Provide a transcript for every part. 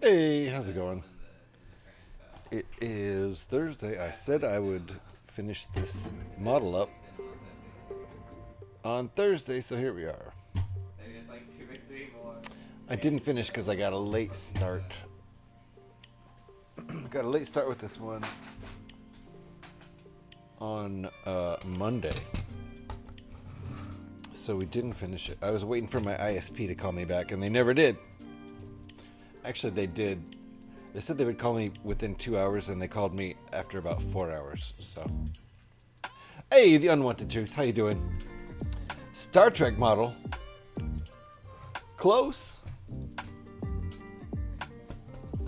Hey, how's it going? It is Thursday. I said I would finish this model up on Thursday, so here we are. I didn't finish because I got a late start. Got a late start with this one on Monday. So we didn't finish it. I was waiting for my ISP to call me back, and they never did. Actually, they did. They said they would call me within 2 hours, and they called me after about 4 hours. So, hey, the unwanted truth. How you doing? Star Trek model. Close.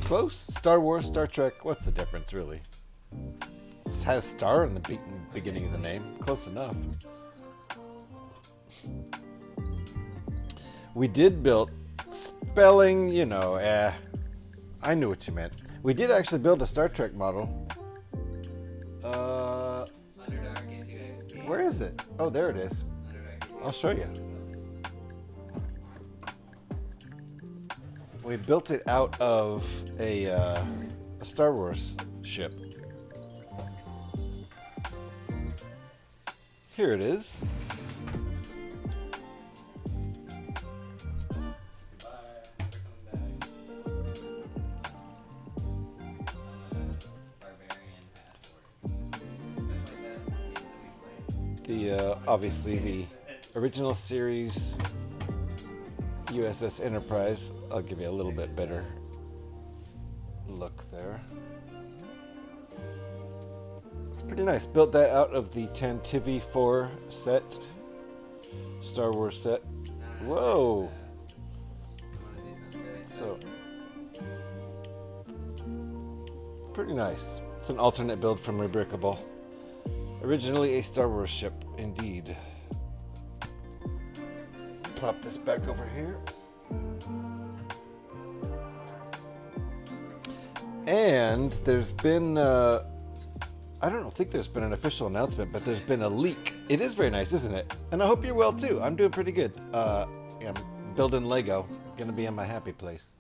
Close. Star Wars, Star Trek. What's the difference, really? It has star in the beginning of the name. Close enough. We did build spelling, you know, I knew what you meant. We did actually build a Star Trek model. Where is it? Oh, there it is. I'll show you. We built it out of a Star Wars ship. Here it is. Obviously the original series USS Enterprise. I'll give you a little bit better look there. It's pretty nice. Built that out of the Tantive 4 set, Star Wars set. Whoa! So, pretty nice. It's an alternate build from Rebrickable. Originally a Star Wars ship, indeed. Plop this back over here. And there's been, I don't think there's been an official announcement, but there's been a leak. It is very nice, isn't it? And I hope you're well too. I'm doing pretty good. I'm building Lego. Gonna be in my happy place.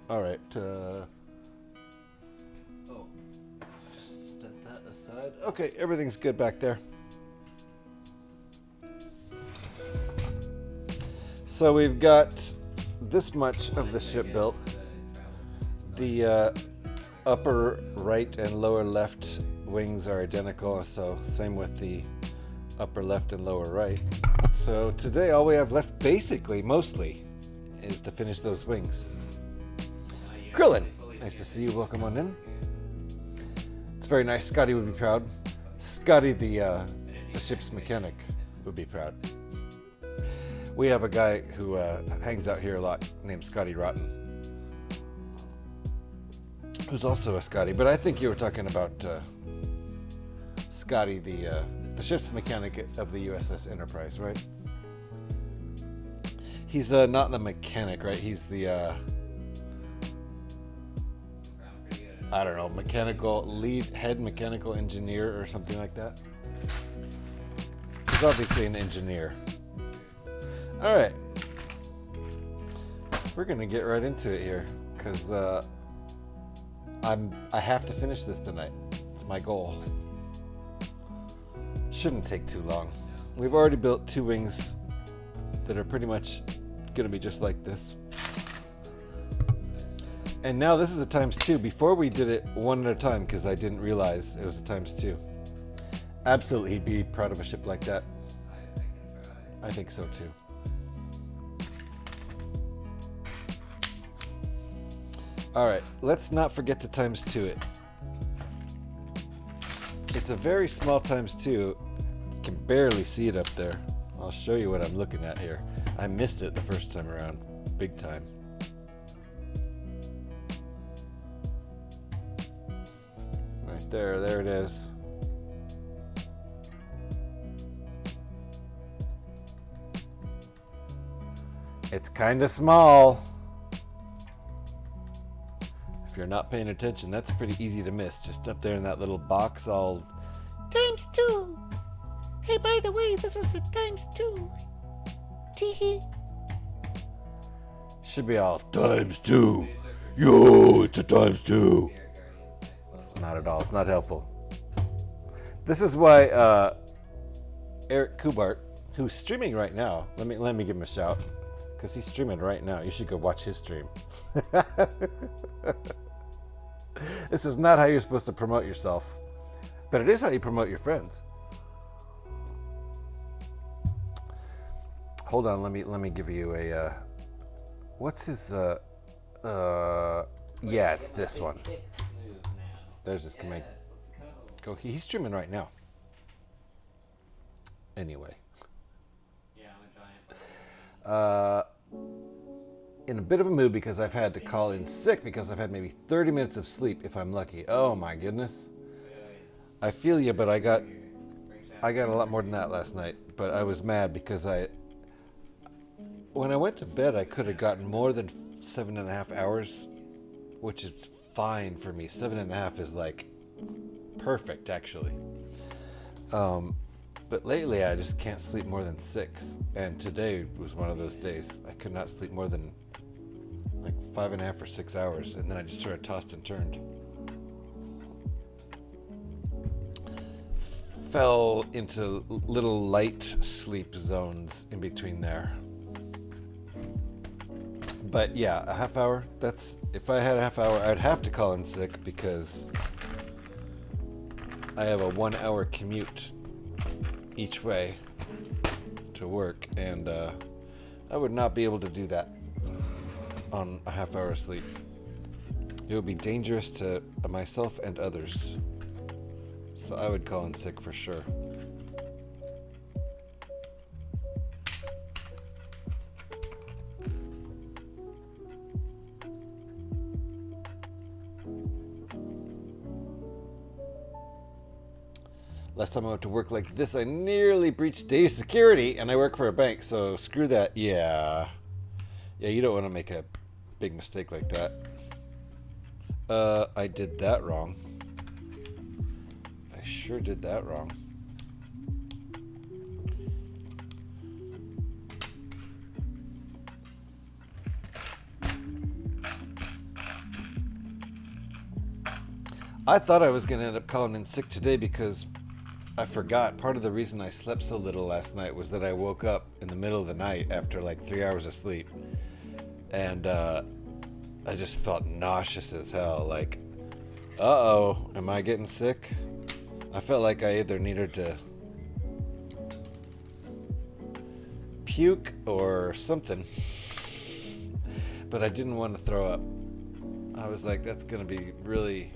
All right. Just set that aside. Okay, everything's good back there. So we've got this much of the ship built. The upper right and lower left wings are identical, so same with the upper left and lower right. So today all we have left, basically, mostly, is to finish those wings. Krillin, nice to see you. Welcome on in. It's very nice. Scotty would be proud. Scotty, the ship's mechanic, would be proud. We have a guy who hangs out here a lot named Scotty Rotten, who's also a Scotty, but I think you were talking about Scotty, the ship's mechanic of the USS Enterprise, right? He's not the mechanic, right? He's the I don't know, head mechanical engineer or something like that. He's obviously an engineer. All right, we're gonna get right into it here because I have to finish this tonight. It's my goal. Shouldn't take too long. We've already built 2 wings that are pretty much gonna be just like this. And now this is a ×2. Before we did it one at a time because I didn't realize it was a ×2. Absolutely, he'd be proud of a ship like that. I think so too. All right, let's not forget to ×2 it. It's a very small ×2. You can barely see it up there. I'll show you what I'm looking at here. I missed it the first time around, big time. Right there it is. It's kind of small. If you're not paying attention, that's pretty easy to miss. Just up there in that little box, all ×2. Hey, by the way, this is a ×2. Teehee. Should be all ×2. Yo, it's a ×2. It's not at all. It's not helpful. This is why Eric Kubart, who's streaming right now, let me give him a shout because he's streaming right now. You should go watch his stream. This is not how you're supposed to promote yourself, but it is how you promote your friends. Hold on, let me give you a what's his yeah, it's this one. There's this command. Go. He's streaming right now. Anyway. Yeah, I'm a giant. In a bit of a mood because I've had to call in sick because I've had maybe 30 minutes of sleep if I'm lucky. Oh my goodness. I feel you, but I got a lot more than that last night. But I was mad because when I went to bed, I could have gotten more than 7.5 hours, which is fine for me. 7.5 is like perfect, actually. But lately, I just can't sleep more than 6. And today was one of those days. I could not sleep more than like 5.5 or 6 hours. And then I just sort of tossed and turned. Fell into little light sleep zones in between there. But yeah, a half hour. If I had a half hour, I'd have to call in sick because I have a 1 hour commute each way to work, and I would not be able to do that on a half hour sleep. It would be dangerous to myself and others. So I would call in sick for sure. Last time I went to work like this, I nearly breached data security, and I work for a bank, so screw that. Yeah, you don't want to make a big mistake like that. I did that wrong. I sure did that wrong. I thought I was going to end up calling in sick today because I forgot. Part of the reason I slept so little last night was that I woke up in the middle of the night after like 3 hours of sleep. And I just felt nauseous as hell. Like, uh-oh, am I getting sick? I felt like I either needed to puke or something. But I didn't want to throw up. I was like, that's going to be really...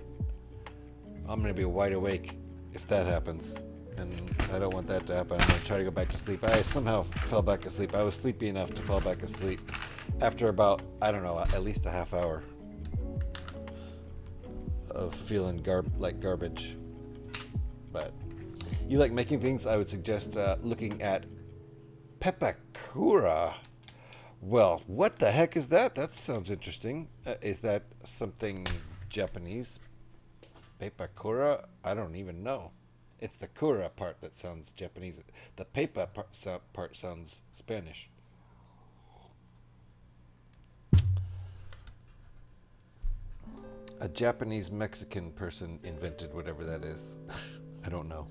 I'm going to be wide awake if that happens. And I don't want that to happen. I'm going to try to go back to sleep. I somehow fell back asleep. I was sleepy enough to fall back asleep after about, I don't know, at least a half hour of feeling like garbage. But you like making things, I would suggest looking at Pepakura. Well, what the heck is that? That sounds interesting. Is that something Japanese? Pepakura? I don't even know. It's the kura part that sounds Japanese. The pepa part sounds Spanish. A Japanese Mexican person invented whatever that is. I don't know.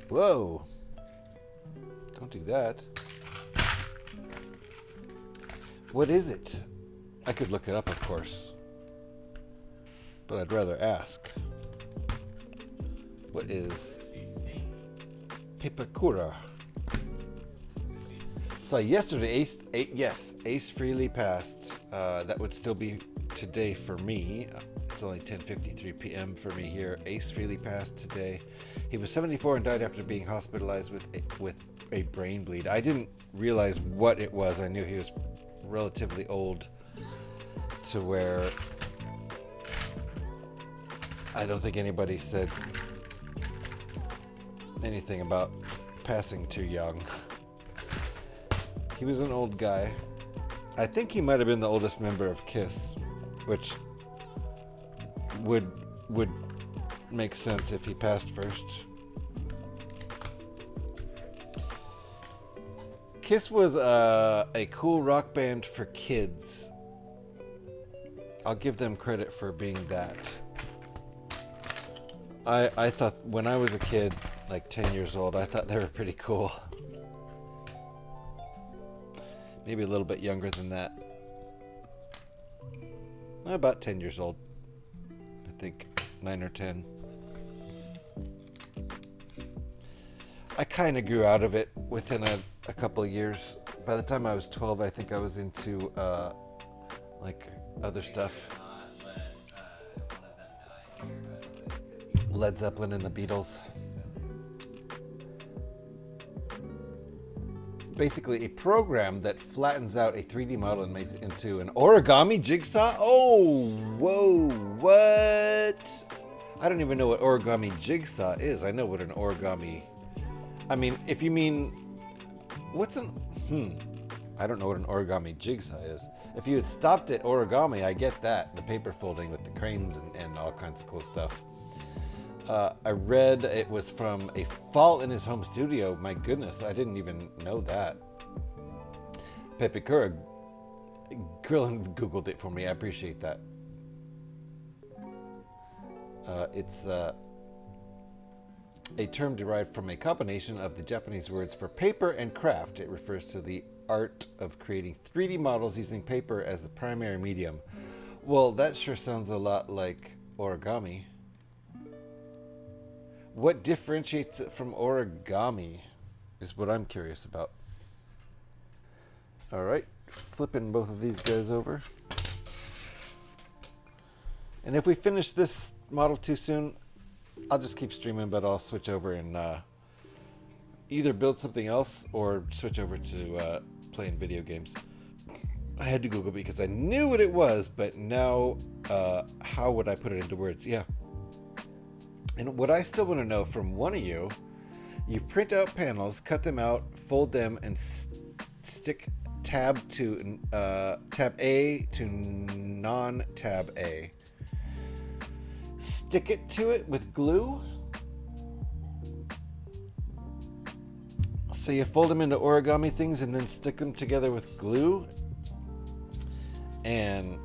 Whoa. Don't do that. What is it? I could look it up, of course. But I'd rather ask. What is Pepakura? So yesterday, Ace freely passed. That would still be today for me. It's only 10:53 p.m. for me here. Ace freely passed today. He was 74 and died after being hospitalized with a brain bleed. I didn't realize what it was. I knew he was relatively old to where I don't think anybody said anything about passing too young. He was an old guy. I think he might have been the oldest member of KISS, which would make sense if he passed first. KISS was a cool rock band for kids. I'll give them credit for being that. I thought when I was a kid, like 10 years old, I thought they were pretty cool. Maybe a little bit younger than that. About 10 years old. I think 9 or 10. I kind of grew out of it within a couple of years. By the time I was 12, I think I was into like other stuff. Led Zeppelin and the Beatles. Basically a program that flattens out a 3D model and makes it into an origami jigsaw. Oh, whoa, what? I don't even know what origami jigsaw is. I know what an origami... I mean, if you mean... What's an... I don't know what an origami jigsaw is. If you had stopped at origami, I get that. The paper folding with the cranes and all kinds of cool stuff. I read it was from A Fault in His Home Studio. My goodness, I didn't even know that. Pepakura Googled it for me. I appreciate that. It's a term derived from a combination of the Japanese words for paper and craft. It refers to the art of creating 3D models using paper as the primary medium. Well, that sure sounds a lot like origami. What differentiates it from origami is what I'm curious about. All right, flipping both of these guys over. And if we finish this model too soon, I'll just keep streaming, but I'll switch over and either build something else or switch over to playing video games. I had to Google because I knew what it was, but now how would I put it into words? Yeah. And what I still want to know from one of you, you print out panels, cut them out, fold them, and stick tab A to non-tab A. Stick it to it with glue. So you fold them into origami things and then stick them together with glue. And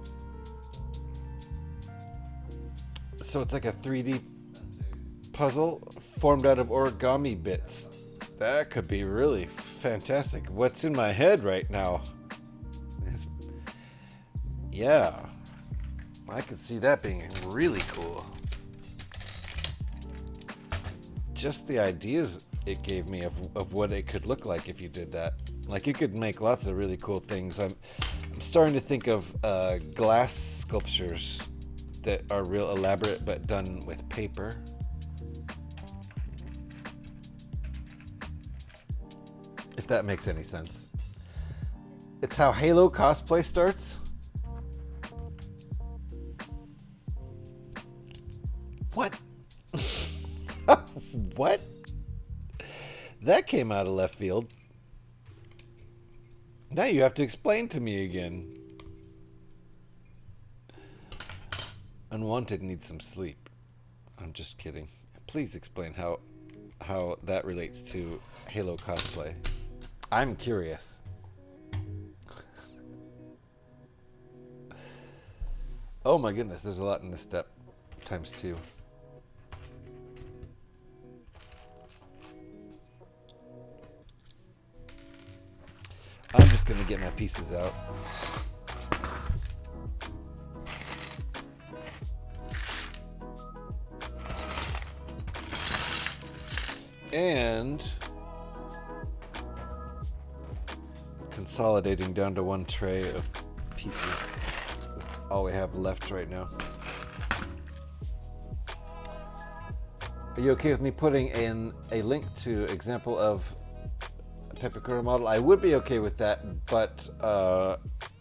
so it's like a 3D... puzzle formed out of origami bits. That could be really fantastic. What's in my head right now is, yeah, I could see that being really cool. Just the ideas it gave me of what it could look like if you did that. Like, you could make lots of really cool things. I'm starting to think of glass sculptures that are real elaborate but done with paper. If that makes any sense. It's how Halo cosplay starts. What? What? That came out of left field. Now you have to explain to me again. Unwanted needs some sleep. I'm just kidding. Please explain how that relates to Halo cosplay. I'm curious. Oh my goodness, there's a lot in this step. Times 2. I'm just gonna get my pieces out. And consolidating down to one tray of pieces. That's all we have left right now. Are you okay with me putting in a link to example of a Pepakura model? I would be okay with that, but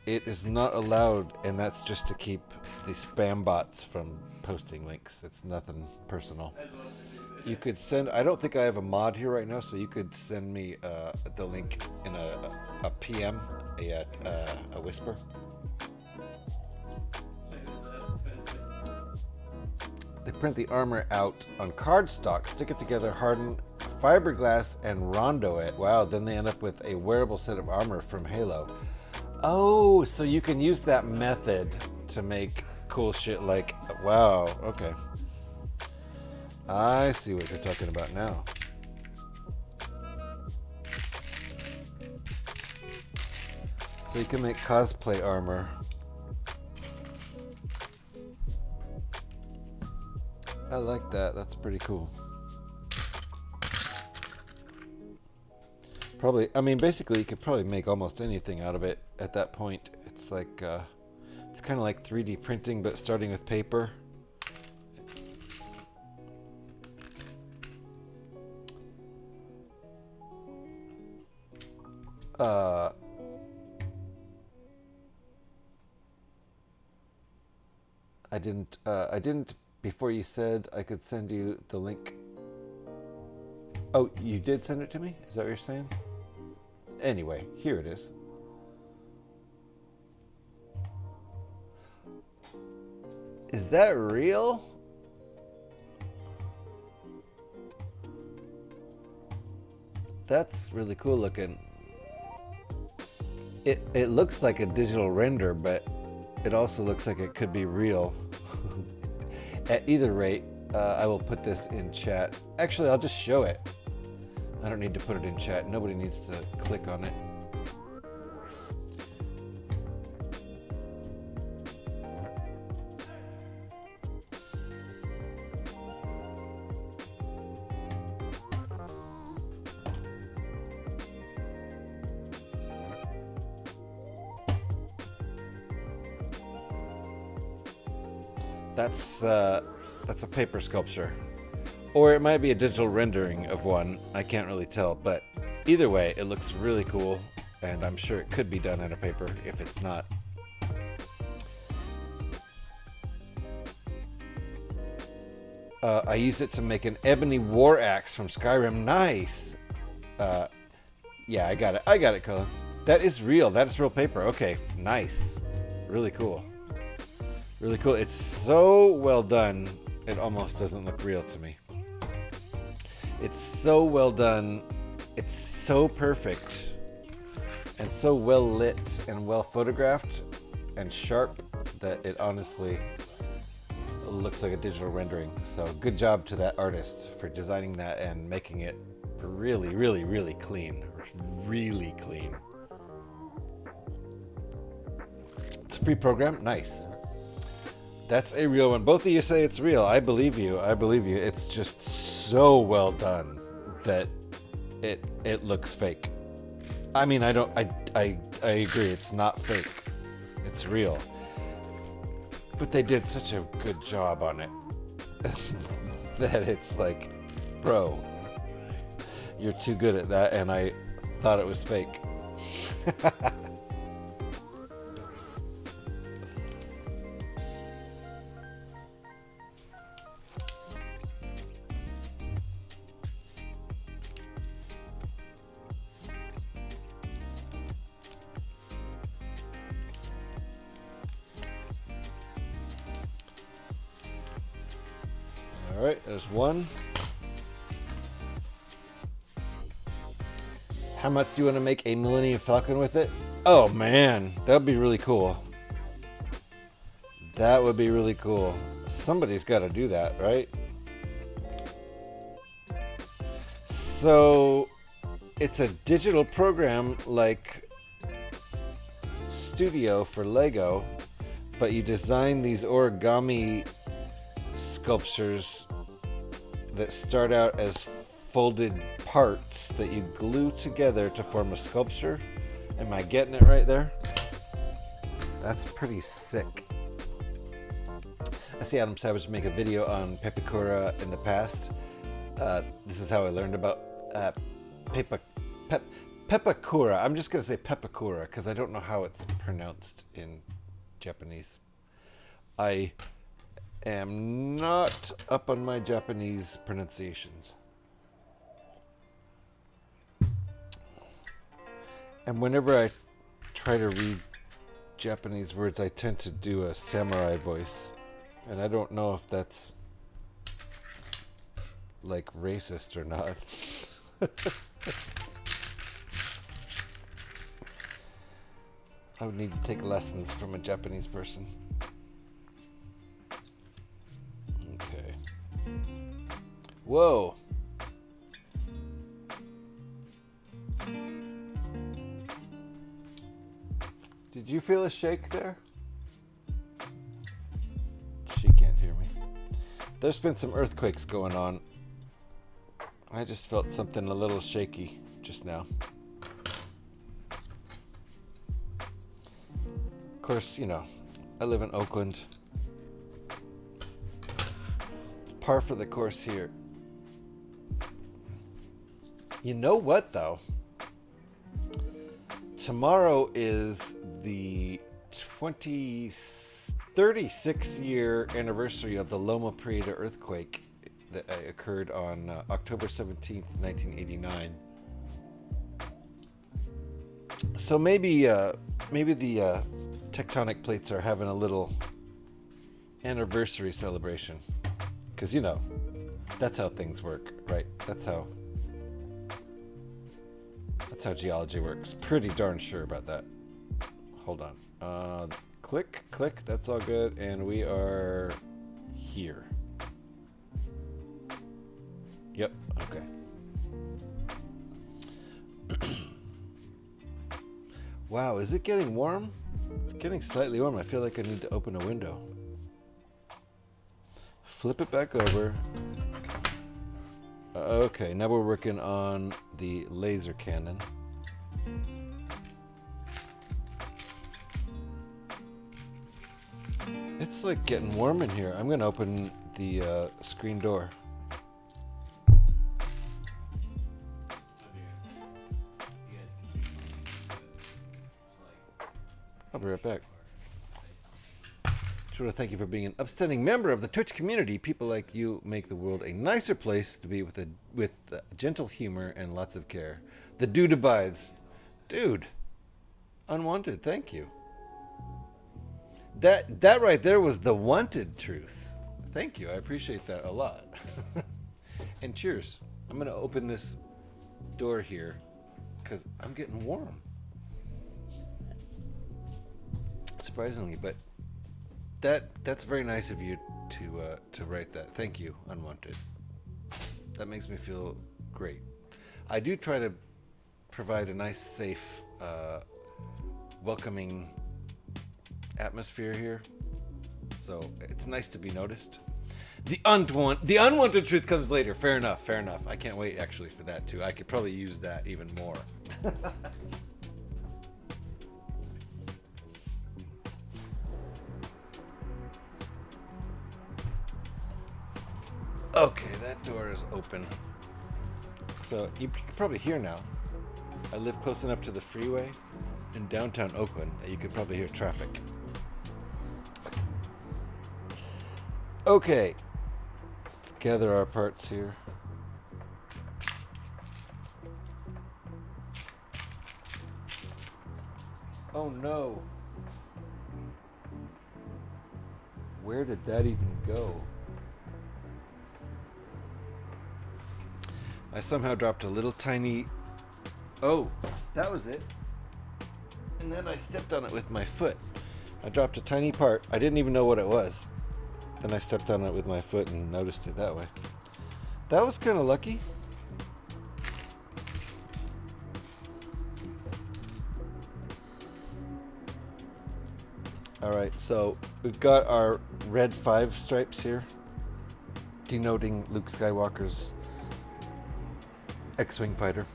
it is not allowed, and that's just to keep the spam bots from posting links. It's nothing personal. You could send, I don't think I have a mod here right now, so you could send me the link in a PM, a whisper. They print the armor out on cardstock, stick it together, harden fiberglass, and rondo it. Wow, then they end up with a wearable set of armor from Halo. Oh, so you can use that method to make cool shit like, wow, okay. I see what you're talking about now. So you can make cosplay armor. I like that. That's pretty cool. Probably, I mean, basically you could probably make almost anything out of it at that point. It's like, it's kind of like 3D printing, but starting with paper. I didn't, before you said I could send you the link. Oh, you did send it to me? Is that what you're saying? Anyway, here it is. Is that real? That's really cool looking. It looks like a digital render, but it also looks like it could be real. At either rate, I will put this in chat. Actually, I'll just show it. I don't need to put it in chat. Nobody needs to click on it. That's a paper sculpture. Or it might be a digital rendering of one. I can't really tell, but either way, it looks really cool, and I'm sure it could be done on a paper if it's not. I use it to make an ebony war axe from Skyrim. Nice! Yeah, I got it, Cullen. That is real. That is real paper. Okay, nice. Really cool. Really cool. It's so well done, it almost doesn't look real to me. It's so well done. It's so perfect. And so well lit and well photographed and sharp that it honestly looks like a digital rendering. So good job to that artist for designing that and making it really, really, really clean. Really clean. It's a free program. Nice. That's a real one. Both of you say it's real. I believe you. I believe you. It's just so well done that it looks fake. I mean, I agree. It's not fake. It's real. But they did such a good job on it that it's like, bro, you're too good at that, and I thought it was fake. All right, there's one. How much do you want to make a Millennium Falcon with it? Oh man, that would be really cool. That would be really cool. Somebody's got to do that, right? So it's a digital program like Studio for Lego, but you design these origami sculptures that start out as folded parts that you glue together to form a sculpture. Am I getting it right there? That's pretty sick. I see Adam Savage make a video on Pepakura in the past. This is how I learned about Pepakura. I'm just going to say Pepakura because I don't know how it's pronounced in Japanese. I am not up on my Japanese pronunciations. And whenever I try to read Japanese words, I tend to do a samurai voice. And I don't know if that's like racist or not. I would need to take lessons from a Japanese person. Okay. Whoa. Did you feel a shake there? She can't hear me. There's been some earthquakes going on. I just felt something a little shaky just now. Of course, you know, I live in Oakland. It's par for the course here. You know what, though? Tomorrow is the 36-year anniversary of the Loma Prieta earthquake that occurred on October 17th, 1989. So maybe the tectonic plates are having a little anniversary celebration. Because, you know, that's how things work, right? That's how geology works. Pretty darn sure about that. Hold on. Click, that's all good. And we are here. Yep, okay. Wow, is it getting warm? It's getting slightly warm. I feel like I need to open a window. Flip it back over. Okay, now we're working on the laser cannon. It's like getting warm in here. I'm gonna open the screen door. I'll be right back. Just want to thank you for being an upstanding member of the Twitch community. People like you make the world a nicer place to be with gentle humor and lots of care. The dude abides. Dude. Unwanted. Thank you. That right there was the wanted truth. Thank you. I appreciate that a lot. And cheers. I'm going to open this door here because I'm getting warm. Surprisingly, but That's very nice of you to write that. Thank you, Unwanted. That makes me feel great. I do try to provide a nice, safe, welcoming atmosphere here, so it's nice to be noticed. The unwanted truth comes later. Fair enough. I can't wait actually for that too. I could probably use that even more. Okay, that door is open. So you can probably hear now. I live close enough to the freeway in downtown Oakland that you could probably hear traffic. Okay, let's gather our parts here. Oh no. Where did that even go? I somehow dropped a little tiny... Oh, that was it. And then I stepped on it with my foot. I dropped a tiny part. I didn't even know what it was. Then I stepped on it with my foot and noticed it that way. That was kind of lucky. Alright, so we've got our red 5 stripes here, denoting Luke Skywalker's X-Wing fighter.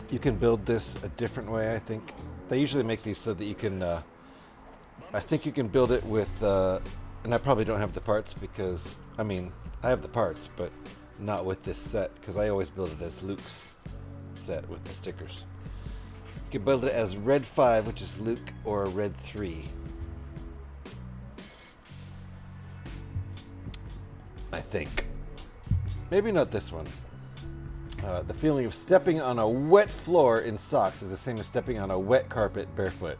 You can build this a different way, I think. They usually make these so that you can, I think you can build it with, and I probably don't have the parts because, I mean, I have the parts, but not with this set, because I always build it as Luke's set with the stickers. You can build it as red 5, which is Luke, or red 3. I think. Maybe not this one. The feeling of stepping on a wet floor in socks is the same as stepping on a wet carpet barefoot.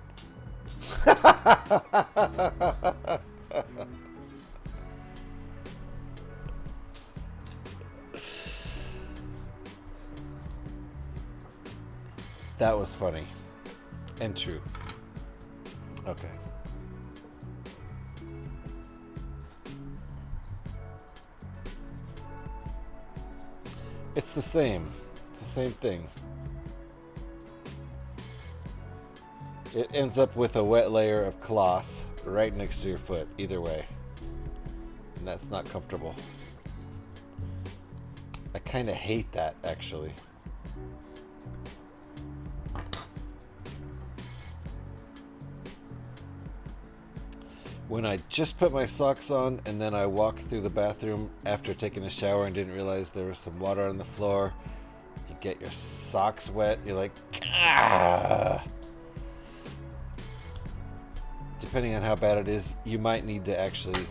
That was funny. And true. Okay. It's the same. It's the same thing. It ends up with a wet layer of cloth right next to your foot, either way. And that's not comfortable. I kind of hate that, actually. When I just put my socks on and then I walked through the bathroom after taking a shower and didn't realize there was some water on the floor, you get your socks wet, you're like, ah! Depending on how bad it is, you might need to actually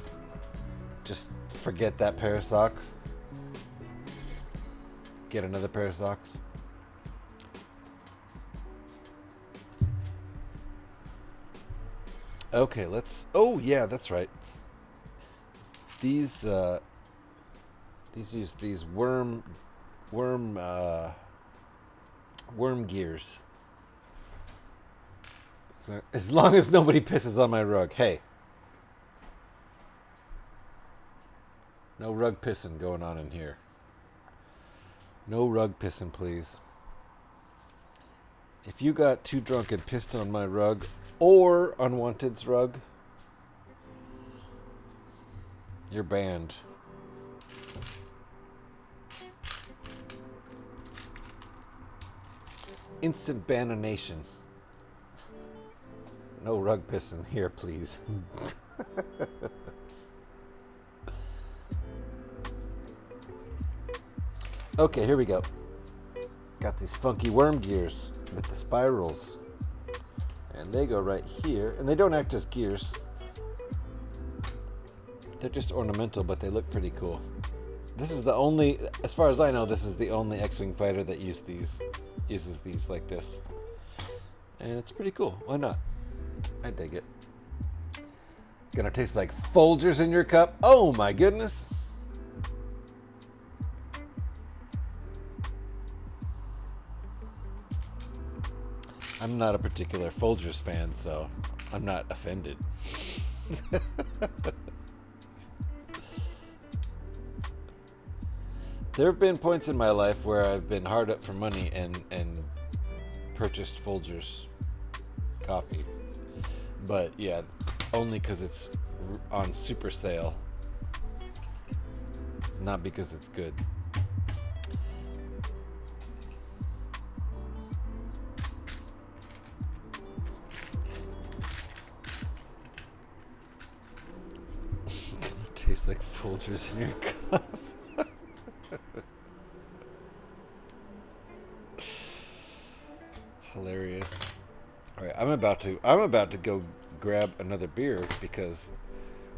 just forget that pair of socks. Get another pair of socks. Okay, let's... Oh, yeah, that's right. These use these worm gears. So, as long as nobody pisses on my rug. Hey. No rug pissing going on in here. No rug pissing, please. If you got too drunk and pissed on my rug or Unwanted's rug, you're banned. Instant bananation. No rug pissing here, please. Okay, here we go. Got these funky worm gears with the spirals. And they go right here. And they don't act as gears. They're just ornamental, but they look pretty cool. This is the only, as far as I know, this is the only X-Wing fighter that uses these like this. And it's pretty cool. Why not? I dig it. Gonna taste like Folgers in your cup? Oh my goodness. I'm not a particular Folgers fan, so I'm not offended. There have been points in my life where I've been hard up for money and purchased Folgers coffee. But yeah, only because it's on super sale. Not because it's good. Tastes like Folgers in your cup. Hilarious. All right, I'm about to go grab another beer because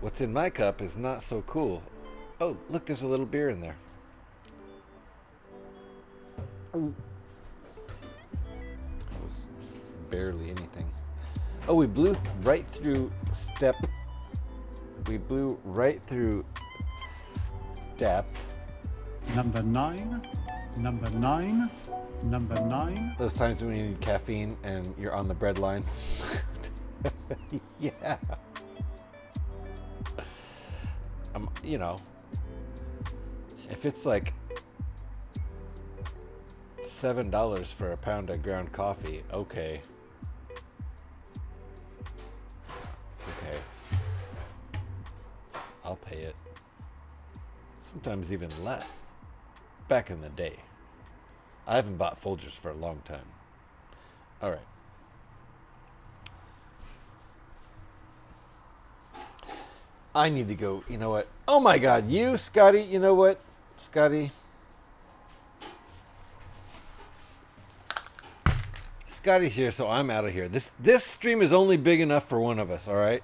what's in my cup is not so cool. Oh, look, there's a little beer in there. That was barely anything. Oh, we blew right through step. We blew right through step. Number 9. Number 9. Number 9. Those times when you need caffeine and you're on the bread line. Yeah. You know, if it's like $7 for a pound of ground coffee, okay. Okay. I'll pay it. Sometimes even less. Back in the day. I haven't bought Folgers for a long time. All right. I need to go, you know what? Oh my God, you, Scotty, you know what? Scotty. Scotty's here, so I'm out of here. This stream is only big enough for one of us, all right?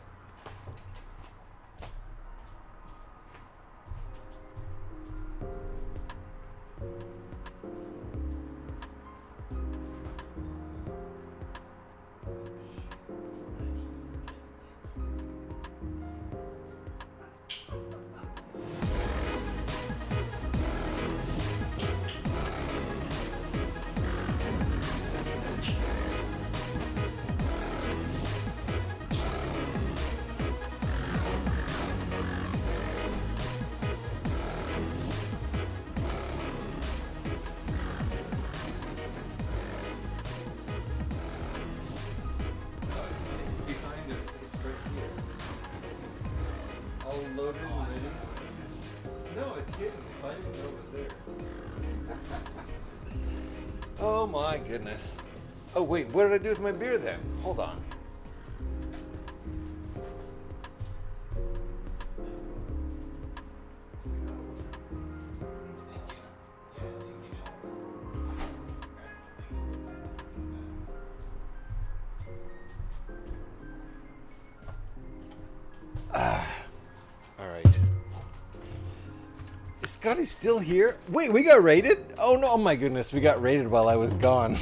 Loaded and ready? No, it's hidden. If I didn't know it was there. Oh my goodness. Oh wait, what did I do with my beer then? Hold on. Scotty's still here? Wait, we got raided? Oh no, oh my goodness, we got raided while I was gone.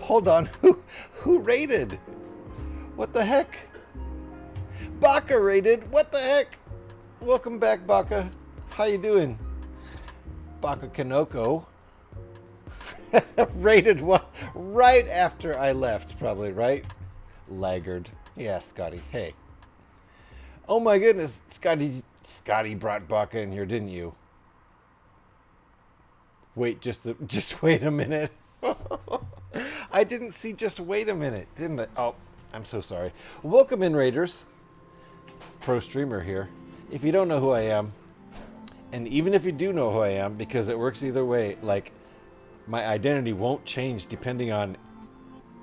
Hold on, who raided? What the heck? Baka raided? What the heck? Welcome back, Baka. How you doing? Baka Kanoko. Raided what? Right after I left, probably, right? Laggard. Yeah, Scotty, hey. Oh my goodness, Scotty brought Baka in here, didn't you? Wait, just wait a minute. I didn't see just wait a minute, didn't I? Oh, I'm so sorry. Welcome in, Raiders. Pro streamer here. If you don't know who I am, and even if you do know who I am, because it works either way, like, my identity won't change depending on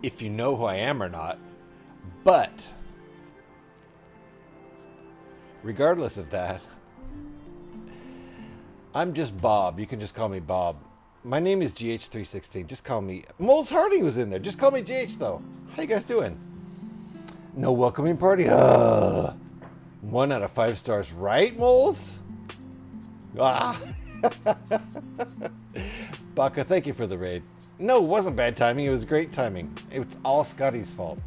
if you know who I am or not. But regardless of that, I'm just Bob. You can just call me Bob. My name is GH316. Just call me... Moles Harding was in there. Just call me GH, though. How you guys doing? No welcoming party? 1 out of 5 stars, right, Moles? Ah. Baka, thank you for the raid. No, it wasn't bad timing. It was great timing. It's all Scotty's fault.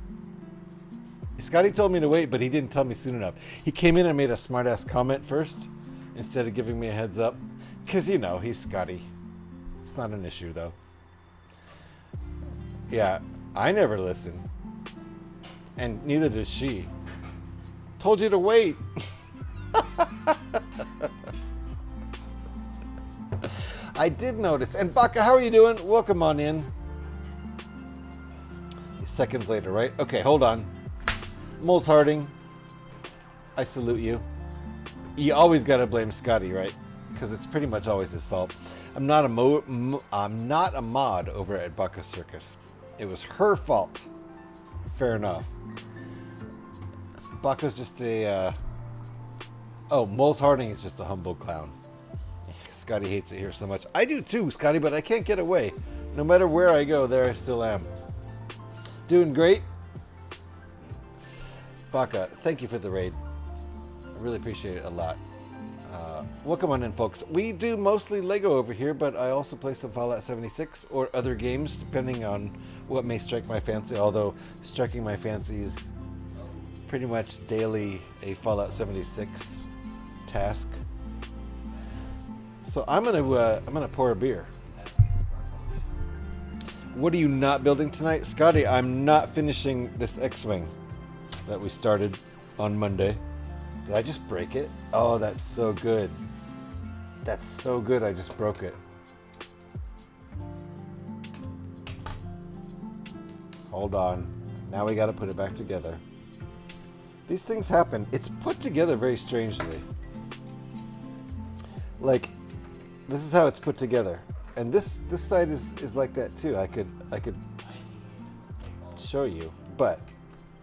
Scotty told me to wait, but he didn't tell me soon enough. He came in and made a smart-ass comment first, instead of giving me a heads up. Because, you know, he's Scotty. It's not an issue, though. Yeah, I never listen. And neither does she. Told you to wait. I did notice. And Baka, how are you doing? Welcome on in. Seconds later, right? Okay, hold on. Moles Harding, I salute you. You always gotta blame Scotty, right? Because it's pretty much always his fault. I'm not a mod over at Baka Circus. It was her fault. Fair enough. Baka's just a. Moles Harding is just a humble clown. Scotty hates it here so much. I do too, Scotty, but I can't get away. No matter where I go, there I still am. Doing great. Baka, thank you for the raid. I really appreciate it a lot. Welcome on in, folks. We do mostly Lego over here, but I also play some Fallout 76 or other games, depending on what may strike my fancy, although striking my fancy is pretty much daily a Fallout 76 task. So I'm gonna pour a beer. What are you not building tonight? Scotty, I'm not finishing this X-Wing that we started on Monday. Did I just break it? Oh, that's so good. That's so good, I just broke it. Hold on. Now we gotta put it back together. These things happen. It's put together very strangely. Like, this is how it's put together. And this side is like that too. I could show you, but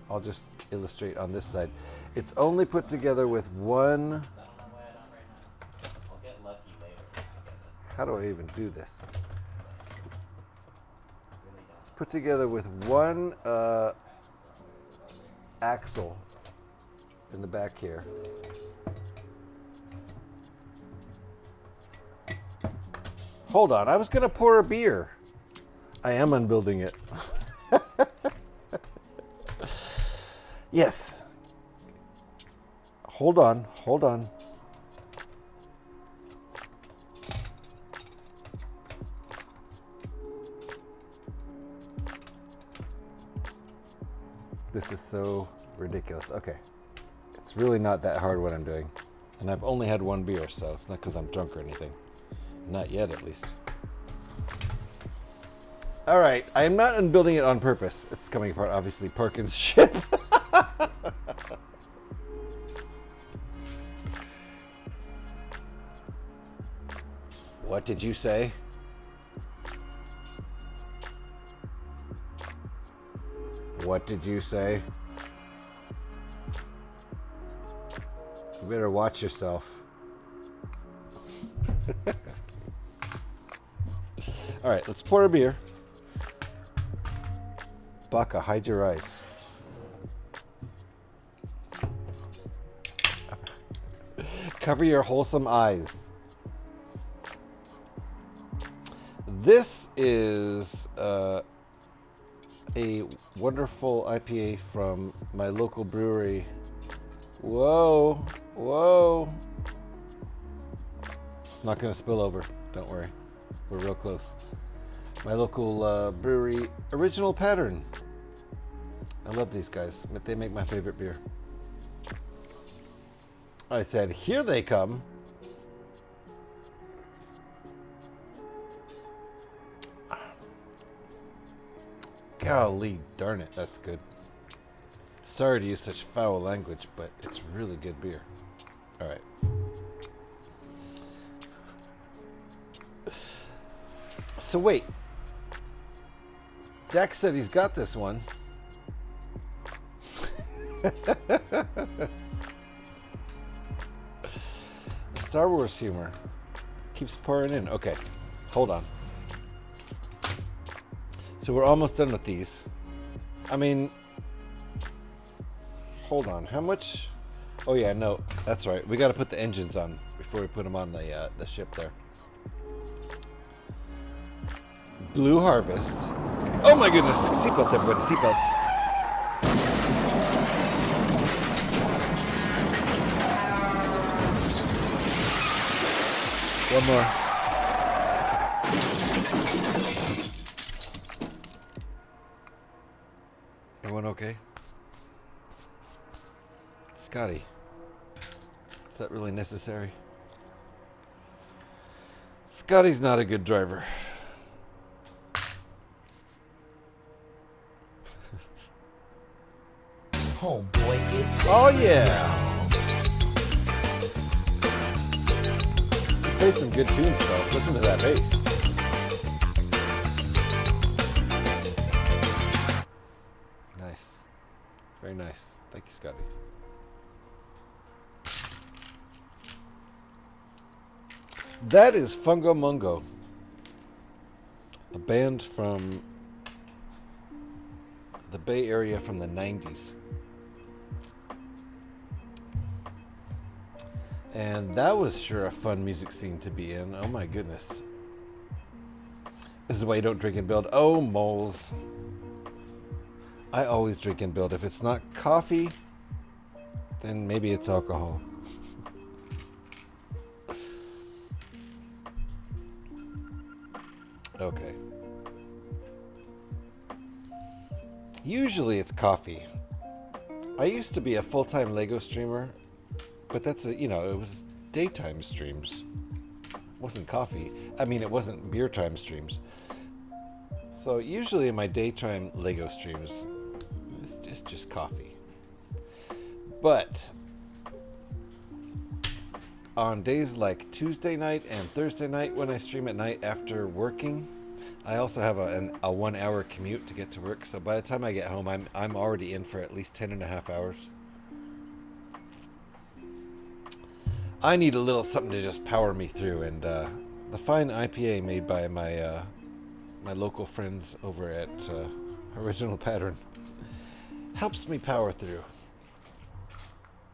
I'll just illustrate on this side. It's only put together with one. How do I even do this? It's put together with one axle in the back here. Hold on, I was gonna pour a beer. I am unbuilding it. Yes. Hold on, hold on. This is so ridiculous. Okay. It's really not that hard what I'm doing. And I've only had one beer, so it's not because I'm drunk or anything. Not yet, at least. All right, I am not unbuilding it on purpose. It's coming apart, obviously. Parkin's ship. What did you say? What did you say? You better watch yourself. All right, let's pour a beer. Baka, hide your eyes. Cover your wholesome eyes. This is a wonderful IPA from my local brewery. Whoa, whoa. It's not gonna spill over, don't worry. We're real close. My local brewery, Original Pattern. I love these guys. They make my favorite beer. I said, here they come. Golly darn it, that's good. Sorry to use such foul language, but it's really good beer. All right. So wait. Jack said he's got this one. Star Wars humor keeps pouring in. Okay, hold on. So we're almost done with these. I mean, hold on. How much? Oh yeah, no, that's right. We got to put the engines on before we put them on the ship there. Blue Harvest. Oh my goodness! Seatbelts, everybody! Seatbelts. One more. Everyone okay? Scotty. Is that really necessary? Scotty's not a good driver. Oh boy, it's Oh yeah! Play some good tunes though. Listen to that bass. Nice. Very nice. Thank you, Scotty. That is Fungo Mungo, a band from the Bay Area from the 90s. And that was sure a fun music scene to be in. Oh my goodness. This is why you don't drink and build. Oh, moles. I always drink and build. If it's not coffee, then maybe it's alcohol. Okay. Usually it's coffee. I used to be a full-time Lego streamer, but that's it was daytime streams. It wasn't coffee. I mean, it wasn't beer time streams. So usually in my daytime Lego streams, it's just coffee. But on days like Tuesday night and Thursday night when I stream at night after working, I also have a 1 hour commute to get to work. So by the time I get home, I'm already in for at least 10.5 hours. I need a little something to just power me through, and the fine IPA made by my local friends over at Original Pattern helps me power through.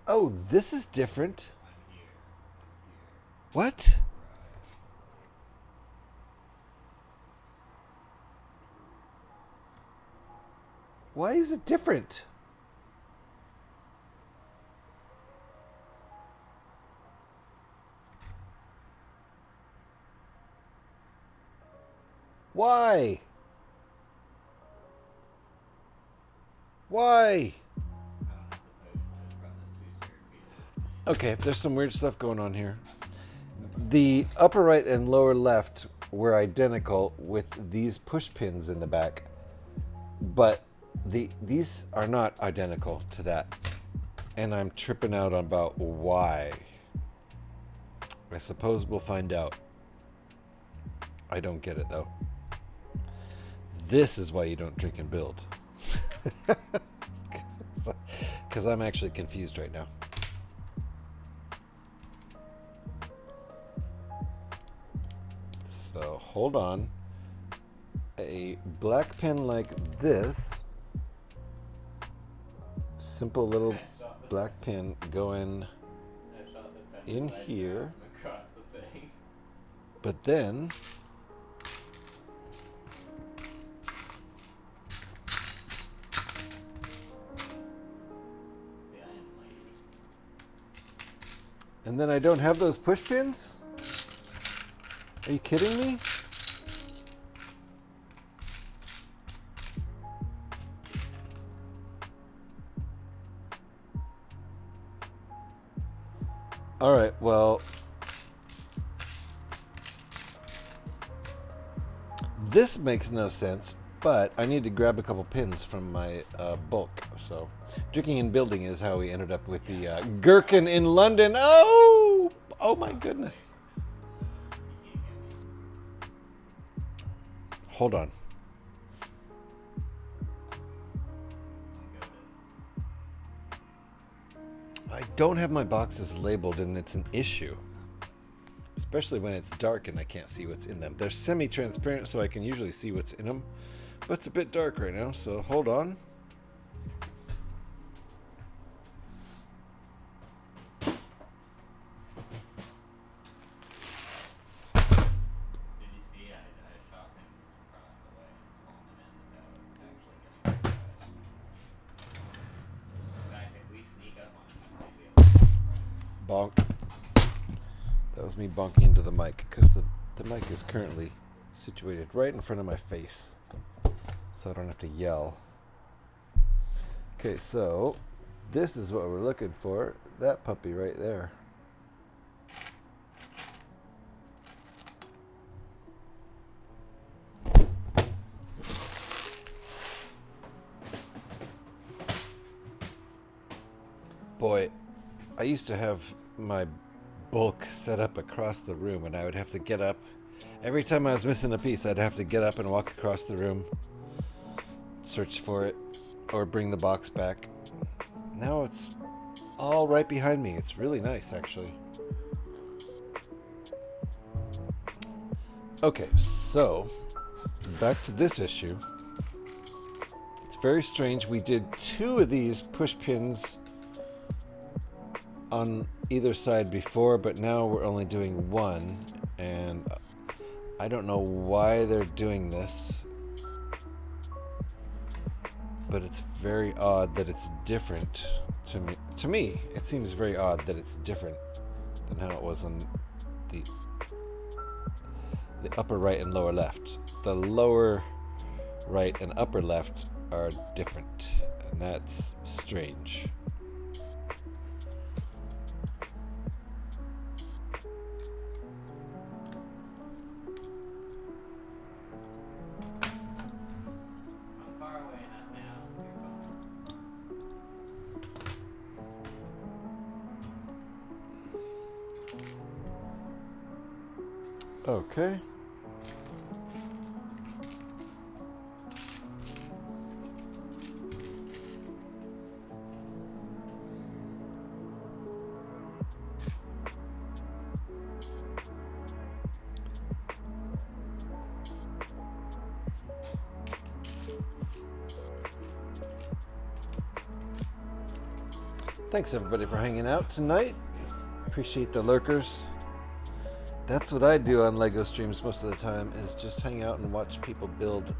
Oh, this is different. What? Why is it different? Why? Why? Okay, there's some weird stuff going on here. The upper right and lower left were identical with these push pins in the back, but these are not identical to that, and I'm tripping out about why. I suppose we'll find out. I don't get it though. This is why you don't drink and build. Because I'm actually confused right now. So hold on. A black pin like this. Simple little black pin going in here. But then I don't have those push pins? Are you kidding me? All right, well, this makes no sense, but I need to grab a couple pins from my bulk. So drinking and building is how we ended up with the gherkin in London. Oh my goodness. Hold on. I don't have my boxes labeled, and it's an issue. Especially when it's dark and I can't see what's in them. They're semi-transparent, so I can usually see what's in them. But it's a bit dark right now, so hold on. Bonk. That was me bonking into the mic, because the mic is currently situated right in front of my face, so I don't have to yell. Okay, so This is what we're looking for. That puppy right there. Boy, I used to have my bulk set up across the room, and I would have to get up. Every time I was missing a piece, I'd have to get up and walk across the room, search for it, or bring the box back. Now it's all right behind me. It's really nice, actually. Okay, so back to this issue. It's very strange. We did 2 of these push pins on either side before, but now we're only doing 1, and I don't know why they're doing this, but it's very odd that it's different to me. To me, it seems very odd that it's different than how it was on the upper right and lower left. The lower right and upper left are different, and that's strange. I'm far away, not now. Your phone. Okay. Thanks everybody for hanging out tonight. Appreciate the lurkers. That's what I do on LEGO streams most of the time, is just hang out and watch people build.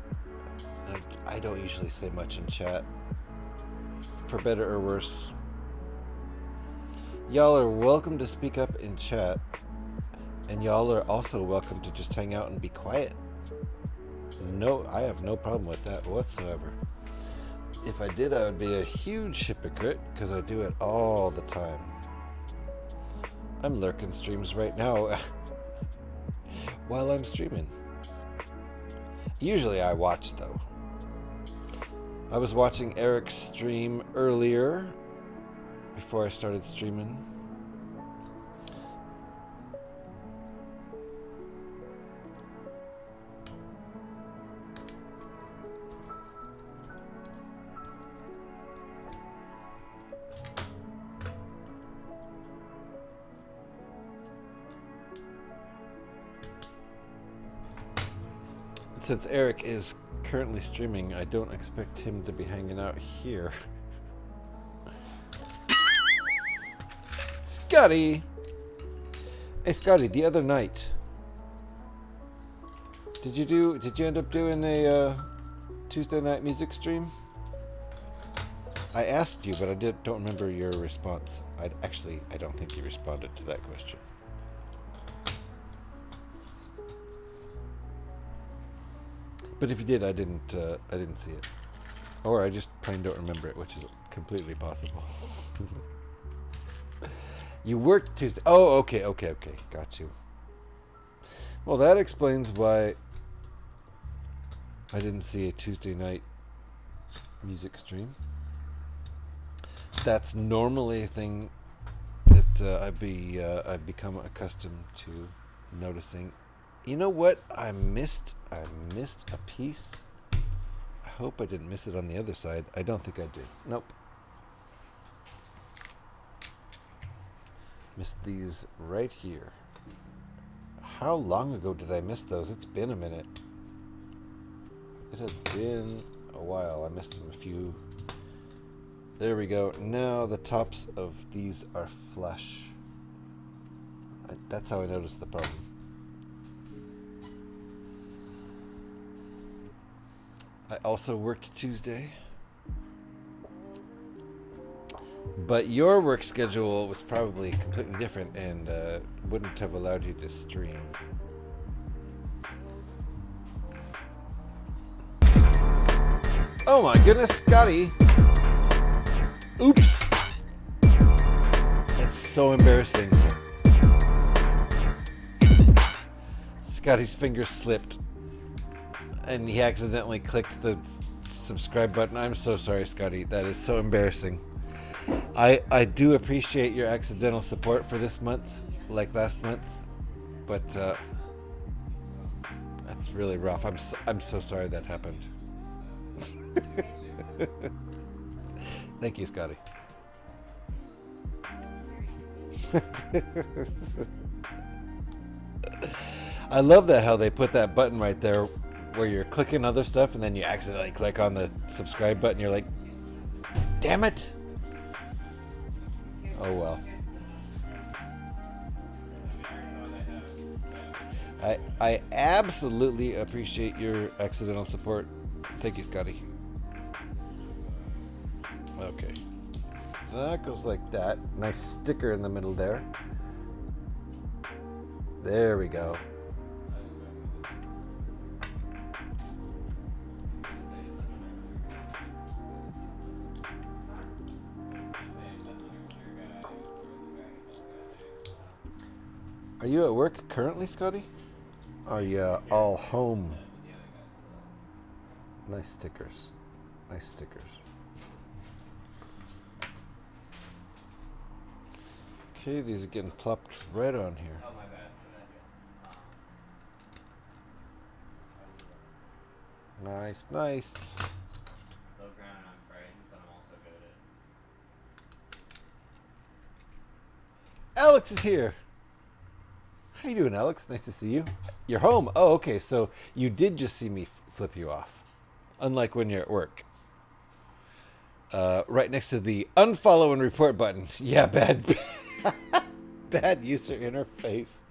And I don't usually say much in chat, for better or worse. Y'all are welcome to speak up in chat, and y'all are also welcome to just hang out and be quiet. No, I have no problem with that whatsoever. If I did, I would be a huge hypocrite, because I do it all the time. I'm lurking streams right now while I'm streaming. Usually I watch, though. I was watching Eric's stream earlier, before I started streaming. Since Eric is currently streaming, I don't expect him to be hanging out here. Scotty! Hey Scotty, the other night, did you end up doing a Tuesday night music stream? I asked you, but I don't remember your response. I don't think you responded to that question. But if you did, I didn't see it, or I just plain don't remember it, which is completely possible. You worked Tuesday. Oh, okay, got you. Well, that explains why I didn't see a Tuesday night music stream. That's normally a thing that I've become accustomed to noticing. You know what? I missed a piece. I hope I didn't miss it on the other side. I don't think I did. Nope. Missed these right here. How long ago did I miss those? It's been a minute. It has been a while. I missed them a few. There we go. Now the tops of these are flush. That's how I noticed the problem. I also worked Tuesday. But your work schedule was probably completely different and wouldn't have allowed you to stream. Oh my goodness, Scotty! Oops! so embarrassing. Scotty's finger slipped and he accidentally clicked the subscribe button. I'm so sorry, Scotty. That is so embarrassing. I do appreciate your accidental support for this month, like last month, but that's really rough. I'm so sorry that happened. Thank you, Scotty. I love that how they put that button right there where you're clicking other stuff and then you accidentally click on the subscribe button. You're like, damn it. Oh well. I absolutely appreciate your accidental support. Thank you, Scotty. Okay. That goes like that. Nice sticker in the middle there. There we go. Are you at work currently, Scotty? Are you all home? Nice stickers. Nice stickers. Okay, these are getting plopped right on here. Oh, my bad. Nice, nice. Low ground and I'm frightened, but I'm also good at it. Alex is here. How you doing, Alex? Nice to see you. You're home. Oh, okay. So you did just see me flip you off, unlike when you're at work. Right next to the unfollow and report button. Yeah, bad, bad user interface.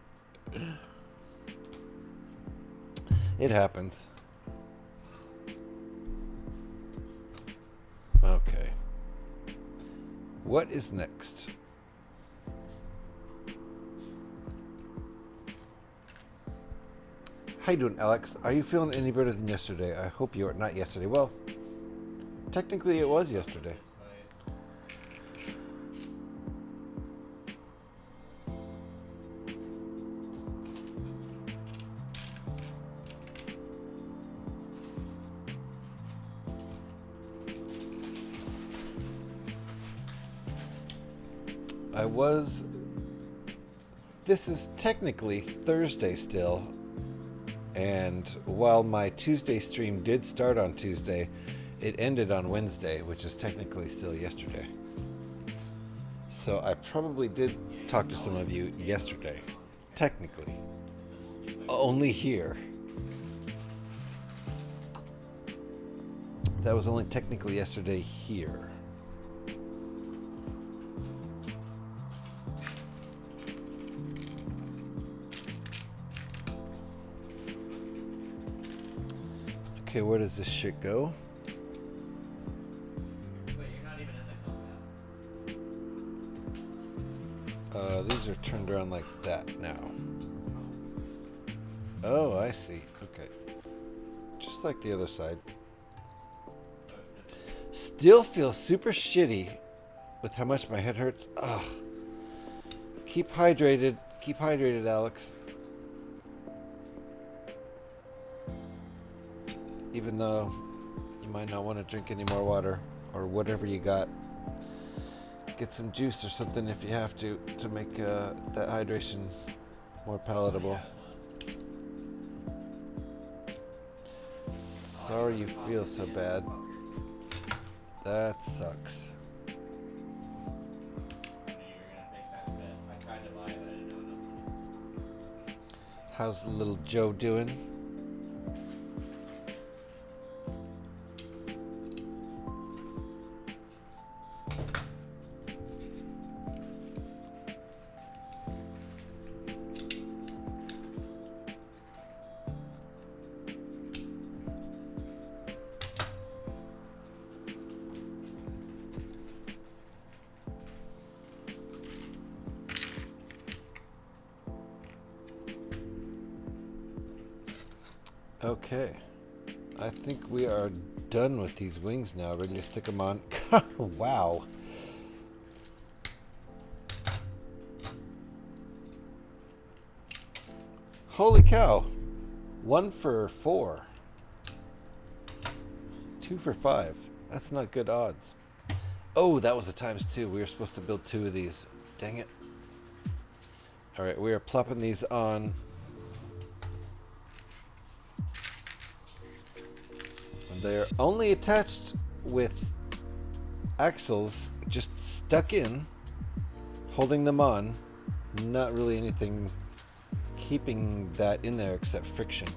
It happens. Okay. What is next? How you doing, Alex? Are you feeling any better than yesterday? I hope you are. Not yesterday. Well, technically it was yesterday. This is technically Thursday still. And while my Tuesday stream did start on Tuesday, it ended on Wednesday, which is technically still yesterday. So I probably did talk to some of you yesterday. Technically. Only here. That was only technically yesterday here. Okay, where does this shit go? Wait, you're not even in the combat. These are turned around like that now. Oh, I see. Okay. Just like the other side. Still feel super shitty with how much my head hurts. Ugh. Keep hydrated. Keep hydrated, Alex. Even though you might not want to drink any more water or whatever you got. Get some juice or something if you have to make that hydration more palatable. Sorry you feel so bad. That sucks. How's little Joe doing? Okay, I think we are done with these wings now, ready to stick them on. Wow. Holy cow. 1 for 4. 2 for 5. That's not good odds. Oh, that was a ×2. We were supposed to build 2 of these. Dang it. Alright, we are plopping these on. And they're only attached with axles just stuck in, holding them on. Not really anything keeping that in there except friction.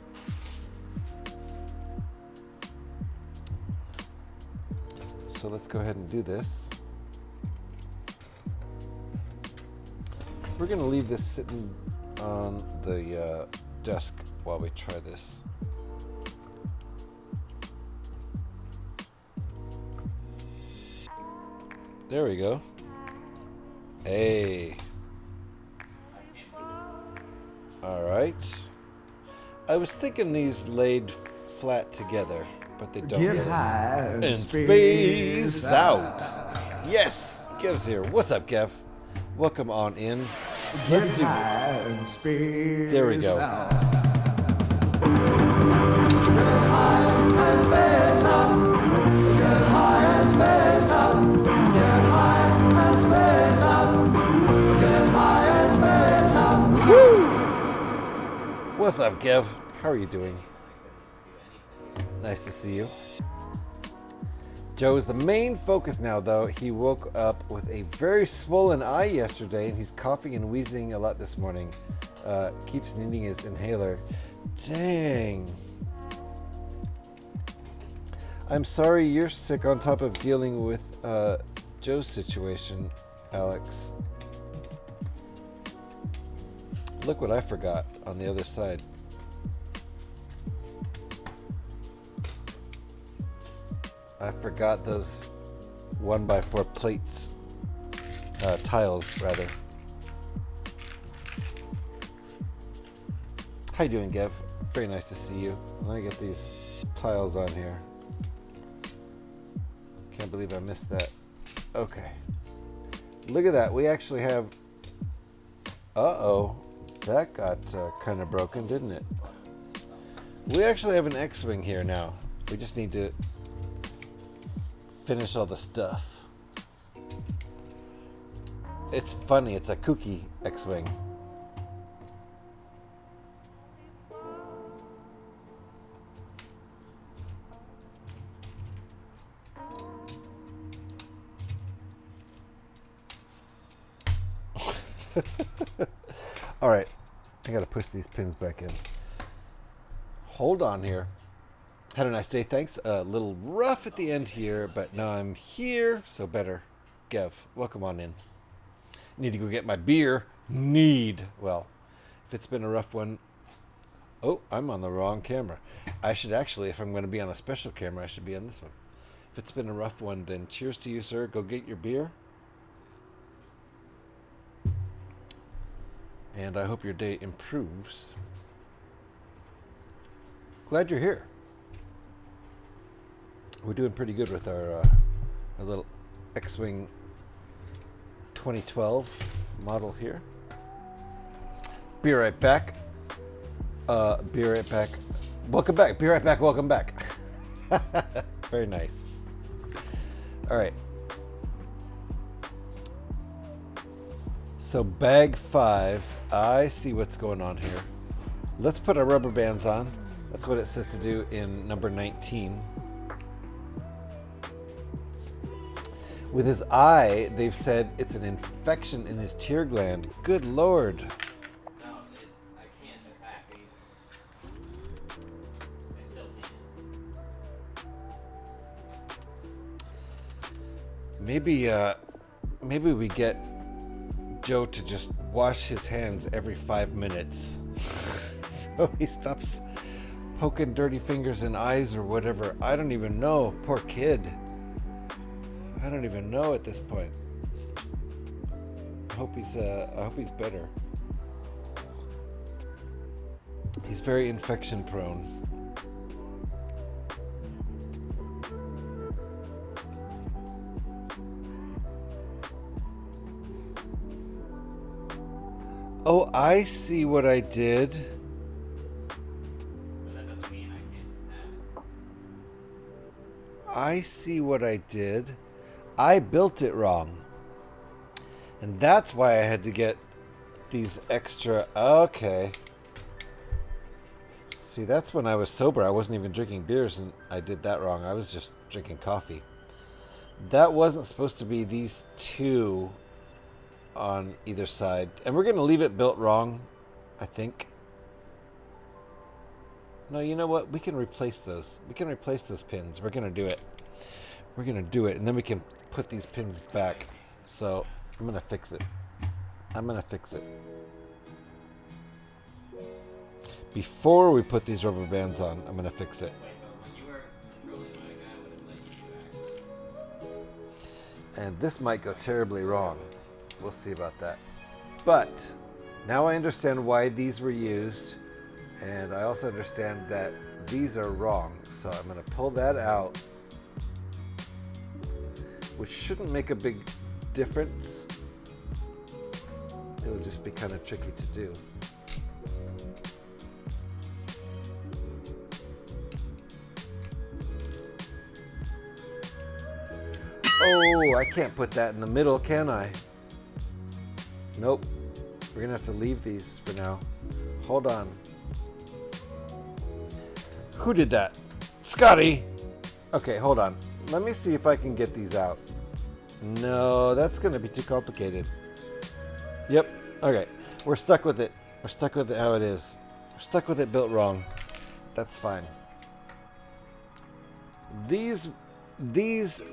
So let's go ahead and do this. We're going to leave this sitting on the desk while we try this. There we go. Hey. Alright. I was thinking these laid flat together, but they don't. Get really. high And space out. Yes, Kev's here. What's up, Kev? Welcome on in. Let's do. high and space There we go. out. Get high and space out. Get high and space out. Get high and space out. Get high and space out. Woo! What's up, Kev? How are you doing? Nice to see you. Joe is the main focus now, though. He woke up with a very swollen eye yesterday, and he's coughing and wheezing a lot this morning. Keeps needing his inhaler. Dang. I'm sorry you're sick on top of dealing with Joe's situation, Alex. Look what I forgot on the other side. I forgot those 1x4 plates, tiles rather. How you doing, Gev? Very nice to see you. Let me get these tiles on here. Can't believe I missed that. Okay. Look at that. We actually have... Uh-oh. That got kind of broken, didn't it? We actually have an X-Wing here now. We just need to finish all the stuff. It's funny. It's a kooky X-Wing. All right, I gotta push these pins back in. Hold on here. Had a nice day, thanks. A little rough at the end here, but now I'm here, so better. Gev, welcome on in. Need to go get my beer. Well, if it's been a rough one. Oh, I'm on the wrong camera. I should actually, if I'm going to be on a special camera, I should be on this one. If it's been a rough one, then cheers to you, sir. Go get your beer. And I hope your day improves. Glad you're here. We're doing pretty good with our little X-Wing 2012 model here. Be right back. Be right back. Welcome back. Be right back. Welcome back. Very nice. All right. So bag 5, I see what's going on here. Let's put our rubber bands on. That's what it says to do in number 19. With his eye, they've said it's an infection in his tear gland. Good Lord. No, I can't attack either. I still can't. Maybe we get Joe to just wash his hands every 5 minutes. So he stops poking dirty fingers in eyes or whatever. I don't even know. Poor kid. I don't even know at this point. I hope he's better. He's very infection prone. Oh, I see what I did. I see what I did. I built it wrong. And that's why I had to get these extra... Okay. See, that's when I was sober. I wasn't even drinking beers, and I did that wrong. I was just drinking coffee. That wasn't supposed to be these two on either side. And we're going to leave it built wrong, I think. No, you know what? We can replace those. We can replace those pins. We're going to do it. We're going to do it, and then we can put these pins back. So I'm going to fix it. I'm going to fix it. Before we put these rubber bands on, I'm going to fix it. Wait, but when you were controlling my guy, would have let you do actually. And this might go terribly wrong. We'll see about that. But now I understand why these were used. And I also understand that these are wrong. So I'm going to pull that out. Which shouldn't make a big difference. It'll just be kind of tricky to do. Oh, I can't put that in the middle, can I? Nope. We're gonna have to leave these for now. Hold on. Who did that? Scotty! Okay, hold on. Let me see if I can get these out. No, that's gonna be too complicated. Yep. Okay. We're stuck with it. We're stuck with it how it is. We're stuck with it built wrong. That's fine. These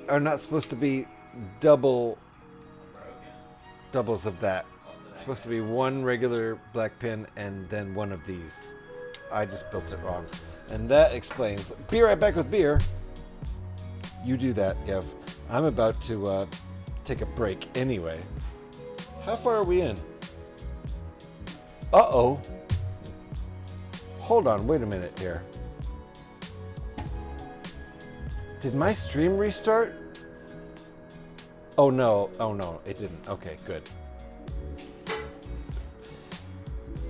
are not supposed to be doubles of that. It's supposed to be one regular black pin and then one of these. I just built it wrong. And that explains. Be right back with beer. You do that, Kev. I'm about to take a break anyway. How far are we in? Uh-oh. Hold on, wait a minute here. Did my stream restart? Oh no, it didn't. Okay, good.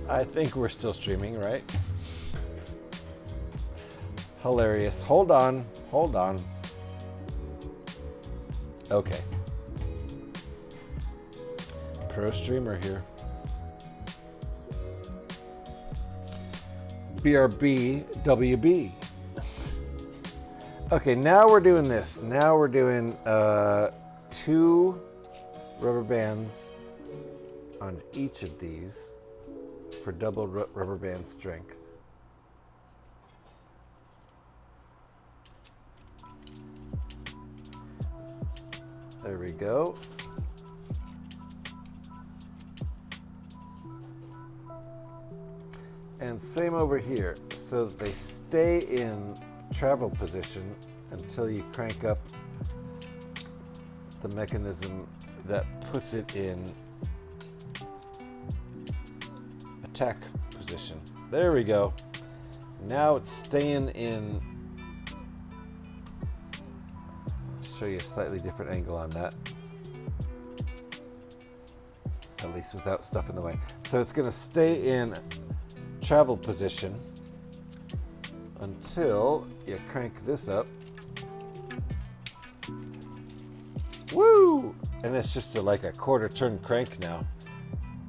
I think we're still streaming, right? Hilarious. Hold on. Okay. Pro streamer here. BRB WB. Okay, now we're doing this. Now we're doing 2 rubber bands on each of these for double rubber band strength. There we go. And same over here, so that they stay in travel position until you crank up the mechanism that puts it in attack position. There we go. Now it's staying in. Show you a slightly different angle on that. At least without stuff in the way. So it's going to stay in travel position until you crank this up. Woo! And it's just like a quarter turn crank now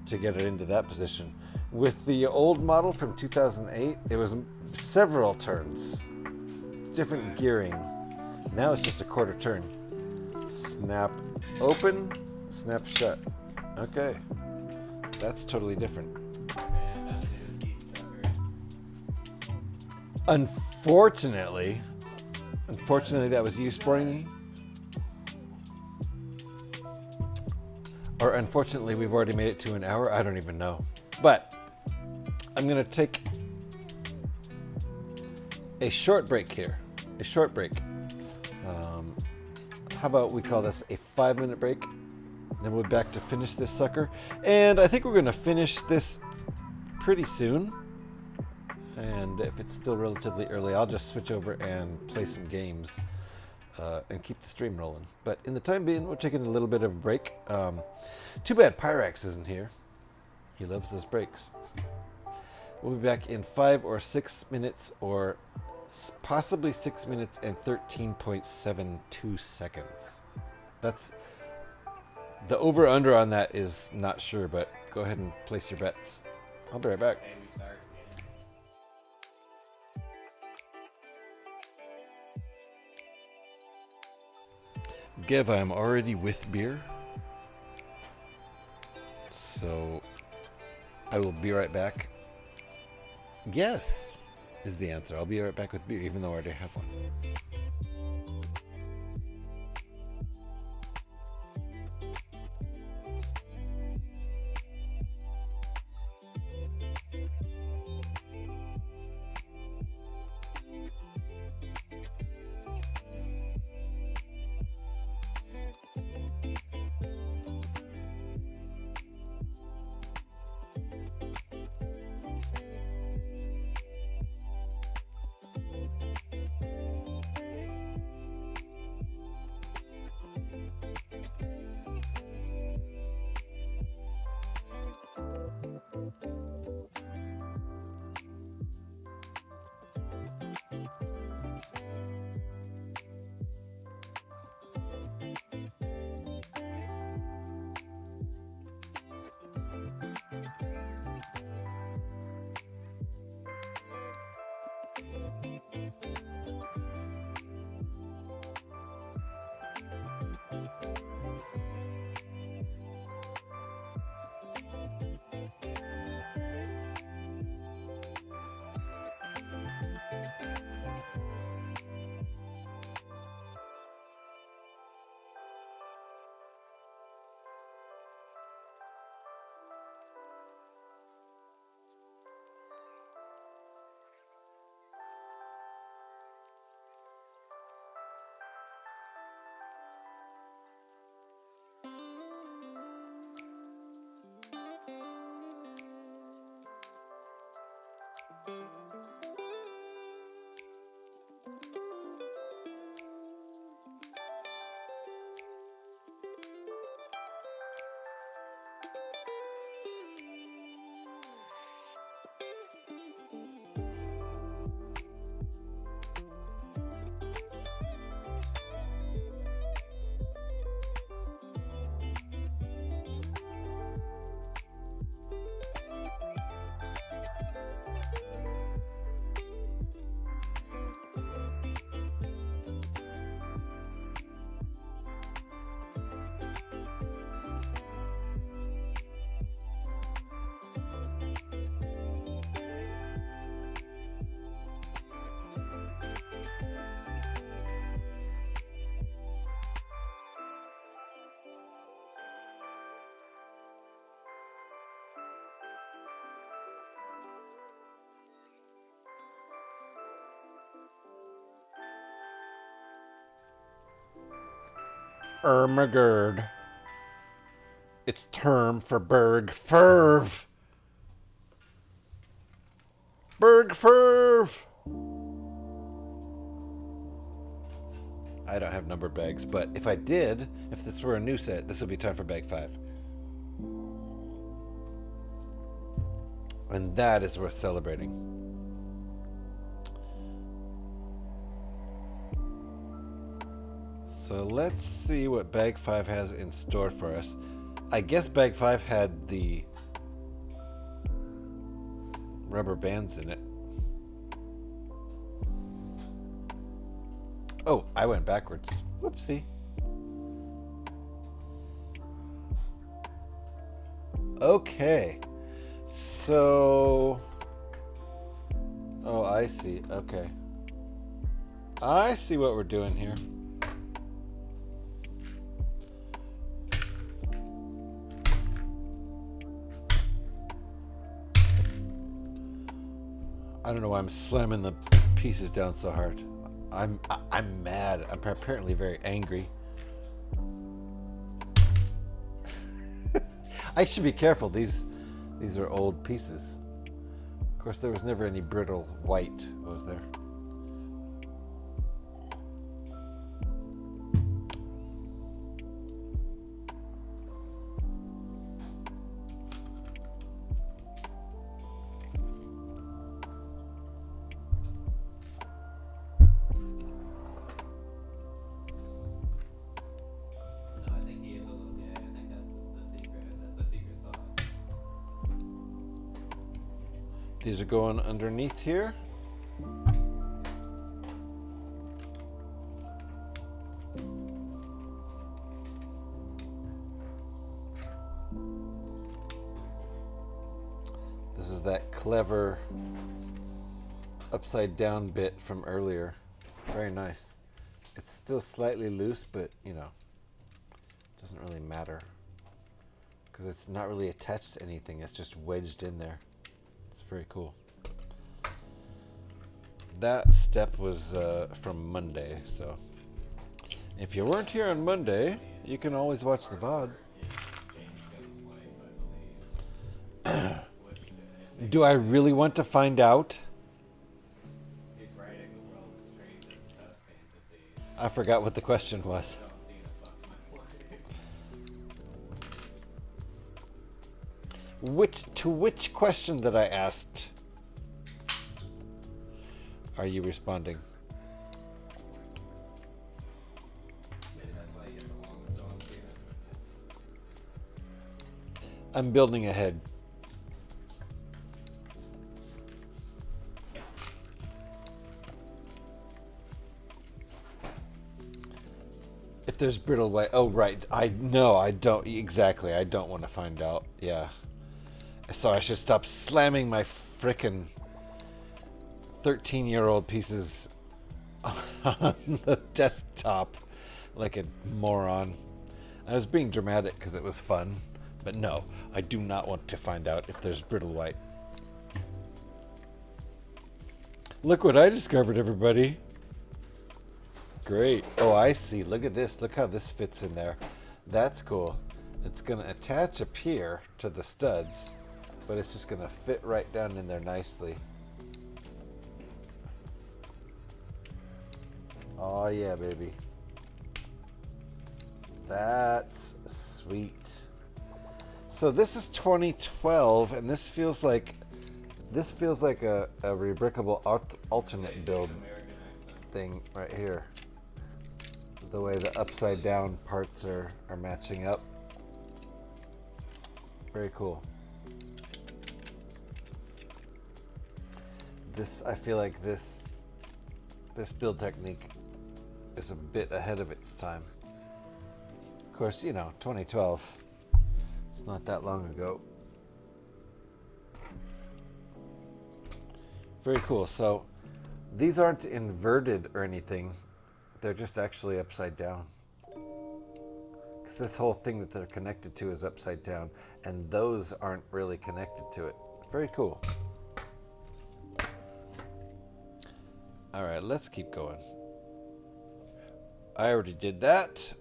to get it into that position. With the old model from 2008, it was several turns, different gearing. Now it's just a quarter turn. Snap open, snap shut. Okay, that's totally different. Unfortunately, that was you, Sporting. Or unfortunately, we've already made it to an hour. I don't even know. But I'm going to take a short break here. A short break. How about we call this a 5-minute break? Then we'll be back to finish this sucker. And I think we're going to finish this pretty soon. And if it's still relatively early, I'll just switch over and play some games and keep the stream rolling. But in the time being, we're taking a little bit of a break. Too bad Pyrax isn't here. He loves those breaks. We'll be back in 5 or 6 minutes or Possibly 6 minutes and 13.72 seconds. That's the over-under on that is not sure, but go ahead and place your bets. I'll be right back. Okay, we start. Gev, I'm already with beer. So I will be right back. Yes, is the answer. I'll be right back with beer, even though I already have one. Ermagerd. It's term for Berg Ferv. Berg Ferv. I don't have numbered bags, but if I did, if this were a new set, this would be time for bag 5. And that is worth celebrating. So let's see what bag 5 has in store for us. I guess bag 5 had the rubber bands in it. Oh, I went backwards. Whoopsie. Okay. So... Oh, I see. Okay. I see what we're doing here. I don't know why I'm slamming the pieces down so hard. I'm mad. I'm apparently very angry. I should be careful. These are old pieces. Of course, there was never any brittle white, was there? These are going underneath here. This is that clever upside down bit from earlier. Very nice. It's still slightly loose, but you know, doesn't really matter because it's not really attached to anything. It's just wedged in there. It's very cool. That step was from Monday, so if you weren't here on Monday, you can always watch the VOD. Do I really want to find out? I forgot what the question was. Which question that I asked are you responding? I'm building ahead. If there's brittle white, oh right, I don't exactly. I don't want to find out. Yeah, so I should stop slamming my frickin' 13-year-old pieces on the desktop like a moron. I was being dramatic because it was fun, but no, I do not want to find out if there's brittle white. Look what I discovered, everybody. Great. Oh, I see. Look at this. Look how this fits in there. That's cool. It's going to attach up here to the studs, but it's just going to fit right down in there nicely. Oh, yeah, baby. That's sweet. So this is 2012, and this feels like a rebrickable alternate build thing right here. The way the upside down parts are matching up. Very cool. I feel like this build technique is a bit ahead of its time. Of course, you know, 2012. It's not that long ago. Very cool. So these aren't inverted or anything. They're just actually upside down. Because this whole thing that they're connected to is upside down, and those aren't really connected to it. Very cool. All right, let's keep going. I already did that.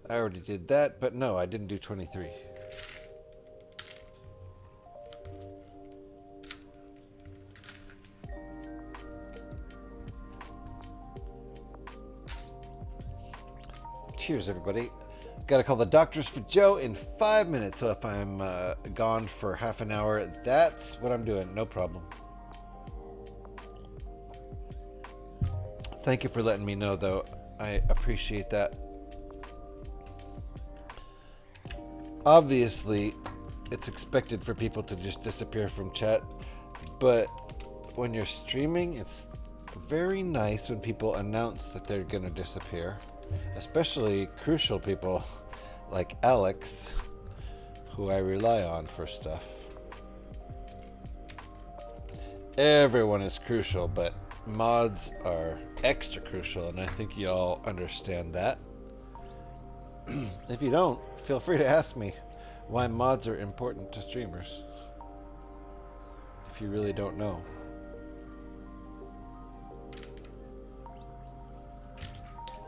But no, I didn't do 23. Cheers, everybody. Gotta call the doctors for Joe in 5 minutes. So if I'm gone for half an hour, that's what I'm doing. No problem. Thank you for letting me know, though. I appreciate that. Obviously, it's expected for people to just disappear from chat, but when you're streaming, it's very nice when people announce that they're gonna disappear. Especially crucial people like Alex, who I rely on for stuff. Everyone is crucial, but mods are extra crucial, and I think y'all understand that. If you don't, feel free to ask me why mods are important to streamers. If you really don't know.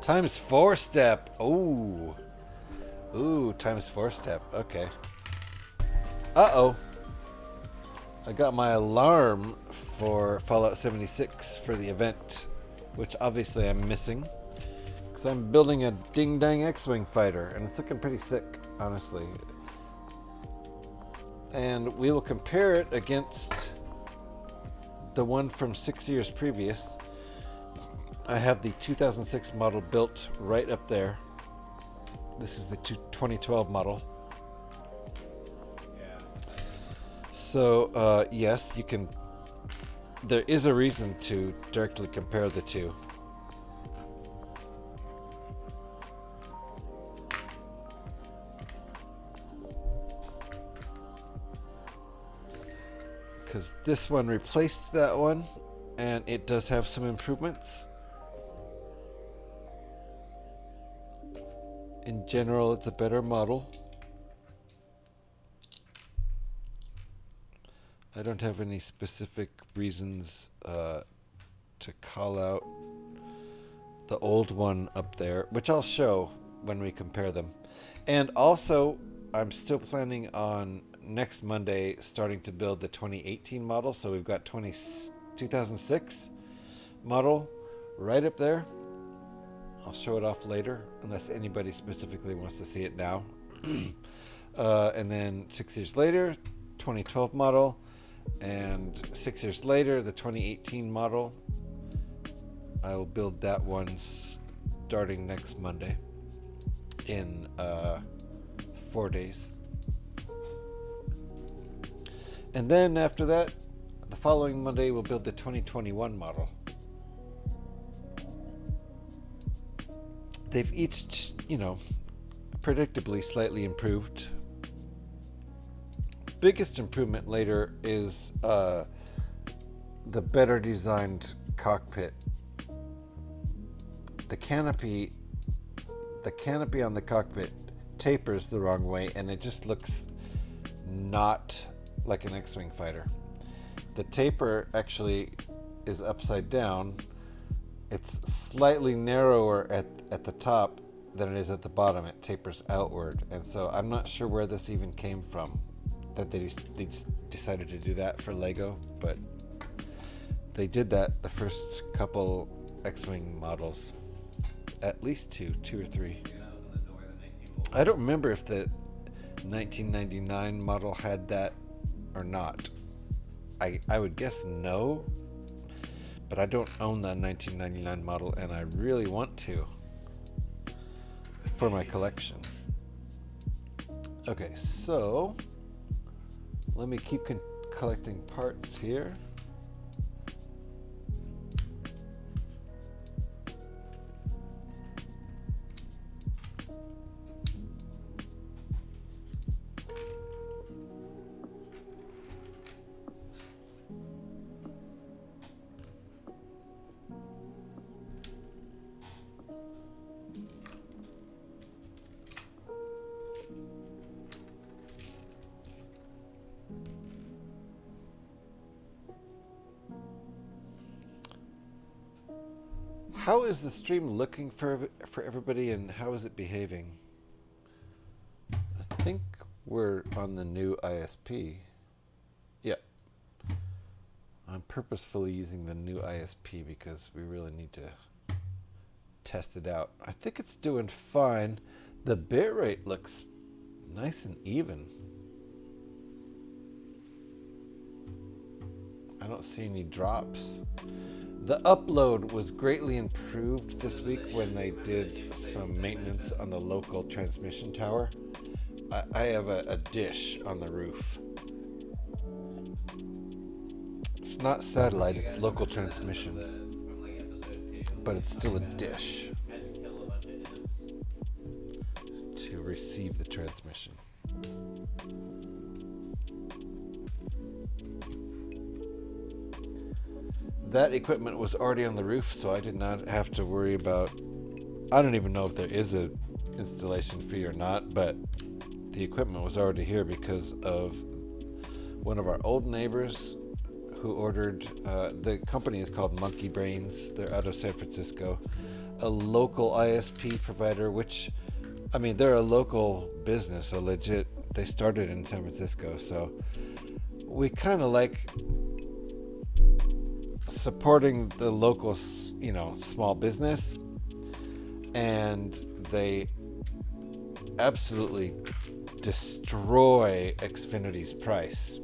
Times 4 step. Ooh. Ooh, times 4 step. Okay. Uh-oh. I got my alarm for Fallout 76 for the event, which obviously I'm missing. Because I'm building a ding-dang X-Wing fighter, and it's looking pretty sick, honestly. And we will compare it against the one from 6 years previous. I have the 2006 model built right up there. This is the 2012 model. So, yes, you can there is a reason to directly compare the two. Because this one replaced that one, and it does have some improvements. In general, it's a better model. I don't have any specific reasons to call out the old one up there, which I'll show when we compare them. And also, I'm still planning on next Monday starting to build the 2018 model. So we've got 2006 model right up there. I'll show it off later, unless anybody specifically wants to see it now. And then 6 years later, 2012 model. And 6 years later, the 2018 model. I'll build that one starting next Monday in 4 days. And then after that, the following Monday, we'll build the 2021 model. They've each, predictably slightly improved. Biggest improvement later is the better designed cockpit. The canopy on the cockpit tapers the wrong way, and it just looks not like an X-Wing fighter. The taper actually is upside down. It's slightly narrower at the top than it is at the bottom. It tapers outward, and so I'm not sure where this even came from, that they just decided to do that for Lego, but they did that the first couple X-Wing models, at least two or three. I don't remember if the 1999 model had that or not. I would guess no, but I don't own the 1999 model, and I really want to for my collection. Okay, so let me keep collecting parts here. How is the stream looking for everybody, and how is it behaving? I think we're on the new ISP. Yeah. I'm purposefully using the new ISP because we really need to test it out. I think it's doing fine. The bitrate looks nice and even. I don't see any drops. The upload was greatly improved this week when they did some maintenance on the local transmission tower. I have a dish on the roof. It's not satellite, it's local transmission. But it's still a dish to receive the transmission. That equipment was already on the roof, so I did not have to worry about... I don't even know if there is a installation fee or not, but the equipment was already here because of one of our old neighbors who ordered... the company is called Monkey Brains. They're out of San Francisco. A local ISP provider, which... I mean, they're a local business, a legit... They started in San Francisco, so we kind of like... supporting the local, small business, and they absolutely destroy Xfinity's price.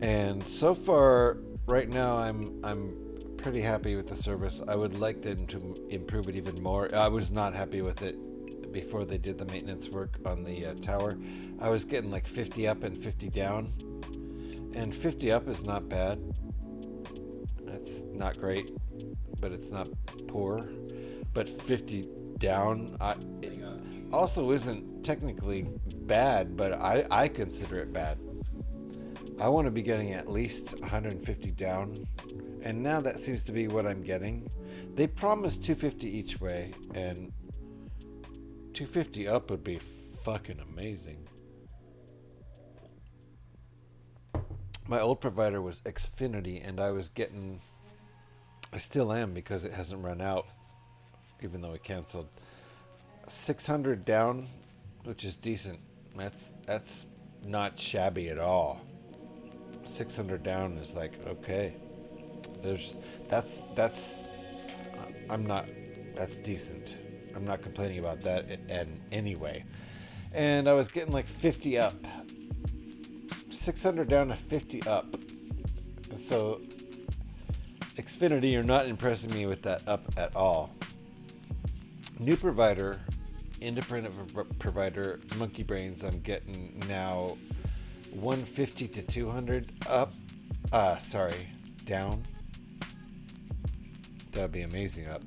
And so far, right now, I'm pretty happy with the service. I would like them to improve it even more. I was not happy with it before they did the maintenance work on the tower. I was getting like 50 up and 50 down. And 50 up is not bad. It's not great, but it's not poor. But 50 down it also isn't technically bad, but I consider it bad. I want to be getting at least 150 down, and now that seems to be what I'm getting. They promised 250 each way, and 250 up would be fucking amazing. My old provider was Xfinity, and I still am because it hasn't run out, even though it canceled. 600 down, which is decent. That's not shabby at all. 600 down is like, okay. That's decent. I'm not complaining about that in any way. And I was getting like 50 up. 600 down to 50 up. And so Xfinity, you're not impressing me with that up at all. New provider, independent provider, Monkey Brains, I'm getting now 150 to 200 up. Down. That would be amazing up.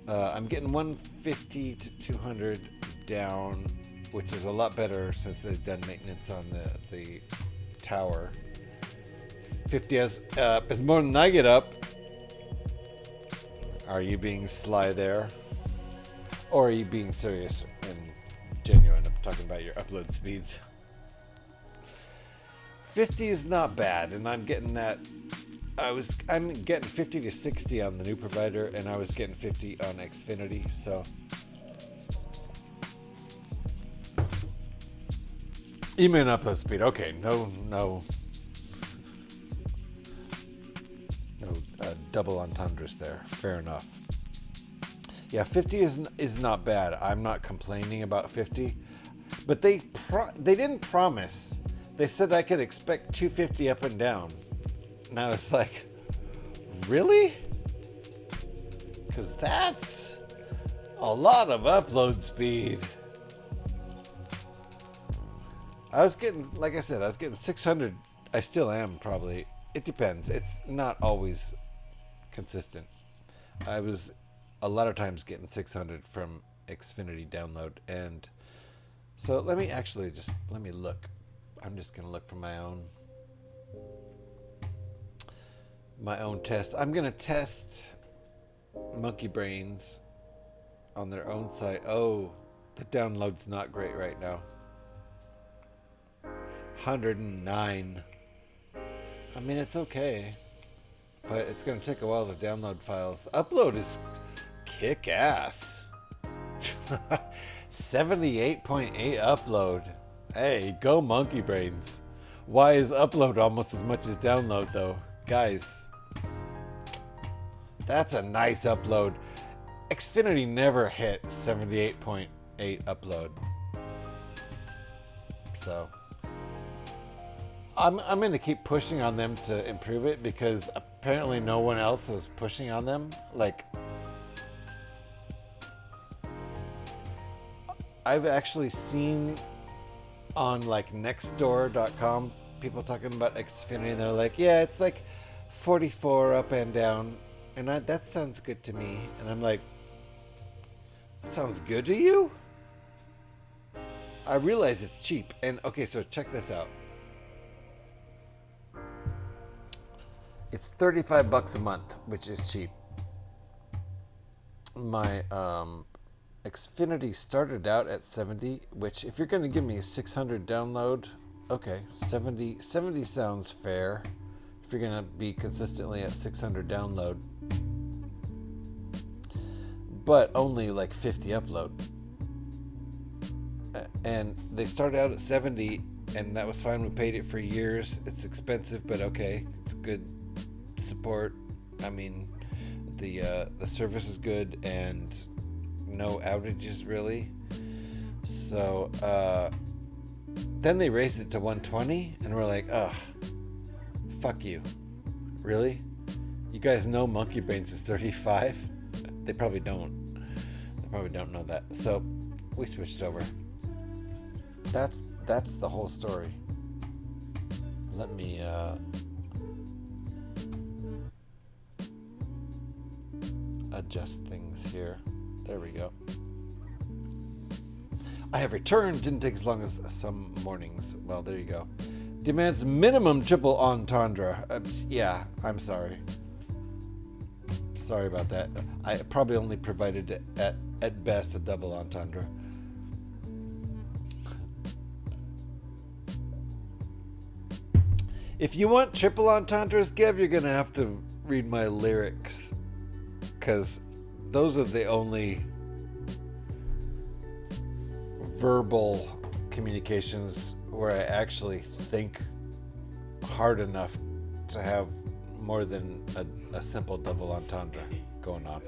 I'm getting 150 to 200 down, which is a lot better since they've done maintenance on the tower. 50 up is more than I get up. Are you being sly there? Or are you being serious and genuine? I'm talking about your upload speeds. 50 is not bad, and I'm getting that. I'm getting 50 to 60 on the new provider, and I was getting 50 on Xfinity, so email upload speed. Okay, no double entendres there. Fair enough. Yeah, 50 is not bad. I'm not complaining about 50, but they didn't promise. They said I could expect 250 up and down. Now it's like, really? Because that's a lot of upload speed. I was getting, like I said, I was getting 600. I still am, probably. It depends. It's not always consistent. I was a lot of times getting 600 from Xfinity download. And so let me look. I'm just going to look for my own test. I'm going to test Monkey Brains on their own site. Oh, the download's not great right now. 109. I mean, it's okay, but it's going to take a while to download files. Upload is kick-ass. 78.8 upload. Hey, go Monkey Brains. Why is upload almost as much as download, though? Guys, that's a nice upload. Xfinity never hit 78.8 upload. So I'm going to keep pushing on them to improve it, because apparently no one else is pushing on them. Like, I've actually seen on like nextdoor.com people talking about Xfinity, and they're like, yeah, it's like 44 up and down, and that sounds good to me. And I'm like, that sounds good to you? I realize it's cheap. And okay, so check this out. It's $35 a month, which is cheap. My Xfinity started out at 70, which if you're going to give me a 600 download, okay, 70 sounds fair. If you're going to be consistently at 600 download, but only like 50 upload. And they started out at 70, and that was fine. We paid it for years. It's expensive, but okay, it's good support. I mean, the service is good, and no outages really. So then they raised it to 120, and we're like, ugh, fuck you. Really? You guys know Monkey Brains is 35? They probably don't. They probably don't know that. So we switched over. That's the whole story. Let me adjust things here. There we go. I have returned. Didn't take as long as some mornings. Well, there you go. Demands minimum triple entendre. Yeah, I'm sorry. Sorry about that. I probably only provided at best a double entendre. If you want triple entendres, Gev, you're gonna have to read my lyrics, because those are the only verbal communications where I actually think hard enough to have more than a simple double entendre going on.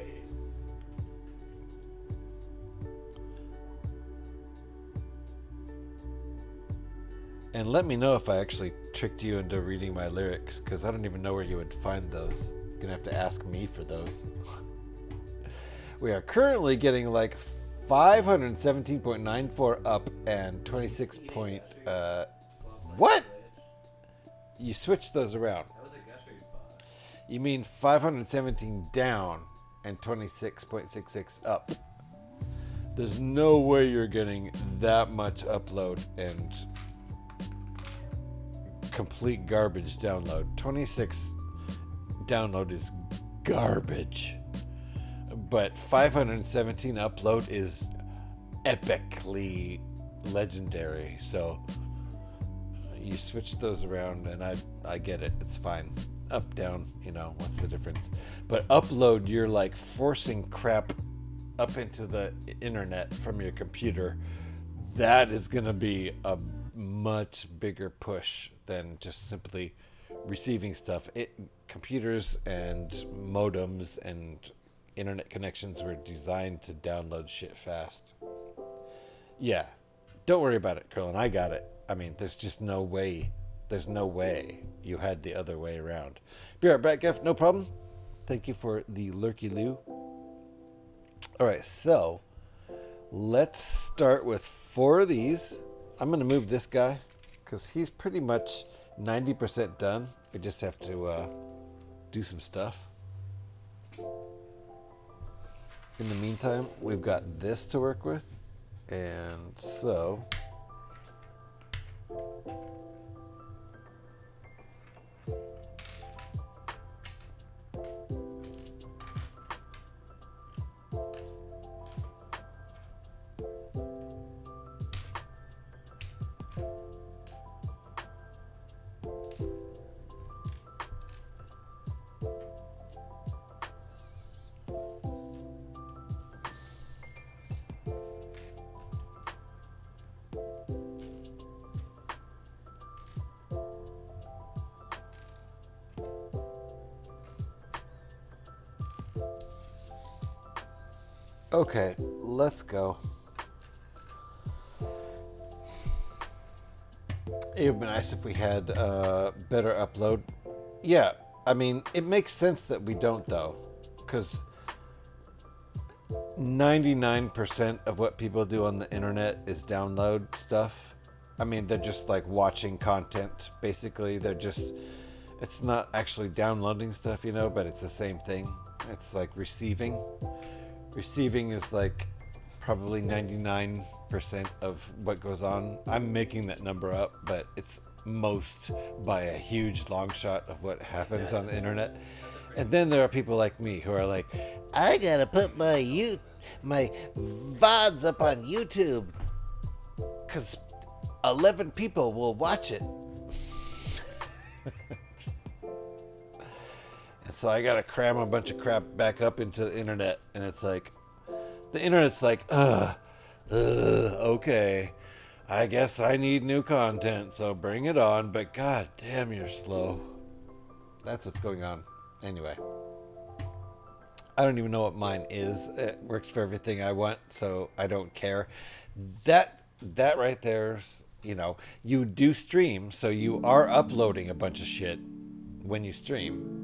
And let me know if I actually tricked you into reading my lyrics, because I don't even know where you would find those. You're going to have to ask me for those. We are currently getting like 517.94 up and 26 point... what? You switched those around. You mean 517 down and 26.66 up. There's no way you're getting that much upload and complete garbage download. 26 download is garbage. But 517 upload is epically legendary. So you switch those around and I get it. It's fine. Up, down, you know, what's the difference? But upload, you're like forcing crap up into the internet from your computer. That is going to be a much bigger push than just simply receiving stuff. Computers and modems and internet connections were designed to download shit fast. Yeah, don't worry about it, Curlin. I got it. I mean, there's just no way. There's no way you had the other way around. Be right back, F. No problem. Thank you for the lurky-loo. All right, so let's start with 4 of these. I'm going to move this guy because he's pretty much 90% done. We just have to do some stuff. In the meantime, we've got this to work with. And so... Okay, let's go. It would be nice if we had better upload. Yeah, I mean, it makes sense that we don't, though, because 99% of what people do on the internet is download stuff. I mean, they're just like watching content, basically. It's not actually downloading stuff, you know, but it's the same thing. It's like receiving. Receiving is like probably 99% of what goes on. I'm making that number up, but it's most by a huge long shot of what happens on the internet. And then there are people like me who are like, I gotta put my VODs up on YouTube because 11 people will watch it. And so I gotta cram a bunch of crap back up into the internet, and it's like, the internet's like, okay, I guess I need new content, so bring it on, but god damn, you're slow. That's what's going on. Anyway, I don't even know what mine is. It works for everything I want, so I don't care. That right there's, you know, you do stream, so you are uploading a bunch of shit when you stream.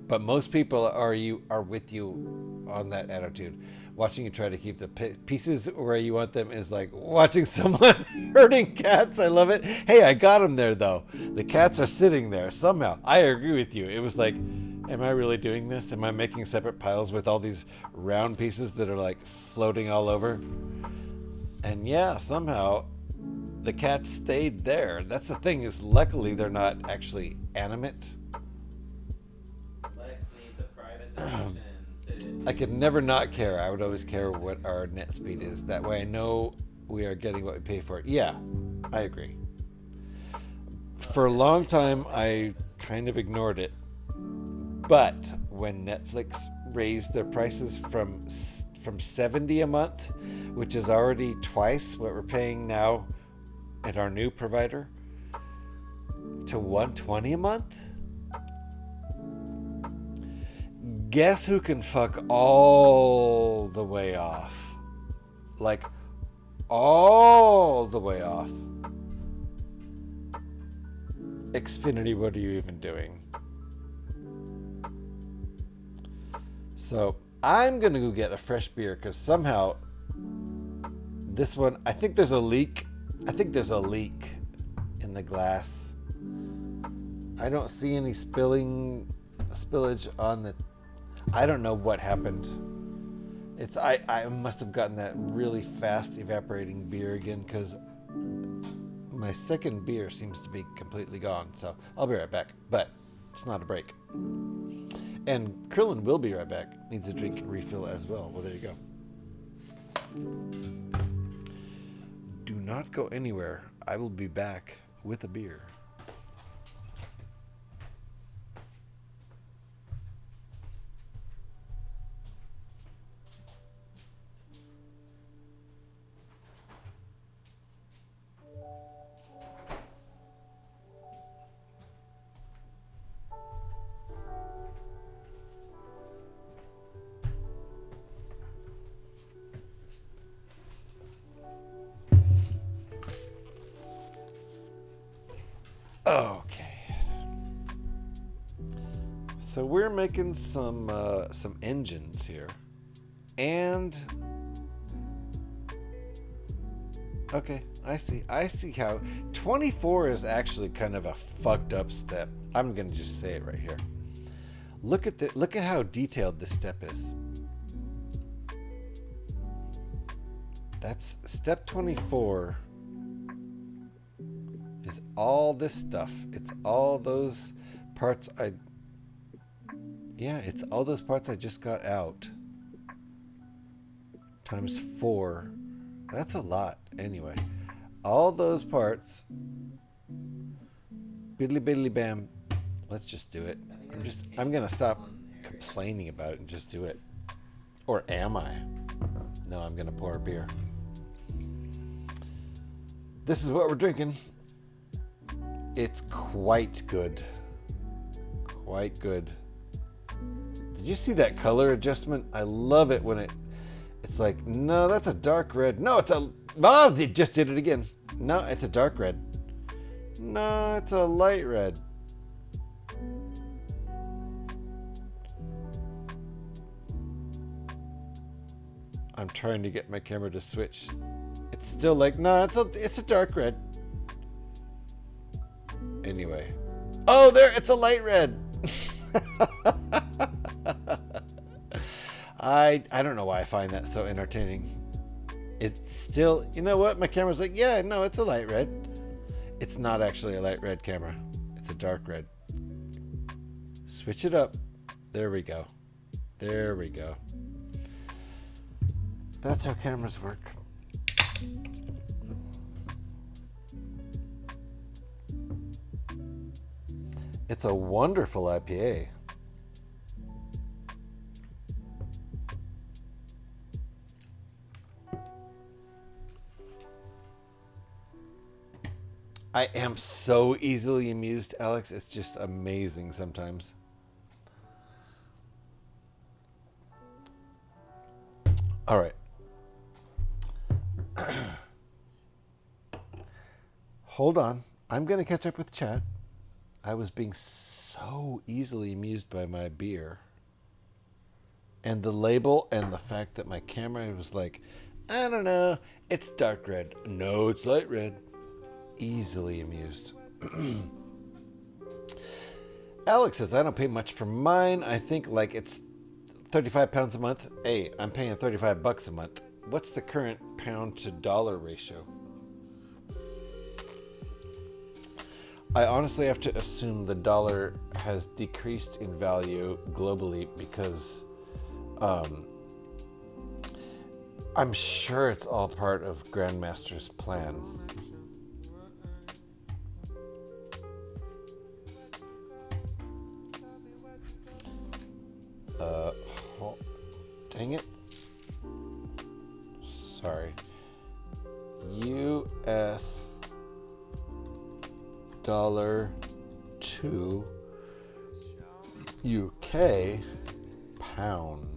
But most people are with you on that attitude. Watching you try to keep the pieces where you want them is like watching someone herding cats. I love it. Hey, I got them there though. The cats are sitting there somehow. I agree with you. It was like, am I really doing this? Am I making separate piles with all these round pieces that are like floating all over? And yeah, somehow the cats stayed there. That's the thing, is luckily they're not actually animate. Lex needs a private donation to... I could never not care. I would always care what our net speed is. That way I know we are getting what we pay for it. Yeah, I agree. For a long time, I kind of ignored it. But when Netflix raised their prices from $70 a month, which is already twice what we're paying now at our new provider, to $120 a month, guess who can fuck all the way off? Like, all the way off. Xfinity, what are you even doing? So I'm gonna go get a fresh beer because somehow this one, I think there's a leak. I think there's a leak in the glass. I don't see any spillage on the. I don't know what happened. It's I must have gotten that really fast evaporating beer again because my second beer seems to be completely gone. So I'll be right back, but it's not a break. And Krillin will be right back. Needs a drink refill as well. Well, there you go. Do not go anywhere. I will be back with a beer. Okay. So we're making some engines here. And okay, I see how 24 is actually kind of a fucked up step. I'm going to just say it right here. Look at how detailed this step is. That's step 24. Is all this stuff. It's all those parts it's all those parts I just got out. Times 4. That's a lot anyway. All those parts. Biddly biddly bam. Let's just do it. I'm gonna stop complaining about it and just do it. Or am I? No, I'm gonna pour a beer. This is what we're drinking. It's quite good. Quite good. Did you see that color adjustment? I love it when it's like, no, that's a dark red. No, they just did it again. No, it's a dark red. No, it's a light red. I'm trying to get my camera to switch. It's still like, no, it's a dark red. Anyway. Oh, there, it's a light red. I don't know why I find that so entertaining. It's still, you know what? My camera's like, yeah, no, it's a light red. It's not actually a light red camera. It's a dark red. Switch it up. There we go. There we go. That's how cameras work. It's a wonderful IPA. I am so easily amused, Alex. It's just amazing sometimes. All right. Hold on. I'm going to catch up with chat. I was being so easily amused by my beer. And the label and the fact that my camera was like, I don't know, it's dark red. No, it's light red. Easily amused. Alex says, I don't pay much for mine. I think like it's 35 pounds a month. Hey, I'm paying 35 bucks a month. What's the current pound to dollar ratio? I honestly have to assume the dollar has decreased in value globally because I'm sure it's all part of Grandmaster's plan. Dang it. Sorry. US dollar to UK pound.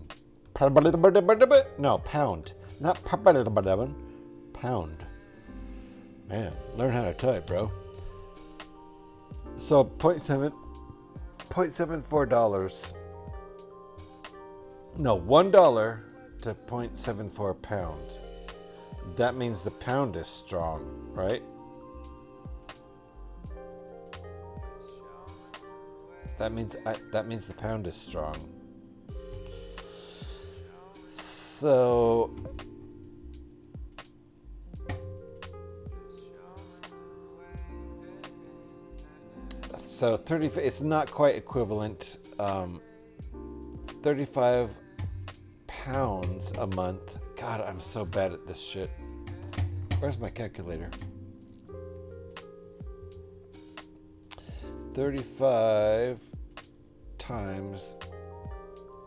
No, pound. Not pound. Man, learn how to type, bro. So $0.74. No, $1 to 0.74 pound. That means the pound is strong, right? That means the pound is strong. So 30. It's not quite equivalent. 35 pounds a month. God, I'm so bad at this shit. Where's my calculator? 35 times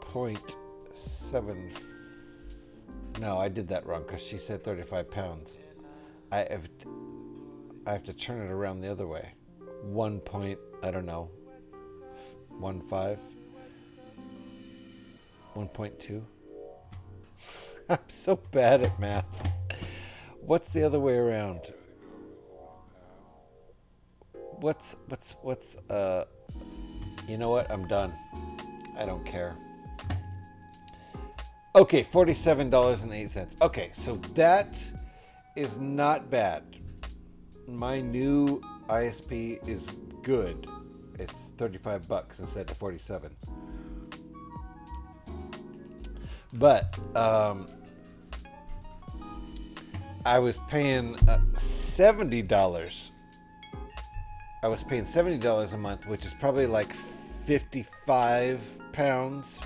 0.7. No, I did that wrong because she said 35 pounds. I have to turn it around the other way. 1 point, I don't know, 1.5, 1.2. I'm so bad at math. What's the other way around? What's you know what? I'm done. I don't care. Okay, $47.08. Okay, so that is not bad. My new ISP is good. It's 35 bucks instead of 47. But I was paying $70. I was paying $70 a month, which is probably like 55 pounds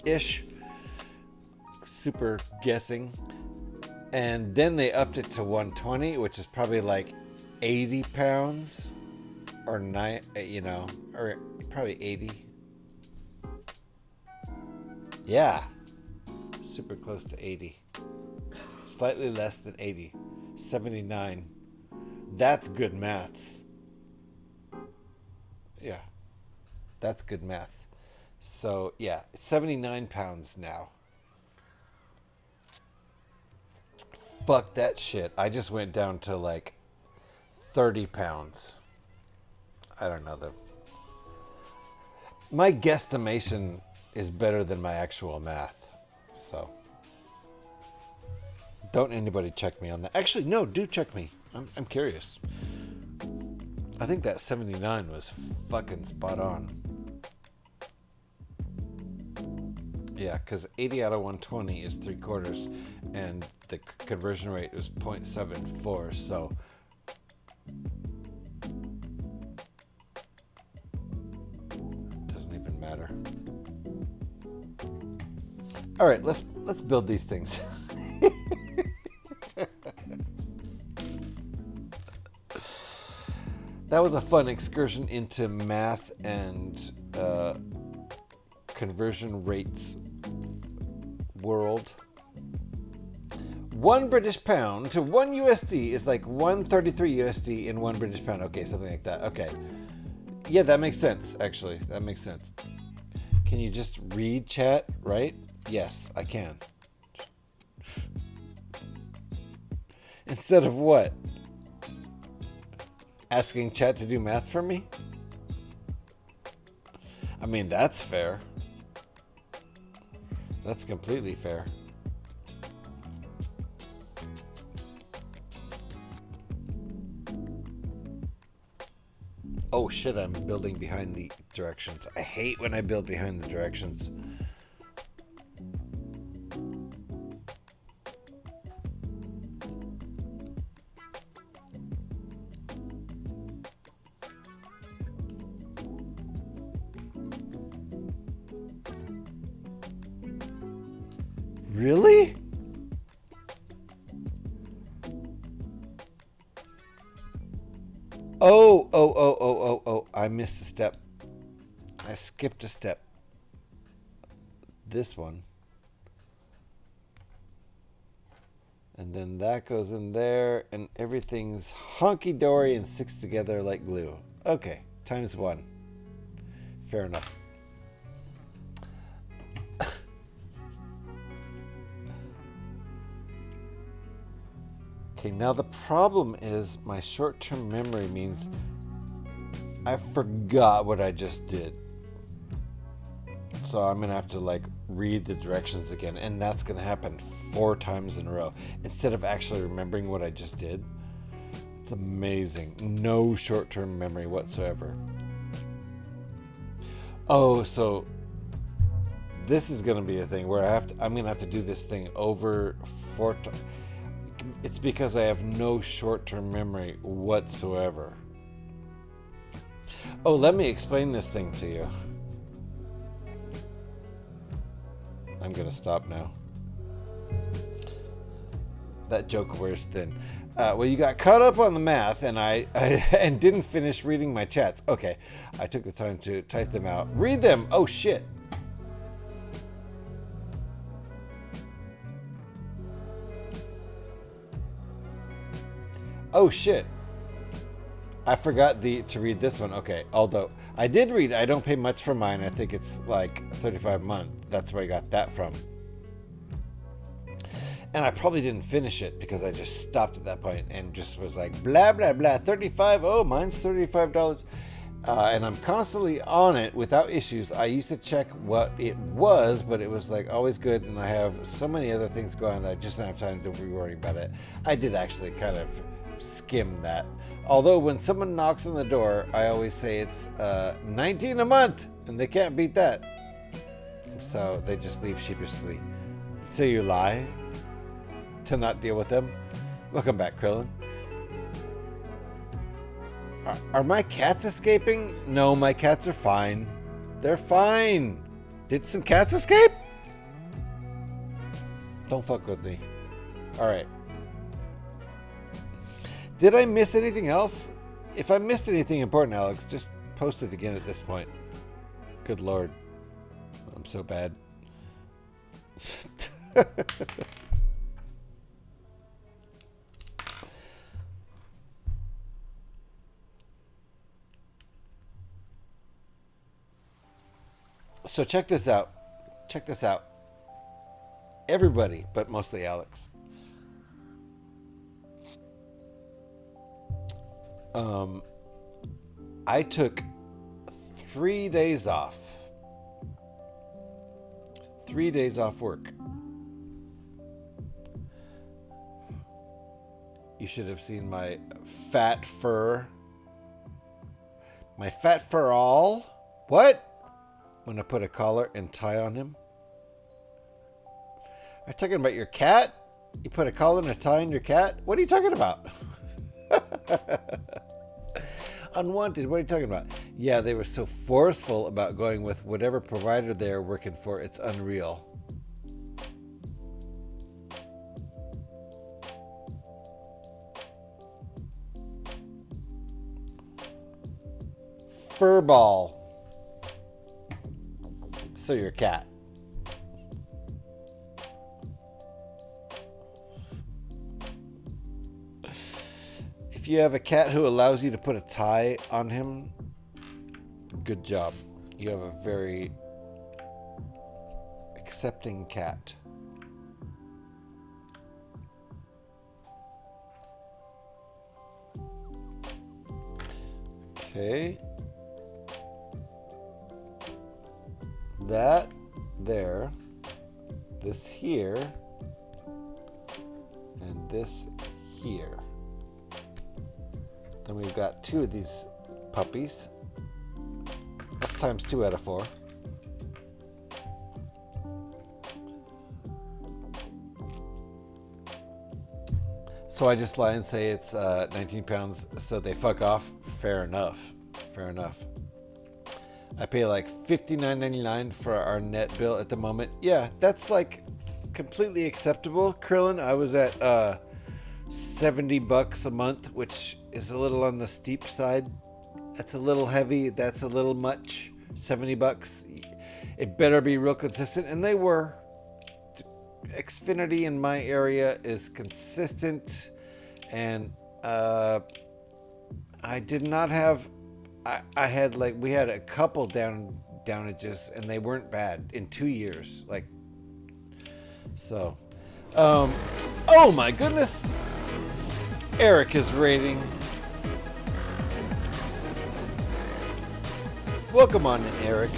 ish. Super guessing. And then they upped it to 120, which is probably like 80 pounds or or probably 80. Yeah. Super close to 80. Slightly less than 80. 79. That's good maths. Yeah. That's good maths. So, yeah, it's 79 pounds now. Fuck that shit. I just went down to like 30 pounds. I don't know. My guesstimation is better than my actual math. So, don't anybody check me on that. Actually, no, do check me. I'm curious. I think that 79 was fucking spot on. Yeah, because 80 out of 120 is 3/4, and the conversion rate is 0.74, so doesn't even matter. All right, let's build these things. That was a fun excursion into math and conversion rates world. 1 British pound to 1 USD is like 133 USD in 1 British pound. Okay, something like that. Okay. Yeah, that makes sense, actually. That makes sense. Can you just read chat, right? Yes, I can. Instead of what? Asking chat to do math for me? I mean, that's fair. That's completely fair. Oh shit, I'm building behind the directions. I hate when I build behind the directions. Really? Oh, I missed a step. I skipped a step. This one. And then that goes in there, and everything's hunky-dory and sticks together like glue. Okay, times 1. Fair enough. Okay, now the problem is my short-term memory means I forgot what I just did. So I'm going to have to like read the directions again, and that's going to happen 4 times in a row instead of actually remembering what I just did. It's amazing. No short-term memory whatsoever. Oh, so this is going to be a thing where I'm going to have to do this thing over 4 times. It's because I have no short-term memory whatsoever. Oh, let me explain this thing to you. I'm going to stop now. That joke wears thin. Well, you got caught up on the math, and I and didn't finish reading my chats. Okay, I took the time to type them out. Read them! Oh, shit. Oh shit. I forgot to read this one. Okay, although I did read, I don't pay much for mine. I think it's like $35 a month. That's where I got that from. And I probably didn't finish it because I just stopped at that point and just was like, blah, blah, blah, 35. Oh, mine's $35. And I'm constantly on it without issues. I used to check what it was, but it was like always good. And I have so many other things going on that I just don't have time to be worrying about it. I did actually kind of skim that. Although when someone knocks on the door, I always say it's $19 a month, and they can't beat that. So they just leave sheepishly. So you lie to not deal with them. Welcome back, Krillin. Are my cats escaping? No, my cats are fine. They're fine. Did some cats escape? Don't fuck with me. All right. Did I miss anything else? If I missed anything important, Alex, just post it again at this point. Good Lord. I'm so bad. So check this out. Check this out. Everybody, but mostly Alex. I took 3 days off. 3 days off work. You should have seen my fat fur. My fat fur all? What? When I put a collar and tie on him? Are you talking about your cat? You put a collar and a tie on your cat? What are you talking about? Unwanted, what are you talking about? Yeah, they were so forceful about going with whatever provider they're working for. It's unreal. Furball. So you're a cat. If you have a cat who allows you to put a tie on him, good job. You have a very accepting cat. Okay. that there, this here, and this here. Then we've got 2 of these puppies. That's times 2 out of 4. So I just lie and say it's 19 pounds, so they fuck off. Fair enough. Fair enough. I pay like $59.99 for our net bill at the moment. Yeah, that's like completely acceptable. Krillin, I was at $70 a month, which is a little on the steep side. That's a little heavy. That's a little much. $70. It better be real consistent, and they were. Xfinity in my area is consistent, and I did not have. I had like we had a couple downages, and they weren't bad in 2 years. Like so. Oh my goodness! Eric is raiding. Welcome on in, Eric.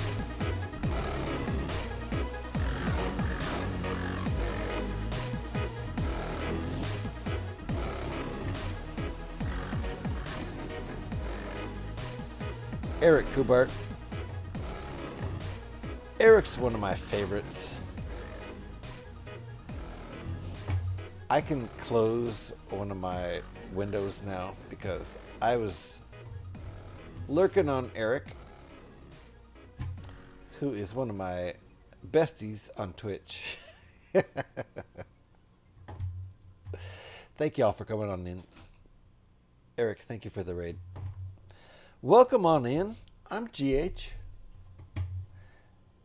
Eric Kubart. Eric's one of my favorites. I can close one of my windows now because I was lurking on Eric, who is one of my besties on Twitch. Thank y'all for coming on in. Eric, thank you for the raid. Welcome on in. I'm GH.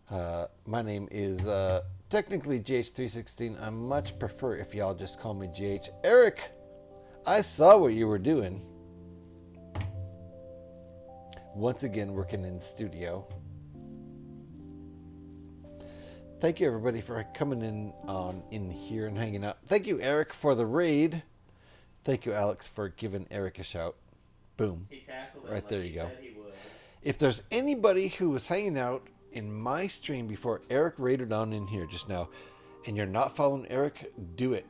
My name is technically GH316. I much prefer if y'all just call me GH. Eric, I saw what you were doing. Once again, working in studio. Thank you everybody for coming in here and hanging out. Thank you, Eric, for the raid. Thank you, Alex, for giving Eric a shout. Boom. He tackled Right like there he you go. said he would. If there's anybody who was hanging out in my stream before Eric raided on in here just now, and you're not following Eric, do it.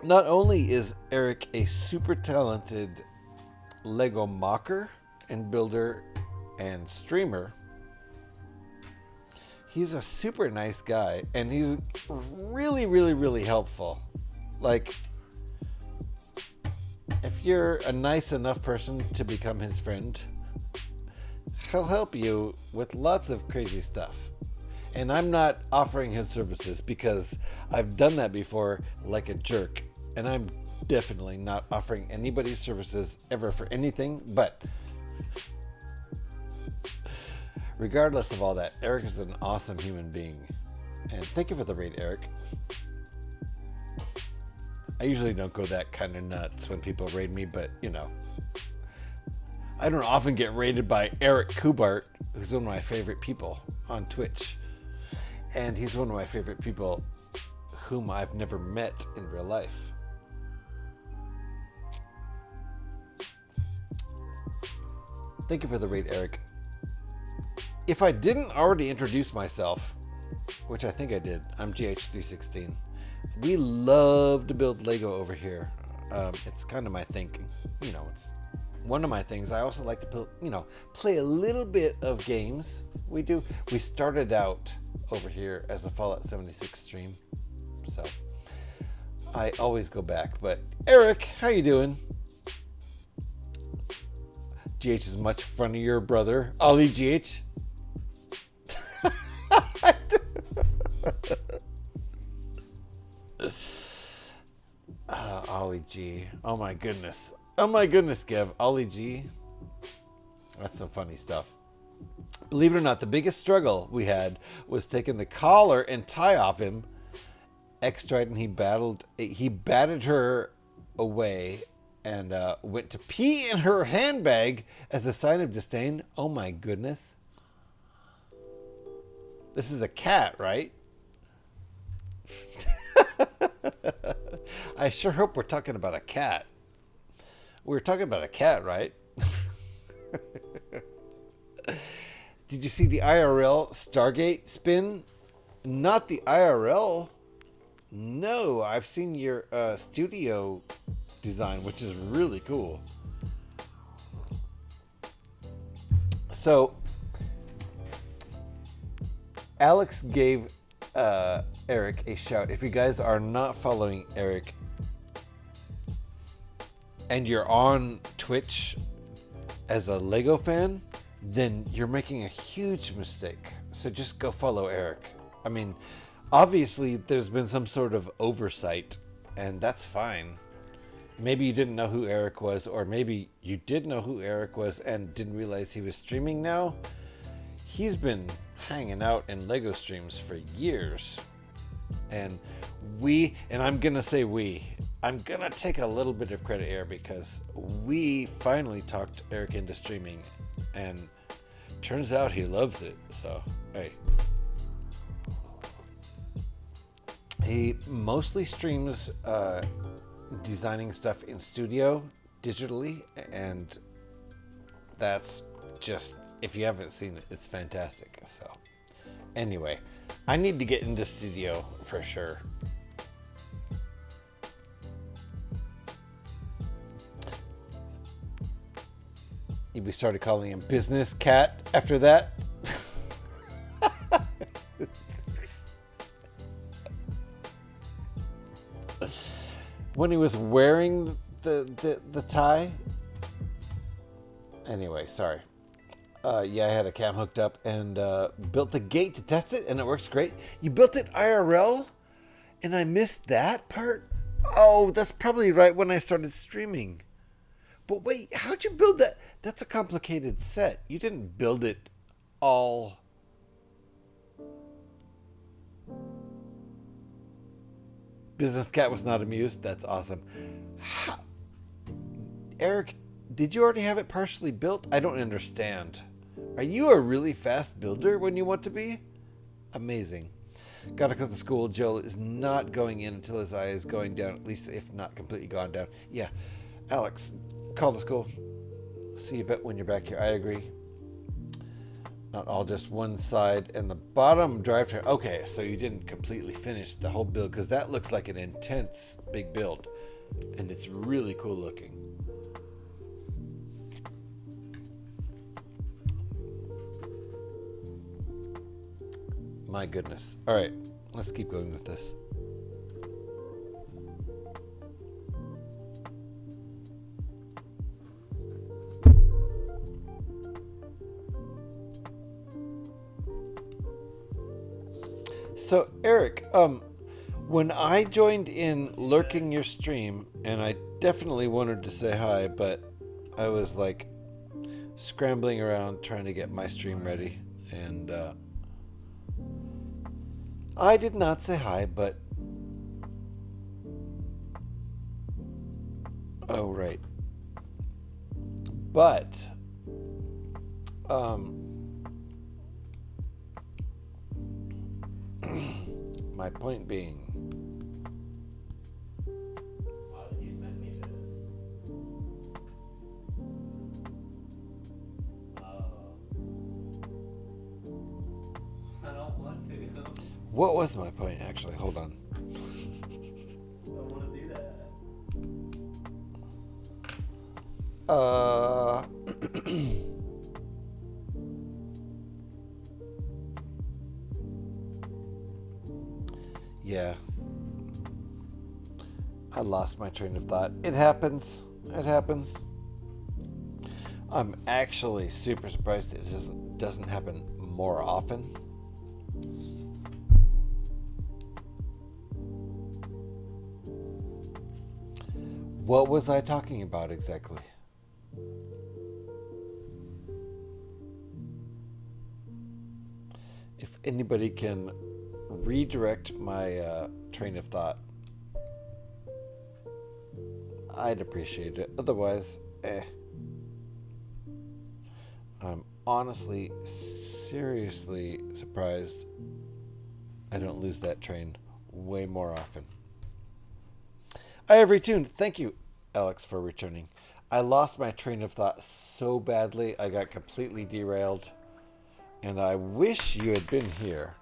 Not only is Eric a super talented Lego mocker and builder and streamer, he's a super nice guy, and he's really, really, really helpful. Like, if you're a nice enough person to become his friend, he'll help you with lots of crazy stuff. And I'm not offering his services because I've done that before like a jerk. And I'm definitely not offering anybody's services ever for anything. But regardless of all that, Eric is an awesome human being. And thank you for the raid, Eric. I usually don't go that kind of nuts when people raid me, but you know, I don't often get raided by Eric Kubart, who's one of my favorite people on Twitch. And he's one of my favorite people whom I've never met in real life. Thank you for the raid, Eric. If I didn't already introduce myself, which I think I did, I'm GH316. We love to build Lego over here. It's kind of my thinking. You know, it's one of my things. I also like to build, play a little bit of games. We do. We started out over here as a Fallout 76 stream. So I always go back. But Eric, how you doing? GH is much funnier, brother. Ollie GH. Ollie G. Oh my goodness. Oh my goodness, Kev. Ollie G. That's some funny stuff. Believe it or not, the biggest struggle we had was taking the collar and tie off him. X-Trident, he batted her away and went to pee in her handbag as a sign of disdain. Oh my goodness. This is a cat, right? I sure hope we're talking about a cat. We're talking about a cat, right? Did you see the IRL Stargate spin? Not the IRL. No, I've seen your studio design, which is really cool. So, Alex gave Eric a shout. If you guys are not following Eric and you're on Twitch as a Lego fan, then you're making a huge mistake. So just go follow Eric. I mean, obviously there's been some sort of oversight, and that's fine. Maybe you didn't know who Eric was, or maybe you did know who Eric was and didn't realize he was streaming now. He's been hanging out in Lego streams for years. And I'm going to say I'm going to take a little bit of credit here because we finally talked Eric into streaming, and turns out he loves it. So, hey. He mostly streams designing stuff in studio digitally, and that's just, if you haven't seen it, it's fantastic. So anyway, I need to get into studio for sure. We started calling him Business Cat after that. When he was wearing the tie. Anyway, sorry. Yeah, I had a cam hooked up and built the gate to test it, and it works great. You built it IRL, and I missed that part? Oh, that's probably right when I started streaming. But wait, how'd you build that? That's a complicated set. You didn't build it all. Business Cat was not amused. That's awesome. Eric, did you already have it partially built? I don't understand. Are you a really fast builder when you want to be? Amazing. Gotta cut the school. Joel is not going in until his eye is going down, at least if not completely gone down. Yeah. Alex, call the school. See you bet when you're back here. I agree. Not all just one side and the bottom drivetrain. Okay, so you didn't completely finish the whole build, because that looks like an intense big build, and it's really cool looking. My goodness. All right, let's keep going with this. So Eric, when I joined in lurking your stream, and I definitely wanted to say hi, but I was like scrambling around trying to get my stream ready, and I did not say hi, but oh right, but my point being, Why did you send me this? I don't want to. what was my point actually? Hold on. I don't want to do that. Yeah. I lost my train of thought. It happens. It happens. I'm actually super surprised it doesn't happen more often. What was I talking about exactly? If anybody can redirect my train of thought, I'd appreciate it. Otherwise, I'm honestly, seriously surprised I don't lose that train way more often. I have retuned. Thank you, Alex, for returning. I lost my train of thought so badly. I got completely derailed. And I wish you had been here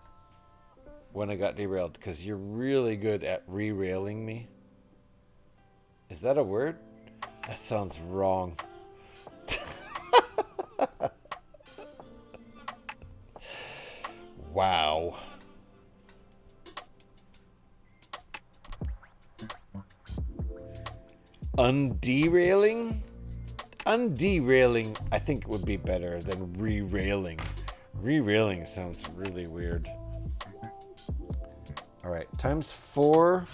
when I got derailed, because you're really good at re-railing me. Is that a word? That sounds wrong. Wow. Underailing? Underailing, I think, would be better than re-railing. Re-railing sounds really weird. All right, times 4.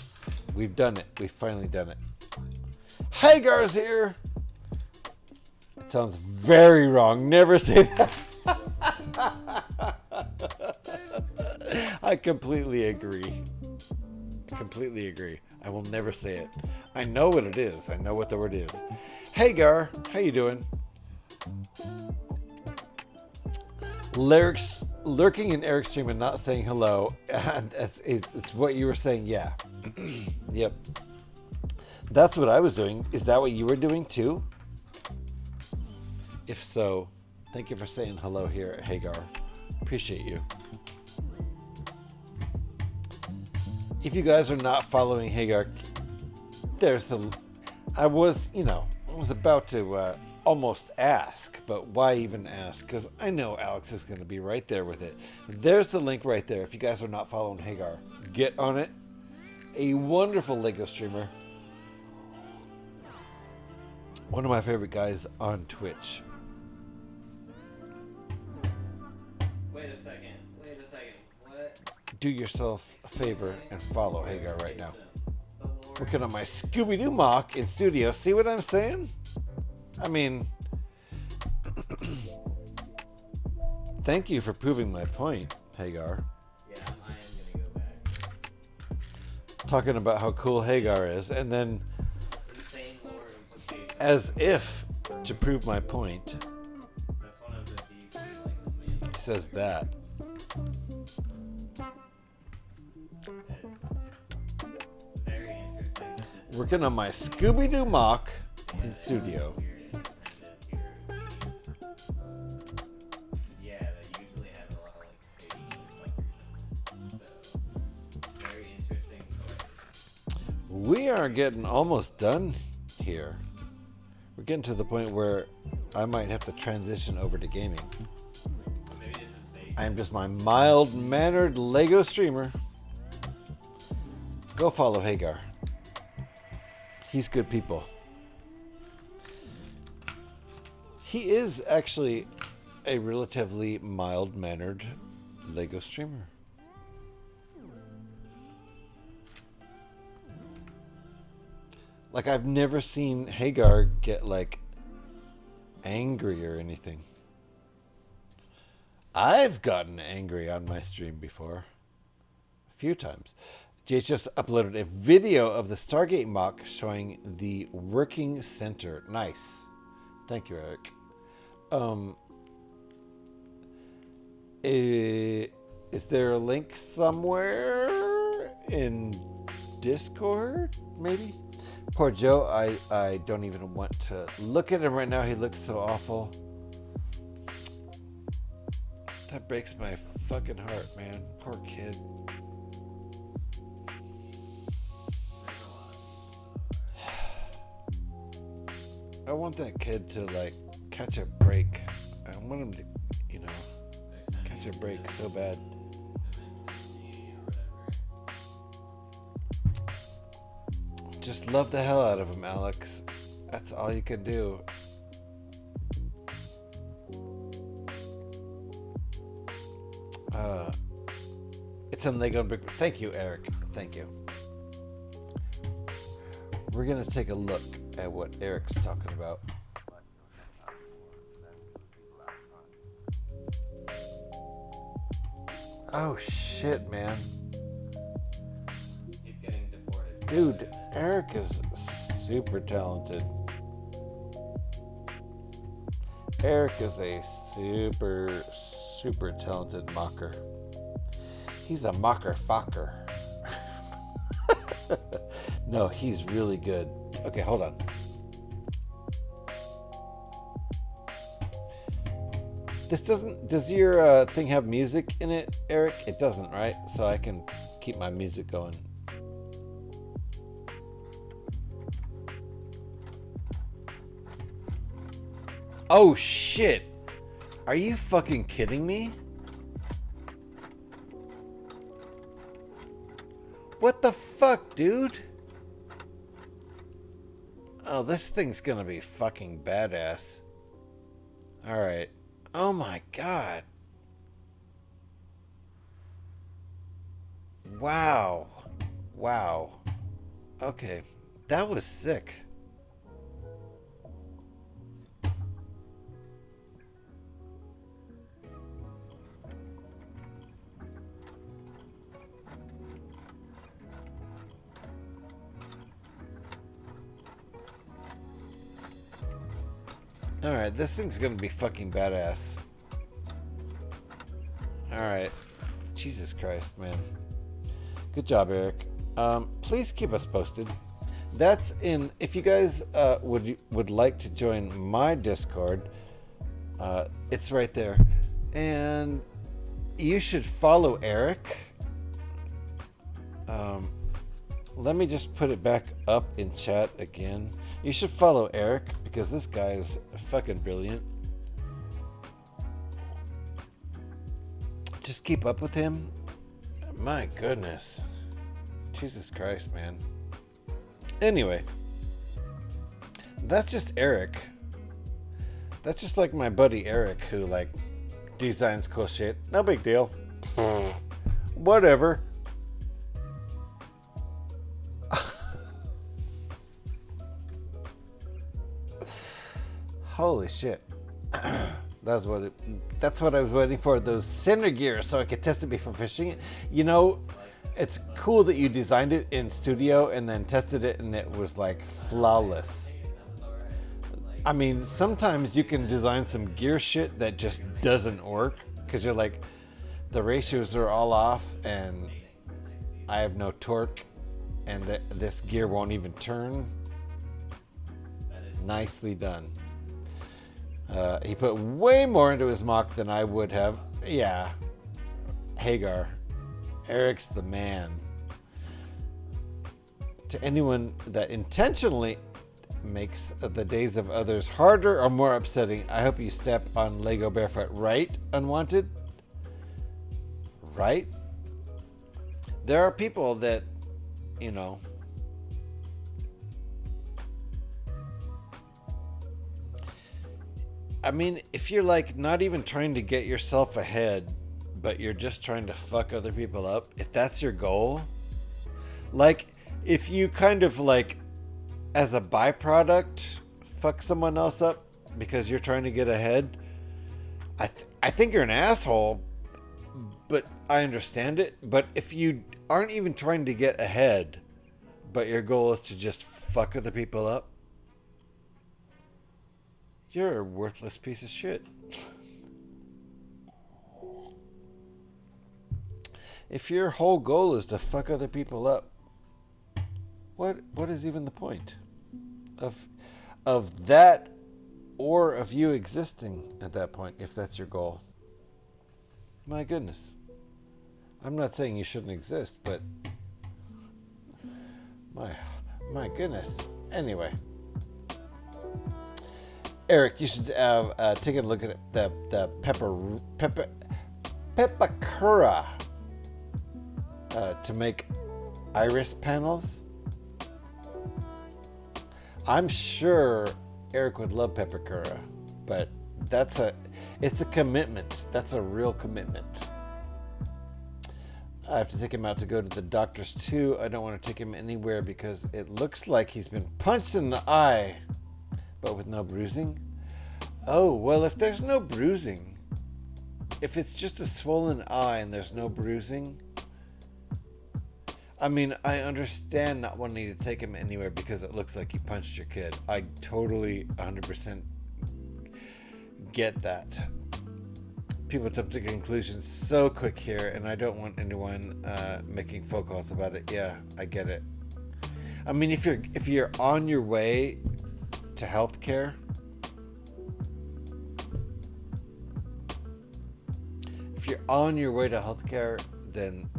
We've done it. We've finally done it. Hagar's here. It sounds very wrong. Never say that. I completely agree. Completely agree. I will never say it. I know what it is. I know what the word is. Hagar, how you doing? Lyrics lurking in Eric's stream and not saying hello. It's what you were saying. Yeah. Yep. That's what I was doing. Is that what you were doing too? If so, thank you for saying hello here at Hagar. Appreciate you. If you guys are not following Hagar, there's the... I was about to almost ask, but why even ask? Because I know Alex is going to be right there with it. There's the link right there. If you guys are not following Hagar, get on it. A wonderful Lego streamer. One of my favorite guys on Twitch. Wait a second. What? Do yourself a favor and follow Hagar right now. Working on my Scooby-Doo mock in studio. See what I'm saying? I mean, thank you for proving my point, Hagar. Yeah, I am gonna go back. Talking about how cool Hagar is, and then, Insane lore implications. as if to prove my point, That's one of the DC like he says that. It's very interesting that this Working on my Scooby-Doo mock in studio. yeah, that usually has a lot of like shady collectors in it. So very interesting choice. We are getting almost done here. We're getting to the point where I might have to transition over to gaming. Maybe this is bait. I am just my mild-mannered Lego streamer. Go follow Hagar. He's good people. He is actually a relatively mild-mannered Lego streamer. Like, I've never seen Hagar get, like, angry or anything. I've gotten angry on my stream before. A few times. JHS uploaded a video of the Stargate mock showing the working center. Nice. Thank you, Eric. Is there a link somewhere in Discord, maybe? Poor Joe, I don't even want to look at him right now. He looks so awful. That breaks my fucking heart, man. Poor kid. I want that kid to, like, catch a break. I want him to, catch a break so bad. Just love the hell out of him, Alex. That's all you can do. It's in Lego and Brick. Thank you, Eric. Thank you. We're gonna take a look at what Eric's talking about. Oh shit, man. He's getting deported. Dude, Eric is super talented. Eric is a super talented mocker. He's a mocker fucker. No, he's really good. Okay, hold on. This doesn't. Does your thing have music in it, Eric? It doesn't, right? So I can keep my music going. Oh shit! Are you fucking kidding me? What the fuck, dude? Oh, this thing's gonna be fucking badass. Alright. Oh my god. Wow. Wow. Okay. That was sick. Alright, this thing's gonna be fucking badass. Alright. Jesus Christ, man. Good job, Eric. Please keep us posted. That's in... If you guys would like to join my Discord, it's right there. And you should follow Eric. Let me just put it back up in chat again. You should follow Eric because this guy is fucking brilliant. Just keep up with him. My goodness. Jesus Christ, man. Anyway. That's just Eric. That's just like my buddy Eric who like designs cool shit. No big deal. Whatever. Holy shit. That's what I was waiting for, those center gears so I could test it before fishing it. You know, it's cool that you designed it in studio and then tested it and it was like flawless. I mean, sometimes you can design some gear shit that just doesn't work because you're like, the ratios are all off and I have no torque and this gear won't even turn. Nicely done. He put way more into his mock than I would have. Yeah. Hagar. Eric's the man. To anyone that intentionally makes the days of others harder or more upsetting, I hope you step on Lego barefoot. Right, Unwanted? Right? There are people that, you know... I mean, if you're like not even trying to get yourself ahead, but you're just trying to fuck other people up, if that's your goal, like if you kind of like as a byproduct fuck someone else up because you're trying to get ahead, I think you're an asshole, but I understand it. But if you aren't even trying to get ahead, but your goal is to just fuck other people up, you're a worthless piece of shit. If your whole goal is to fuck other people up, what is even the point of that, or of you existing at that point if that's your goal? My goodness. I'm not saying you shouldn't exist, but my goodness. Anyway. Eric, you should take a look at the Pepakura to make iris panels. I'm sure Eric would love Pepakura, but it's a commitment. That's a real commitment. I have to take him out to go to the doctors too. I don't want to take him anywhere because it looks like he's been punched in the eye. But with no bruising? Oh, well, if there's no bruising, if it's just a swollen eye and there's no bruising, I mean, I understand not wanting to take him anywhere because it looks like he punched your kid. I totally 100% get that. People jump to conclusions so quick here, and I don't want anyone making phone calls about it. Yeah, I get it. I mean, if you're on your way to healthcare, on your way to healthcare, then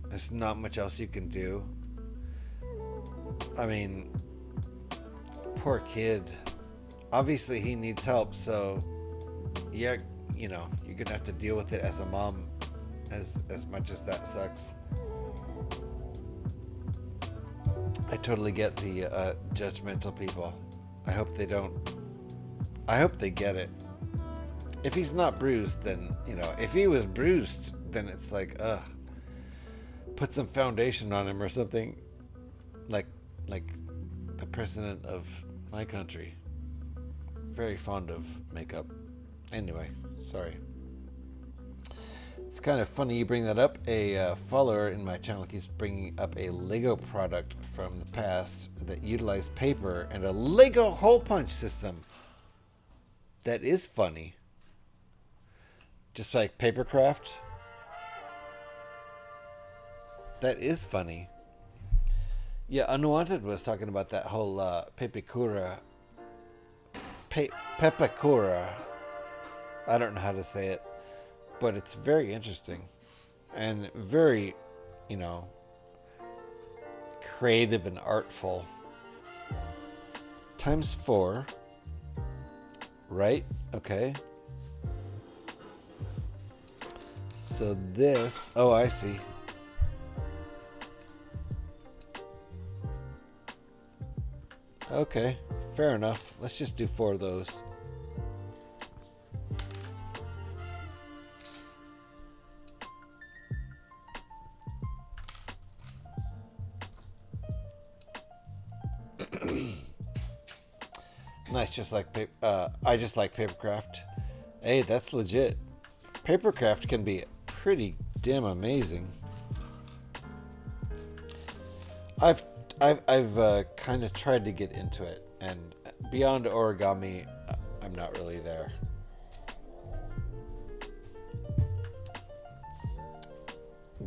there's not much else you can do. I mean, poor kid. Obviously, he needs help, so yeah, you know, you're gonna have to deal with it as a mom, as much as that sucks. I totally get the judgmental people. I hope they don't. I hope they get it. If he's not bruised, then, you know, if he was bruised, then it's like, put some foundation on him or something. Like the president of my country. Very fond of makeup. Anyway, sorry. It's kind of funny you bring that up. A follower in my channel keeps bringing up a Lego product from the past that utilized paper and a Lego hole punch system. That is funny. Just like Papercraft. That is funny. Yeah, Unwanted was talking about that whole Pepakura. I don't know how to say it, but it's very interesting and very, you know, creative and artful. ×4, right? Okay. So this, oh, I see. Okay, fair enough. Let's just do 4 of those. Nice, just like I just like Papercraft. Hey, that's legit. Papercraft can be pretty damn amazing. I've kind of tried to get into it, and beyond origami, I'm not really there.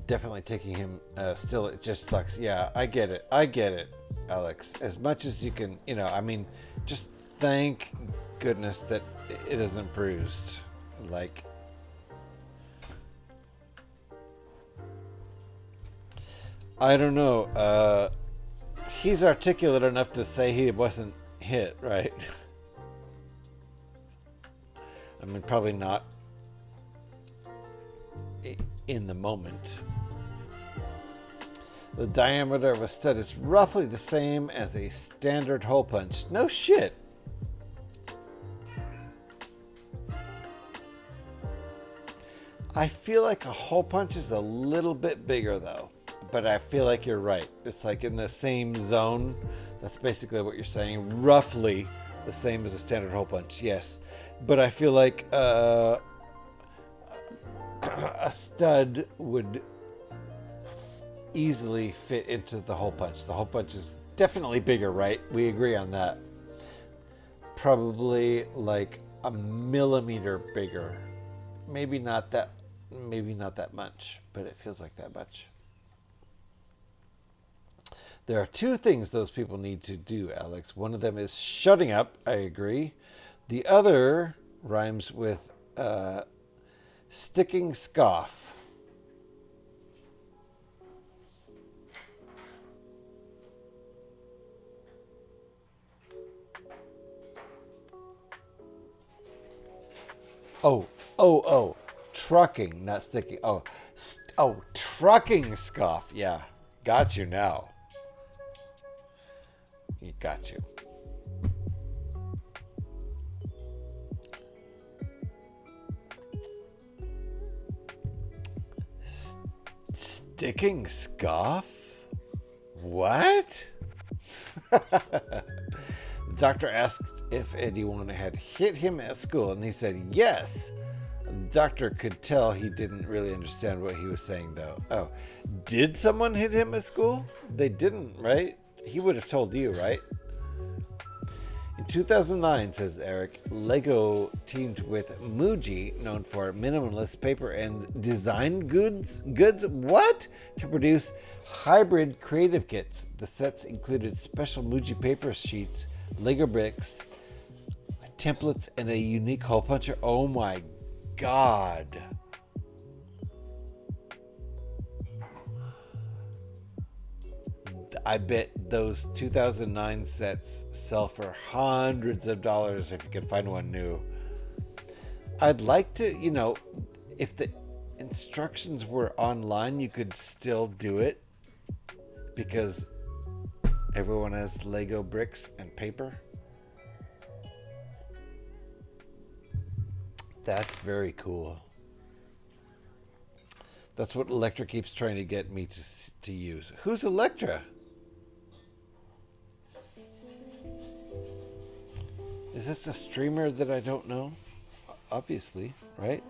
Definitely taking him. Still, it just sucks. Yeah, I get it, Alex. As much as you can, you know. I mean, just thank goodness that it isn't bruised. Like, I don't know. He's articulate enough to say he wasn't hit, right? I mean, probably not in the moment. The diameter of a stud is roughly the same as a standard hole punch. No shit. I feel like a hole punch is a little bit bigger though. But I feel like you're right. It's like in the same zone. That's basically what you're saying. Roughly the same as a standard hole punch. Yes. But I feel like a stud would easily fit into the hole punch. The hole punch is definitely bigger, right? We agree on that. Probably like a millimeter bigger. Maybe not that much, but it feels like that much. There are 2 things those people need to do, Alex. One of them is shutting up. I agree. The other rhymes with sticking scoff. Oh. Trucking, not sticking. Oh, trucking scoff. Yeah. Got you now. You got you. Sticking scoff? What? The doctor asked if anyone had hit him at school, and he said yes. The doctor could tell he didn't really understand what he was saying, though. Oh, did someone hit him at school? They didn't, right? He would have told you, right? In 2009, says Eric, Lego teamed with Muji, known for minimalist paper and design goods, what? To produce hybrid creative kits. The sets included special Muji paper sheets, Lego bricks, templates, and a unique hole puncher. Oh my God. I bet those 2009 sets sell for hundreds of dollars if you can find one new. I'd like to, if the instructions were online, you could still do it because everyone has Lego bricks and paper. That's very cool. That's what Electra keeps trying to get me to use. Who's Electra? Is this a streamer that I don't know? Obviously, right?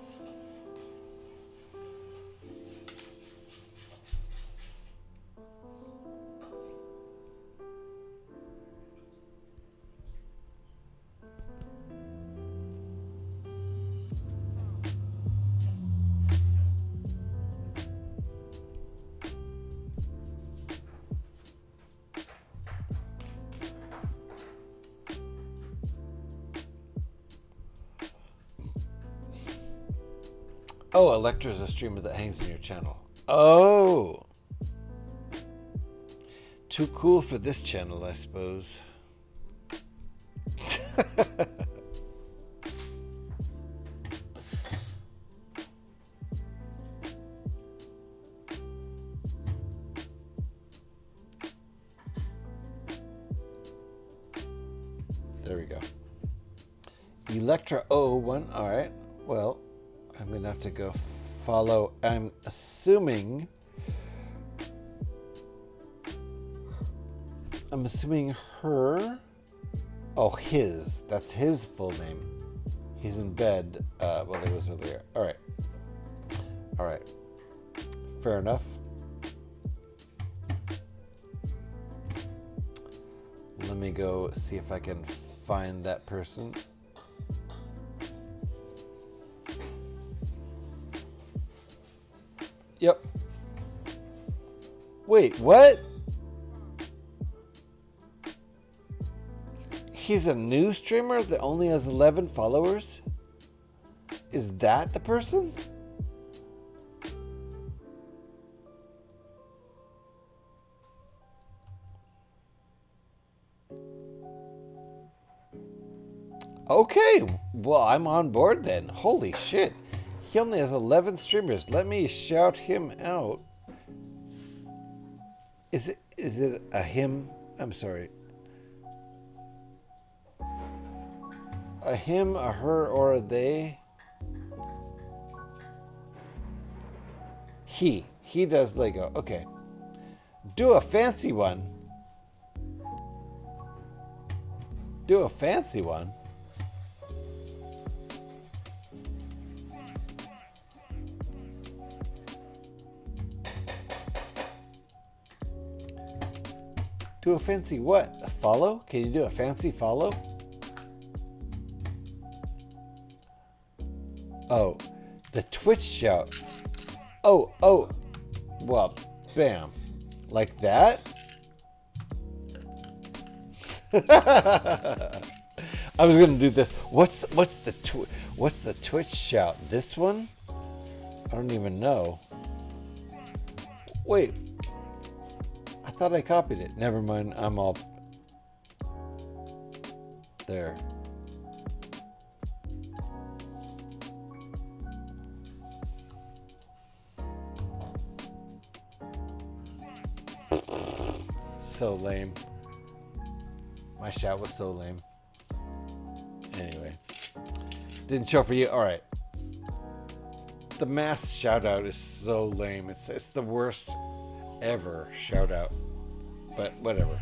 Oh, Electra is a streamer that hangs on your channel. Oh! Too cool for this channel, I suppose. There we go. Electra 01. All right. Well, I'm going to have to go follow. I'm assuming her. Oh, his. That's his full name. He's in bed. Well, he was earlier. All right. All right. Fair enough. Let me go see if I can find that person. Yep. Wait, what? He's a new streamer that only has 11 followers? Is that the person? Okay, well, I'm on board then. Holy shit. He only has 11 streamers. Let me shout him out. Is it a him? I'm sorry. A him, a her, or a they? He does Lego. Okay. Do a fancy one. Do a fancy one. Do a fancy what? A follow? Can you do a fancy follow? Oh, the Twitch shout. Oh, well, bam. Like that? I was gonna do this. What's the Twitch shout? This one? I don't even know. Wait. I thought I copied it. Never mind. I'm all there. So lame. My shout was so lame. Anyway. Didn't show for you. Alright. The mass shout out is so lame. It's the worst ever shout out. But whatever.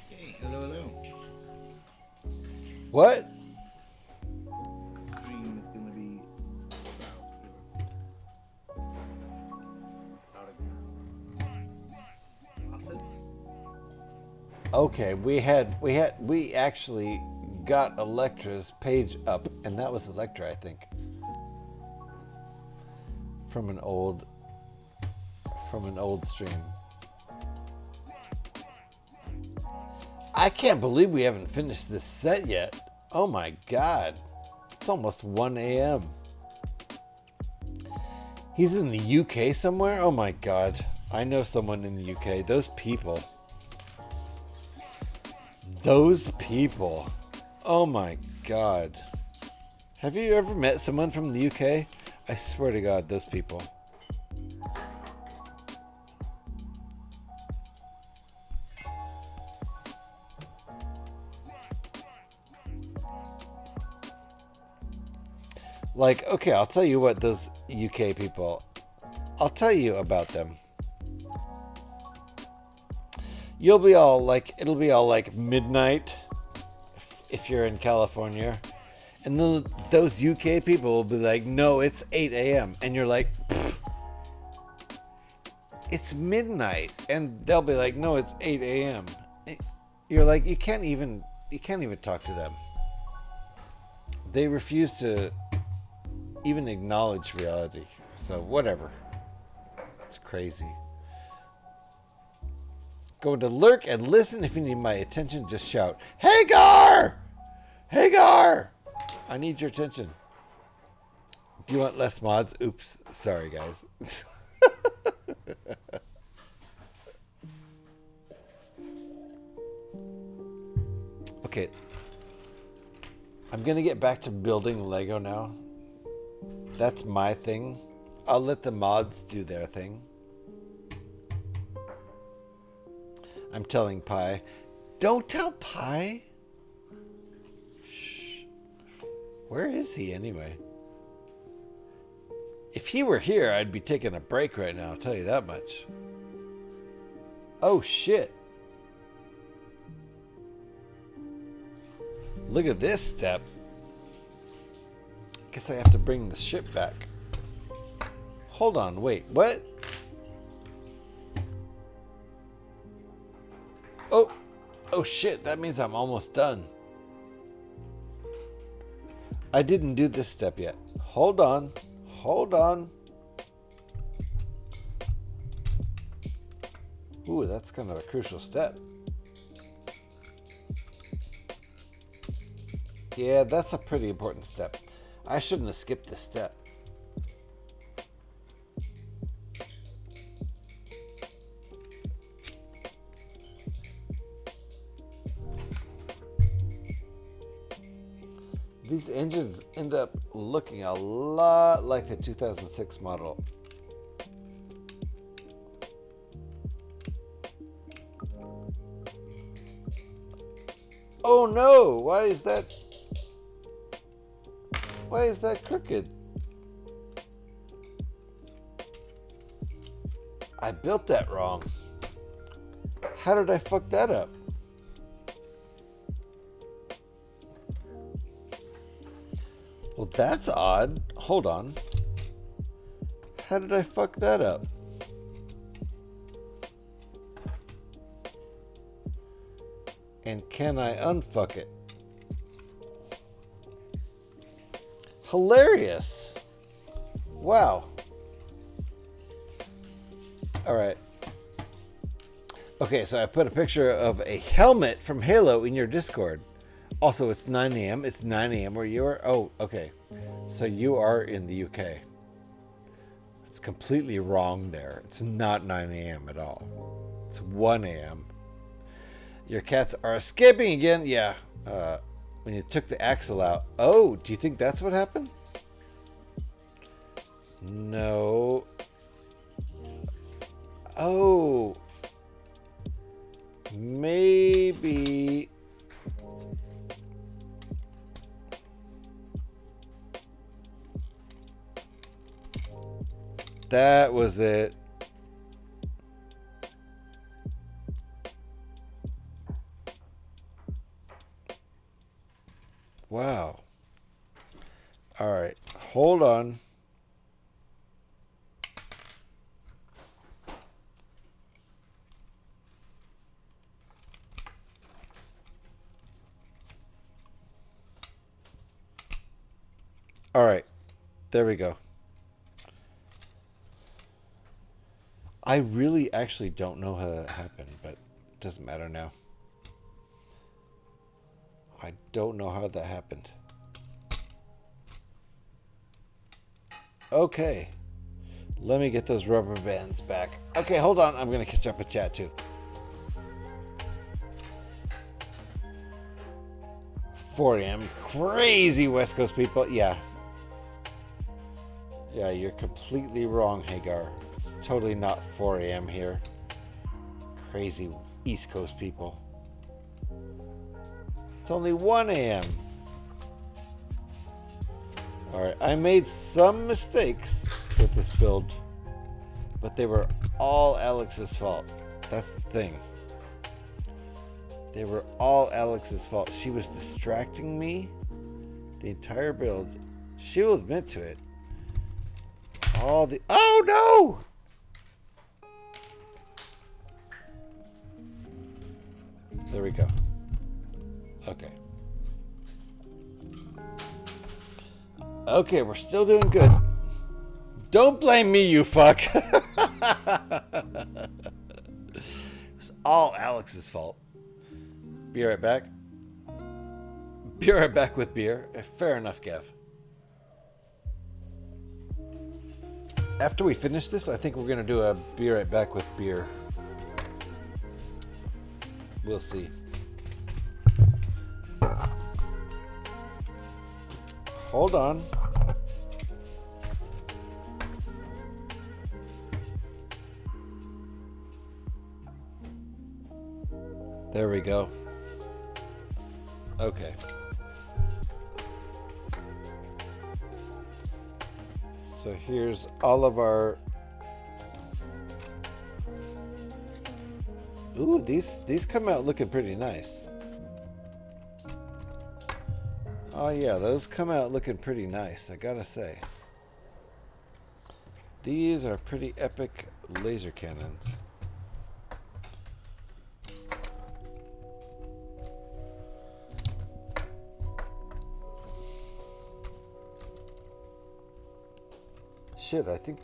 Hey, hello. What? Stream is gonna be about process. Okay, we actually got Electra's page up, and that was Electra, I think. From an old stream. I can't believe we haven't finished this set yet. Oh my god. It's almost 1 a.m. He's in the UK somewhere? Oh my god. I know someone in the UK. Those people. Those people. Oh my god. Have you ever met someone from the UK? I swear to god, those people. Like, okay, I'll tell you what, those UK people, I'll tell you about them. You'll be all like, it'll be all like midnight if you're in California. And then those UK people will be like, no, it's 8 a.m. And you're like, it's midnight. And they'll be like, no, it's 8 a.m. You're like, you can't even talk to them. They refuse to even acknowledge reality. So whatever. It's crazy. Going to lurk and listen. If you need my attention, just shout, Hagar! Hagar! I need your attention. Do you want less mods? Oops. Sorry, guys. Okay. I'm going to get back to building Lego now. That's my thing. I'll let the mods do their thing. I'm telling Pi. Don't tell Pi. Shh. Where is he anyway? If he were here, I'd be taking a break right now, I'll tell you that much. Oh shit. Look at this step. Guess I have to bring the ship back. Hold on, wait, what? Oh shit, that means I'm almost done. I didn't do this step yet. Hold on. Ooh, that's kind of a crucial step. Yeah, that's a pretty important step. I shouldn't have skipped this step. These engines end up looking a lot like the 2006 model. Oh no, why is that crooked? I built that wrong. How did I fuck that up? Well, that's odd. Hold on. How did I fuck that up? And can I unfuck it? Hilarious. Wow. All right. Okay, so I put a picture of a helmet from Halo in your Discord. Also, it's 9 a.m. It's 9 a.m. where you are. Oh, okay. So you are in the UK. It's completely wrong there. It's not 9 a.m. at all. It's 1 a.m. Your cats are escaping again. Yeah. When you took the axle out. Oh, do you think that's what happened? No. Oh. Maybe. That was it. Wow. All right. Hold on. All right. There we go. I really actually don't know how that happened, but it doesn't matter now. I don't know how that happened. Okay. Let me get those rubber bands back. Okay, hold on. I'm going to catch up with chat too. 4 a.m. Crazy West Coast people. Yeah. Yeah, you're completely wrong, Hagar. It's totally not 4 a.m. here. Crazy East Coast people. It's only 1 a.m. Alright, I made some mistakes with this build, but they were all Alex's fault. That's the thing. They were all Alex's fault. She was distracting me the entire build. She will admit to it. Oh no! There we go. Okay. Okay, we're still doing good. Don't blame me, you fuck. It was all Alex's fault. Be right back. Be right back with beer. Fair enough, Gav. After we finish this, I think we're going to do a be right back with beer. We'll see. Hold on. There we go. Okay. So here's all of our... Ooh, these come out looking pretty nice. Oh yeah, those come out looking pretty nice, I gotta say. These are pretty epic laser cannons. Shit, I think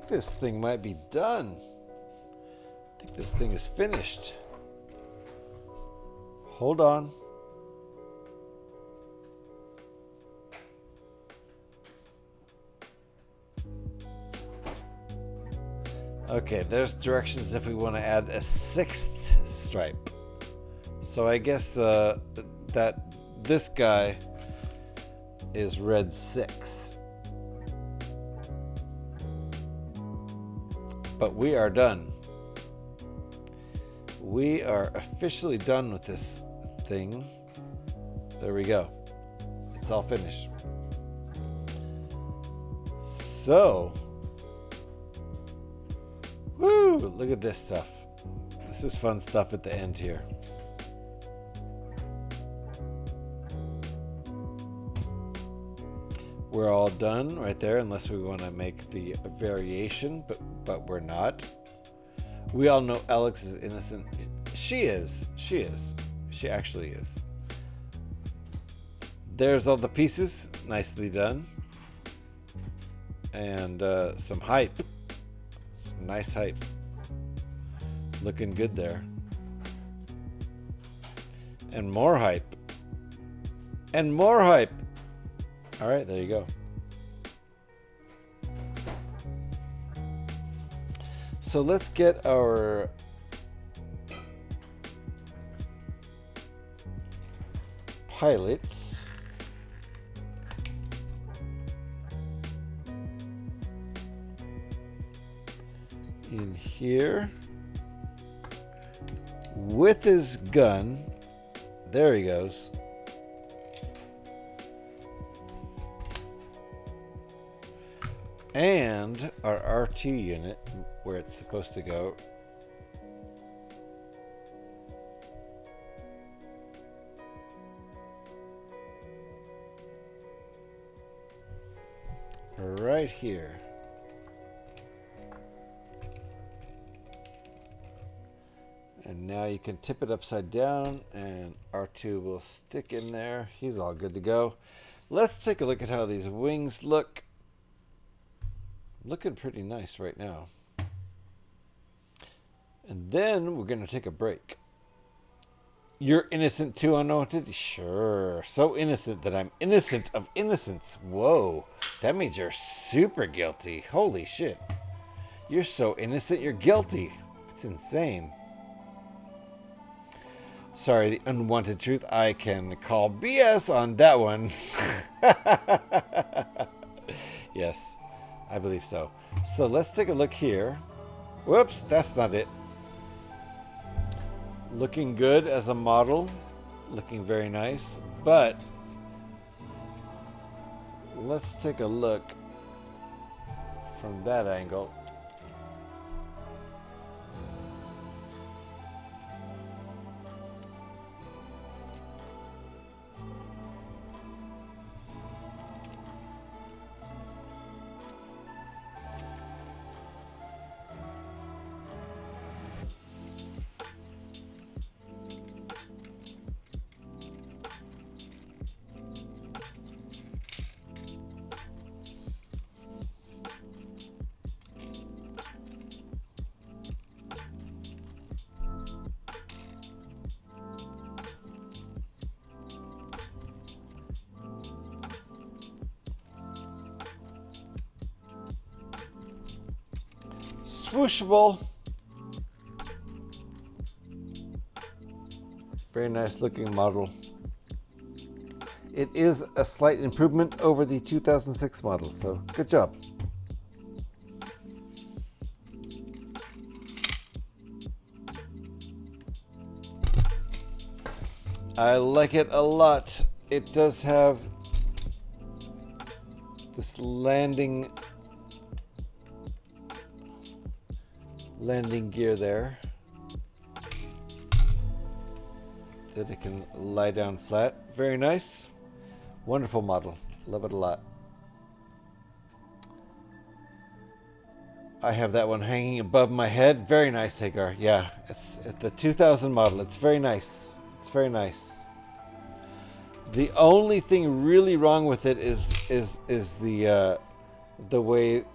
this thing might be done. I think this thing is finished. Hold on. Okay, there's directions if we want to add a 6th stripe. So I guess that this guy is red 6. But we are done. We are officially done with this thing. There we go. It's all finished. So, woo! Look at this stuff. This is fun stuff at the end here. We're all done right there, unless we want to make the variation, but we're not. We all know Alex is innocent. She is. She is. She actually is. There's all the pieces. Nicely done. And some hype. Some nice hype. Looking good there. And more hype. And more hype. All right, there you go. So let's get our pilots. In here with his gun. There he goes. And our R2 unit, where it's supposed to go. Right here. And now you can tip it upside down and R2 will stick in there. He's all good to go. Let's take a look at how these wings look. Looking pretty nice right now. And then we're going to take a break. You're innocent too, unwanted? Sure. So innocent that I'm innocent of innocence. Whoa. That means you're super guilty. Holy shit. You're so innocent, you're guilty. It's insane. Sorry, the unwanted truth. I can call BS on that one. Yes, I believe so. So let's take a look here. Whoops, that's not it. Looking good as a model. Looking very nice. But let's take a look from that angle. Swooshable. Very nice looking model. It is a slight improvement over the 2006 model, so good job. I like it a lot. It does have this landing gear there that it can lie down flat. Very nice. Wonderful model. Love it a lot. I have that one hanging above my head. Very nice, Hagar. Yeah, it's the 2000 model. It's very nice. It's very nice. The only thing really wrong with it is the way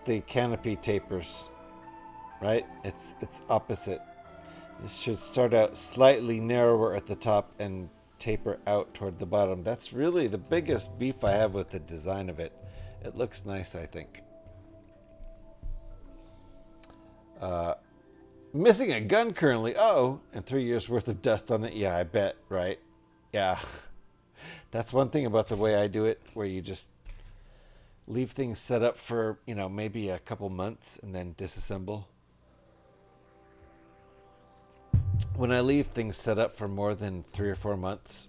the canopy tapers. Right? It's opposite. It should start out slightly narrower at the top and taper out toward the bottom. That's really the biggest beef I have with the design of it. It looks nice, I think. Missing a gun currently. Oh, and 3 years worth of dust on it. Yeah, I bet, right? Yeah. That's one thing about the way I do it, where you just leave things set up for, maybe a couple months and then disassemble. When I leave things set up for more than 3 or 4 months,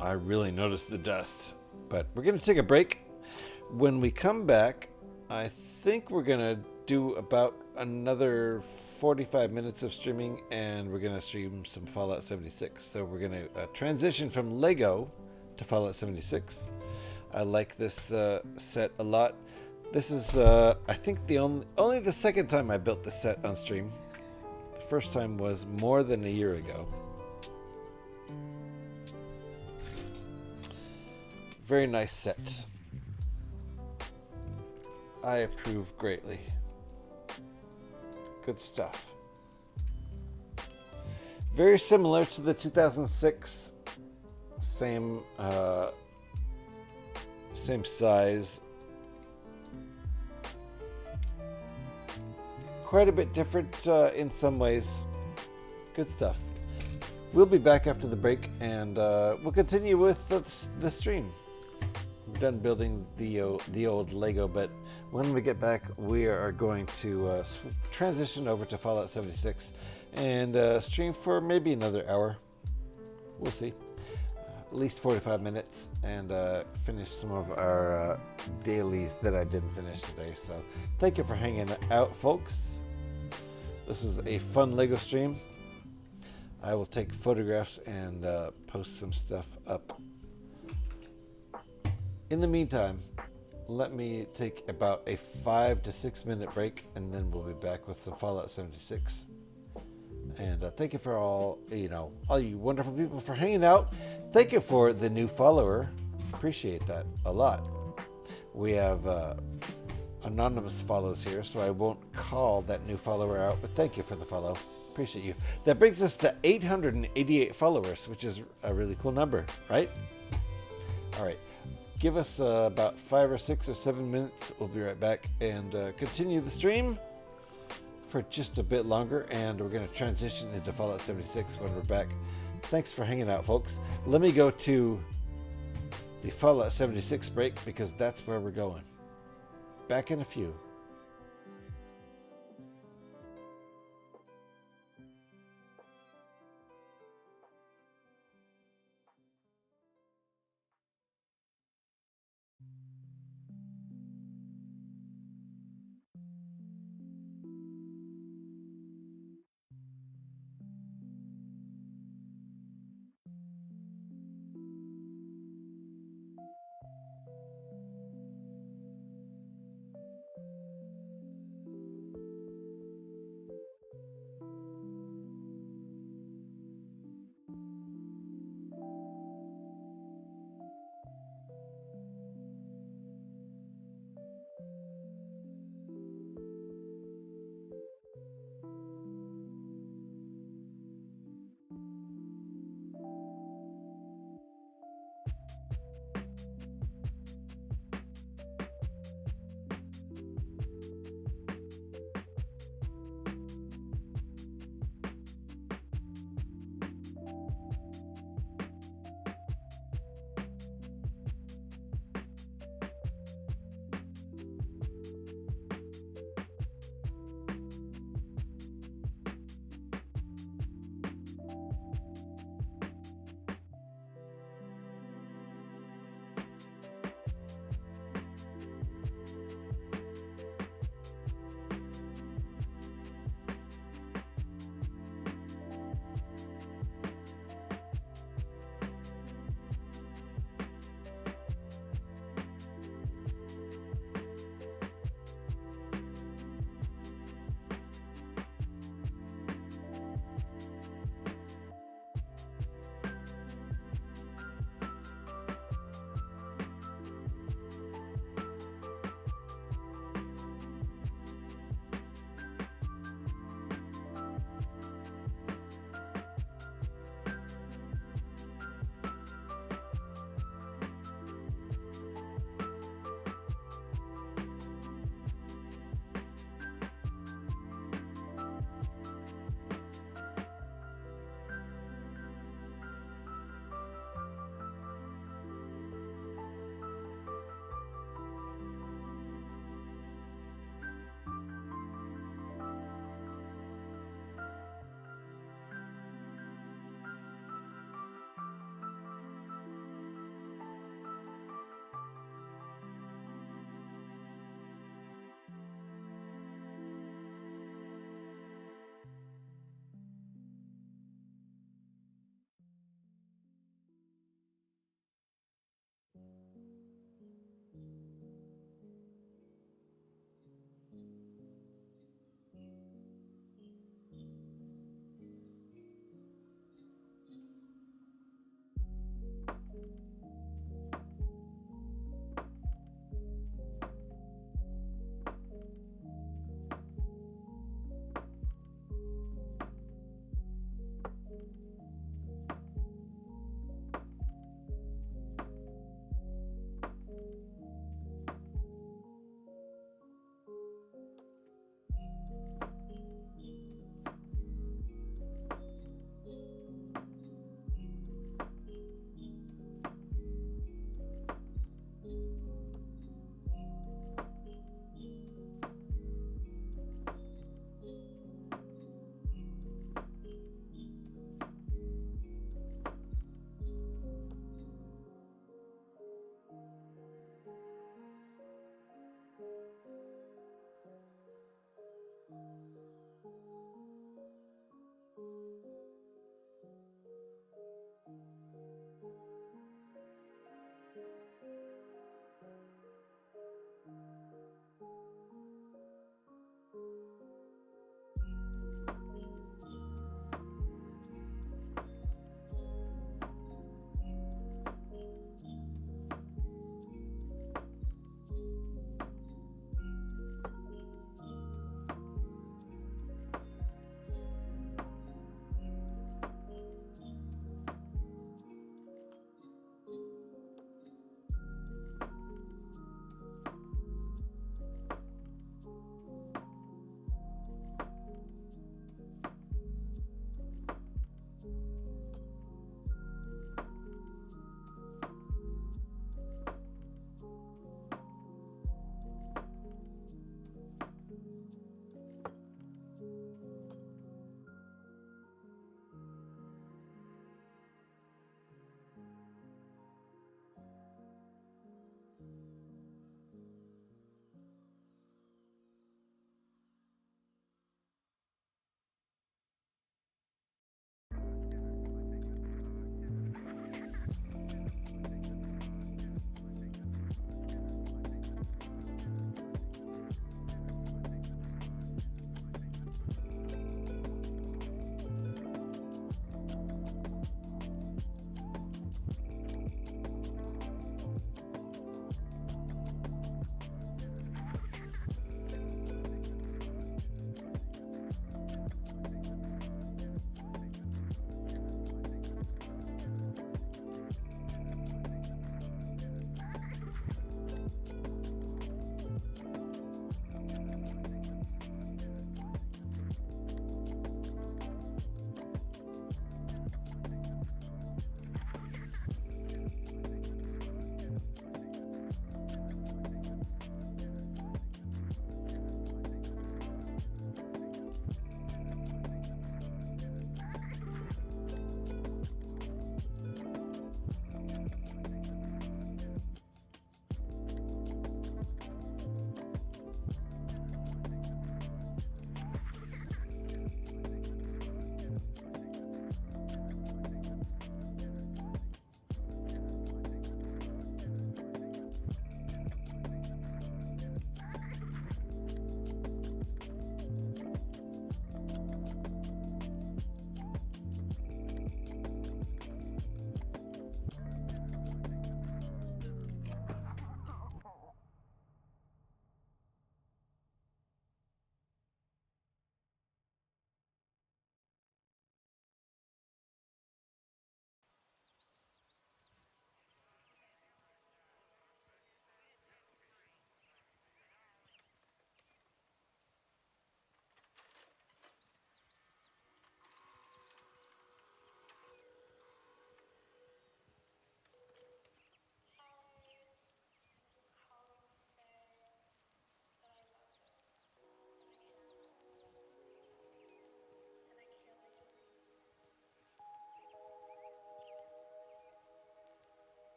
I really notice the dust. But we're going to take a break. When we come back, I think we're going to do about another 45 minutes of streaming, and we're going to stream some Fallout 76. So we're going to transition from Lego to Fallout 76. I like this set a lot. This is, I think, only the second time I built this set on stream. First time was more than a year ago. Very nice set. I approve greatly. Good stuff. Very similar to the 2006. Same size. Quite a bit different in some ways. Good stuff. We'll be back after the break, and we'll continue with the stream. We're done building the old Lego, but when we get back, we are going to transition over to Fallout 76 and stream for maybe another hour. We'll see. At least 45 minutes, and finish some of our dailies that I didn't finish today. So thank you for hanging out, folks. This was a fun Lego stream. I will take photographs and post some stuff up. In the meantime, let me take about a 5 to 6 minute break, and then we'll be back with some Fallout 76. And thank you for all you wonderful people for hanging out. Thank you for the new follower. Appreciate that a lot. We have anonymous follows here, so I won't call that new follower out, but thank you for the follow. Appreciate you. That brings us to 888 followers, which is a really cool number, right? All right. Give us about 5 or 6 or 7 minutes. We'll be right back and continue the stream for just a bit longer. And we're going to transition into Fallout 76 when we're back. Thanks for hanging out, folks. Let me go to the Fallout 76 break because that's where we're going. Back in a few.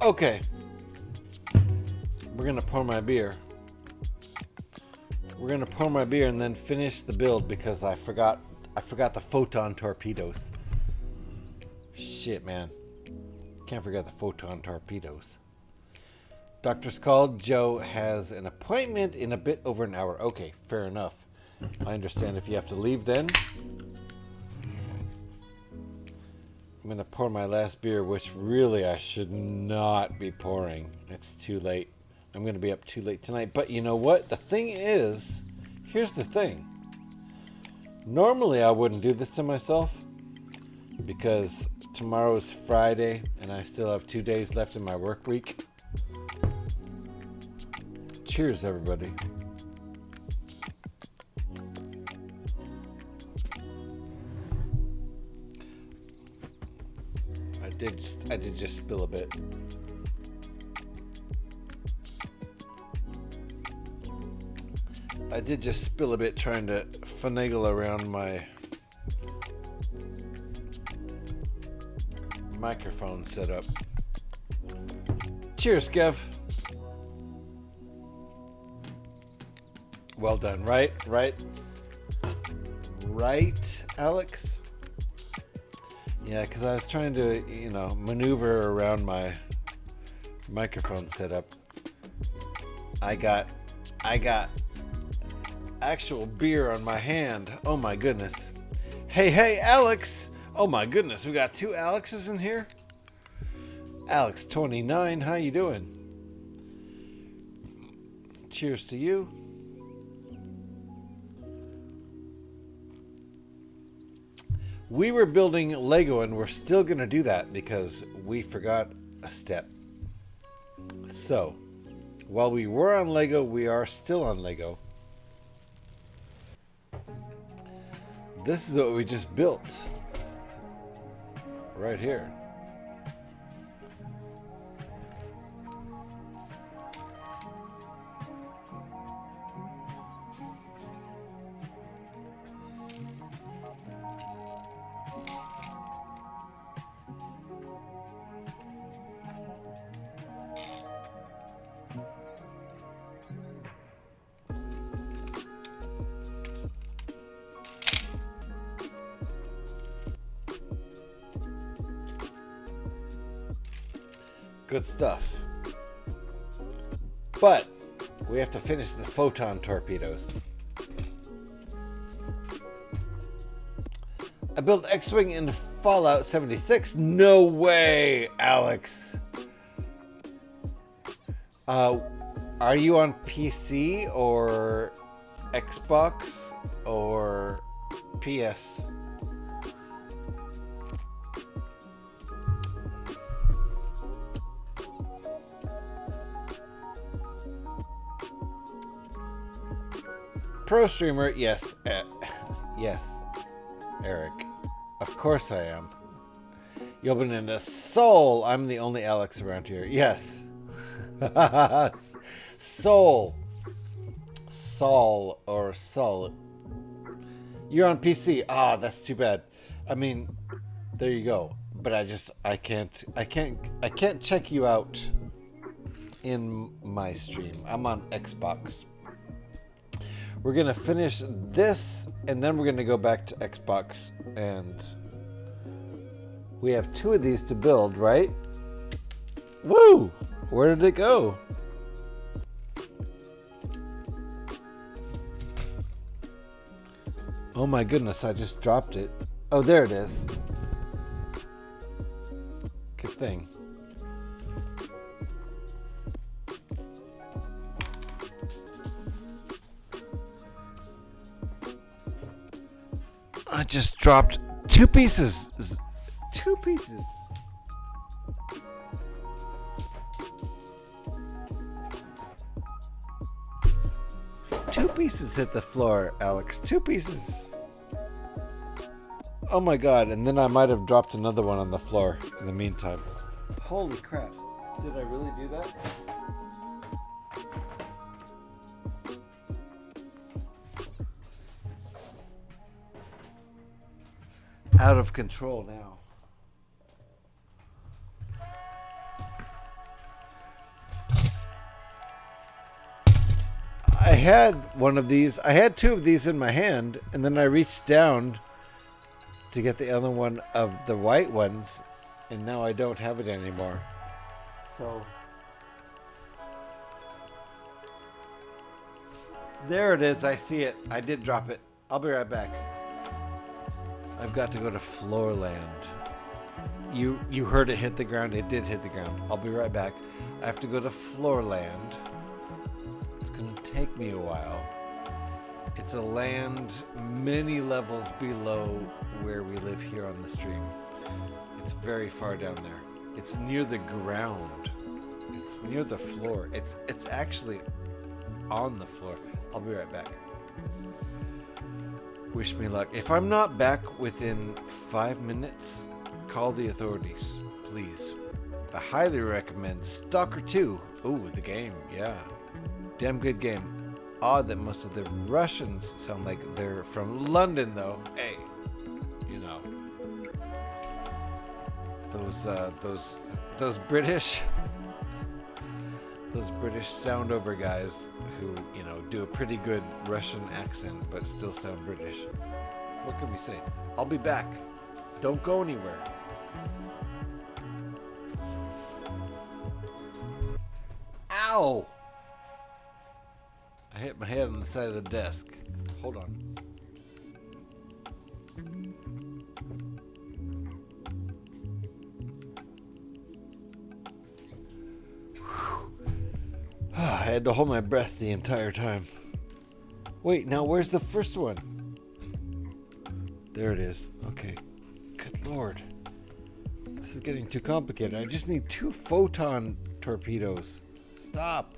Okay. We're gonna pour my beer. We're gonna pour my beer and then finish the build because I forgot the photon torpedoes. Shit, man. Can't forget the photon torpedoes. Doctor's called. Joe has an appointment in a bit over an hour. Okay, fair enough. I understand if you have to leave then. I'm gonna pour my last beer, which really I should not be pouring. It's too late. I'm gonna be up too late tonight. But you know what? The thing is, here's the thing. Normally I wouldn't do this to myself because tomorrow's Friday and I still have 2 days left in my work week. Cheers, everybody. I did just spill a bit. I did just spill a bit trying to finagle around my microphone setup. Cheers, Kev. Well done, right, Alex? Yeah, because I was trying to, maneuver around my microphone setup. I got actual beer on my hand. Oh my goodness. Hey, Alex! Oh my goodness, we got 2 Alexes in here? Alex 29, how you doing? Cheers to you. We were building Lego and we're still going to do that because we forgot a step. So, while we were on Lego, we are still on Lego. This is what we just built. Right here. Good stuff. But we have to finish the photon torpedoes. I built X-Wing in Fallout 76. No way, Alex. Are you on PC or Xbox or PS? Pro streamer, yes, yes, Eric, of course I am. You've been into Soul. I'm the only Alex around here. Yes, Soul, Saul or Sol. You're on PC. Ah, that's too bad. I mean, there you go. But I can't check you out in my stream. I'm on Xbox. We're going to finish this, and then we're going to go back to Xbox, and we have 2 of these to build, right? Woo! Where did it go? Oh my goodness, I just dropped it. Oh, there it is. Good thing. I just dropped 2 pieces. 2 pieces. Two pieces hit the floor, Alex. 2 pieces. Oh my god, and then I might have dropped another one on the floor in the meantime. Holy crap. Did I really do that? Out of control now. had one of these. I had two of these in my hand, and then I reached down to get the other one of the white ones, and now I don't have it anymore. So there it is. I see it. I did drop it. I'll be right back. I've got to go to Floorland. You heard it hit the ground. It did hit the ground. I'll be right back. I have to go to Floorland. It's going to take me a while. It's a land many levels below where we live here on the stream. It's very far down there. It's near the ground. It's near the floor. It's actually on the floor. I'll be right back. Wish me luck. If I'm not back within 5 minutes, call the authorities, please. I highly recommend Stalker 2. Ooh, the game, yeah. Damn good game. Odd that most of the Russians sound like they're from London, though. Hey, you know. Those British sound over guys who, you know, do a pretty good Russian accent but still sound British. What can we say? I'll be back. Don't go anywhere. Ow! I hit my head on the side of the desk. Hold on. I had to hold my breath the entire time. Wait, now where's the first one? There it is. Okay. Good lord. This is getting too complicated. I just need 2 photon torpedoes. Stop.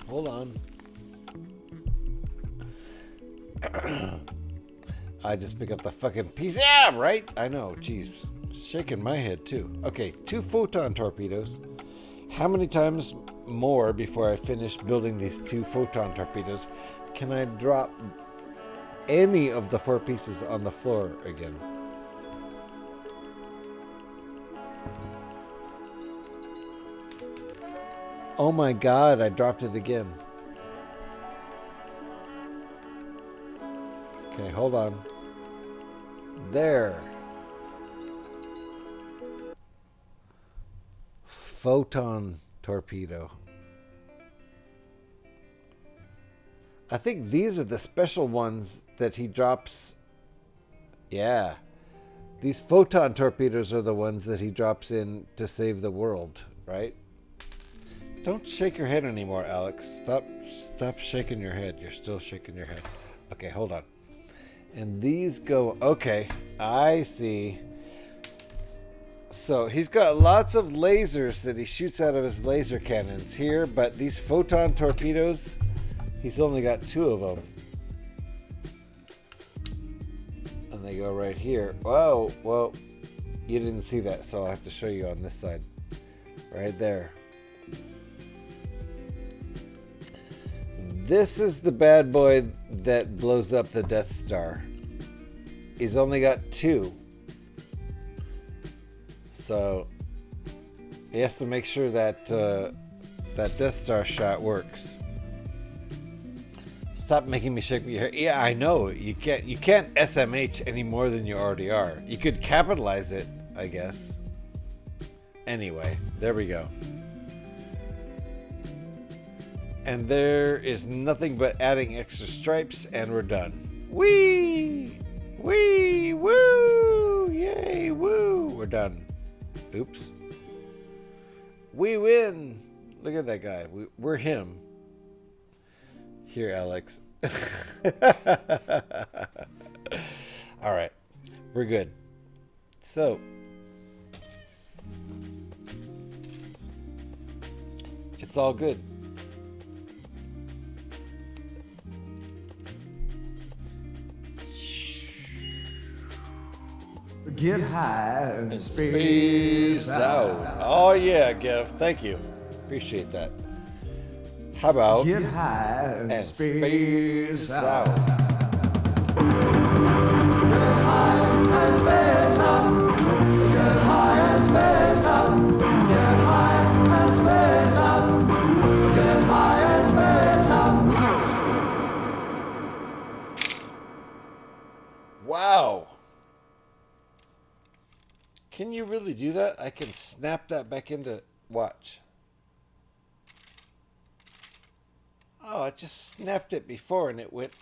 Hold on. I just pick up the fucking piece. Yeah, right? I know. Jeez. Shaking my head too. Okay, 2 photon torpedoes. How many times more before I finish building these 2 photon torpedoes can I drop any of the 4 pieces on the floor again? Oh my god, I dropped it again. Okay, hold on. There. Photon torpedo. I think these are the special ones that he drops. Yeah. These photon torpedoes are the ones that he drops in to save the world, right? Don't shake your head anymore, Alex. Stop shaking your head. You're still shaking your head. Okay, hold on. And these go... Okay, I see. So he's got lots of lasers that he shoots out of his laser cannons here, but these photon torpedoes, he's only got 2 of them. And they go right here. Whoa, well, you didn't see that, so I'll have to show you on this side. Right there. This is the bad boy that blows up the Death Star. He's only got 2. So he has to make sure that that Death Star shot works. Stop making me shake my hair. Yeah, I know. You can't SMH any more than you already are. You could capitalize it, I guess. Anyway, there we go. And there is nothing but adding extra stripes, and we're done. Whee! Wee! Woo! Yay! Woo! We're done. Oops. We win! Look at that guy. We're him. Here, Alex. All right. We're good. So. It's all good. Get high and Space out. Oh yeah, Gev. Thank you. Appreciate that. How about Get high and space out? Get high and space out. Get high and space out. Get high and space Can you really do that? I can snap that back into... Watch. Oh, I just snapped it before and it went...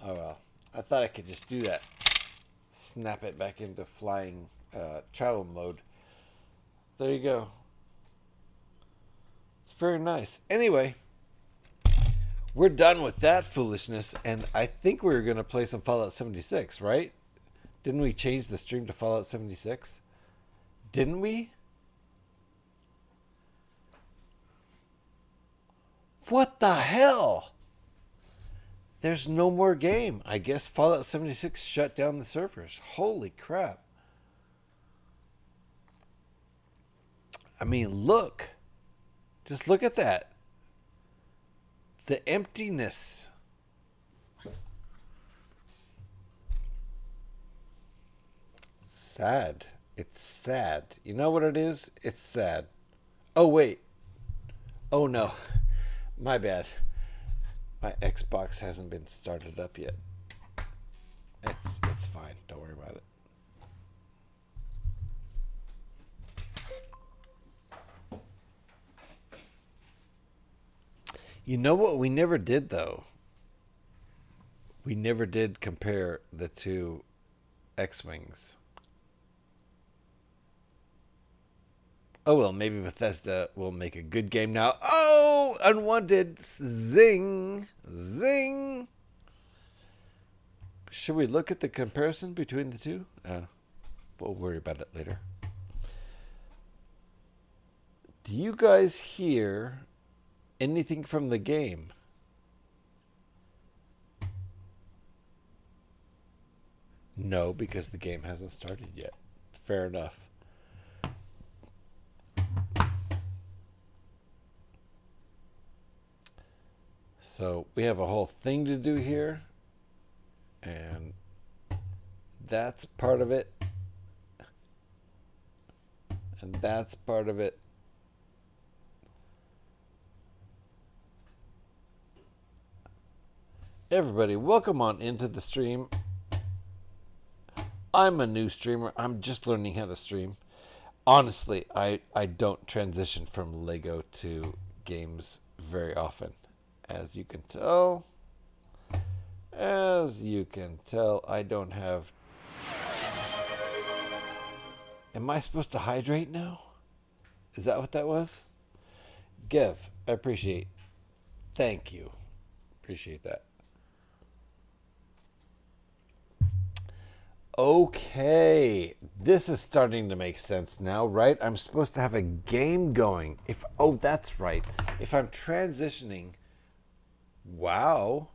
Oh, well. I thought I could just do that. Snap it back into flying travel mode. There you go. It's very nice. Anyway, we're done with that foolishness, and I think we were going to play some Fallout 76, right? Didn't we change the stream to Fallout 76? Didn't we? What the hell? There's no more game. I guess Fallout 76 shut down the servers. Holy crap. I mean, look. Just look at that. The emptiness. Sad. It's sad. You know what it is? It's sad. Oh, wait. Oh, no. My bad. My Xbox hasn't been started up yet. It's fine. Don't worry about it. You know what we never did, though? We never did compare the two X-Wings. Oh, well, maybe Bethesda will make a good game now. Oh, unwanted. Zing. Zing. Should we look at the comparison between the two? We'll worry about it later. Do you guys hear anything from the game? No, because the game hasn't started yet. Fair enough. So we have a whole thing to do here, and that's part of it, and that's part of it. Everybody, welcome on into the stream. I'm a new streamer. I'm just learning how to stream. Honestly, I don't transition from Lego to games very often. As you can tell, I don't have... Am I supposed to hydrate now? Is that what that was? Give, I appreciate. Thank you. Appreciate that. Okay, this is starting to make sense now, right? I'm supposed to have a game going. Oh, that's right. If I'm transitioning... Wow.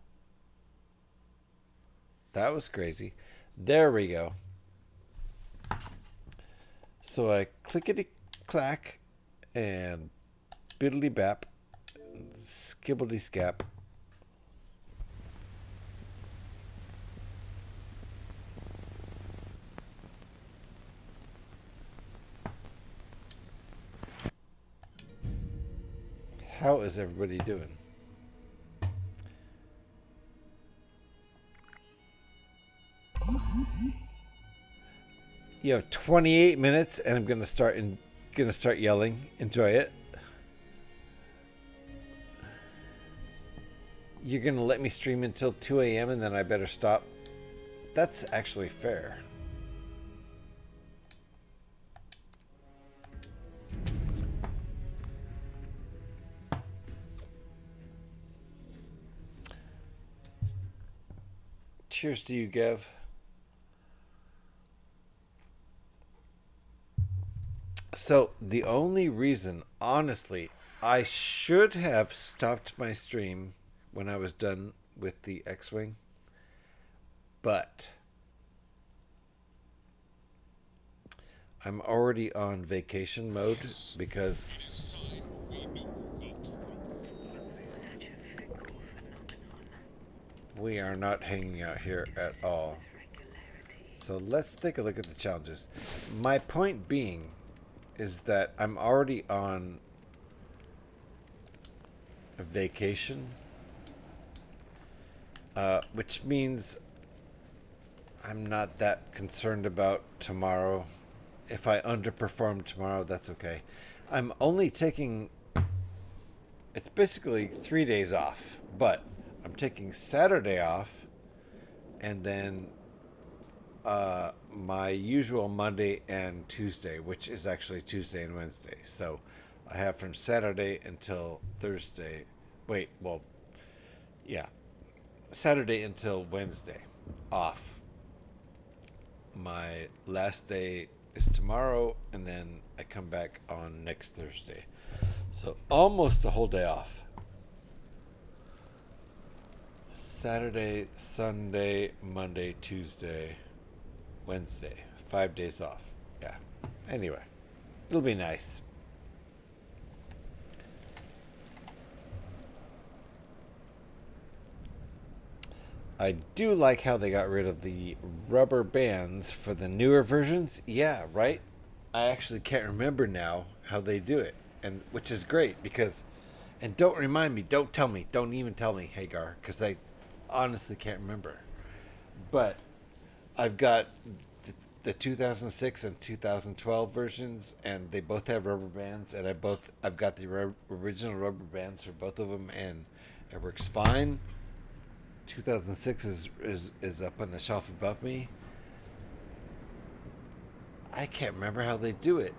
That was crazy. There we go. So I clickety-clack and biddly-bap, skibbly-scap. How is everybody doing? You have 28 minutes, and I'm gonna start yelling. Enjoy it. You're gonna let me stream until 2 a.m. and then I better stop. That's actually fair. Cheers to you, Gav. So, the only reason, honestly, I should have stopped my stream when I was done with the X-Wing, but I'm already on vacation mode because we are not hanging out here at all. So let's take a look at the challenges. My point being is that I'm already on a vacation, which means I'm not that concerned about tomorrow. If I underperform tomorrow, that's okay. I'm only taking, it's basically 3 days off, but I'm taking Saturday off and then my usual Monday and Tuesday, which is actually Tuesday and Wednesday. So I have from Saturday until Thursday. Wait, well, yeah, Saturday until Wednesday off. My last day is tomorrow, and then I come back on next Thursday. So almost a whole day off. Saturday, Sunday, Monday, Tuesday, Wednesday. 5 days off. Yeah. Anyway, it'll be nice. I do like how they got rid of the rubber bands for the newer versions. Yeah, right? I actually can't remember now how they do it. And which is great because, and don't remind me, don't tell me, don't even tell me, Hagar, because I honestly can't remember. But I've got the 2006 and 2012 versions, and they both have rubber bands, and I've got the original rubber bands for both of them, and it works fine. 2006 is up on the shelf above me. I can't remember how they do it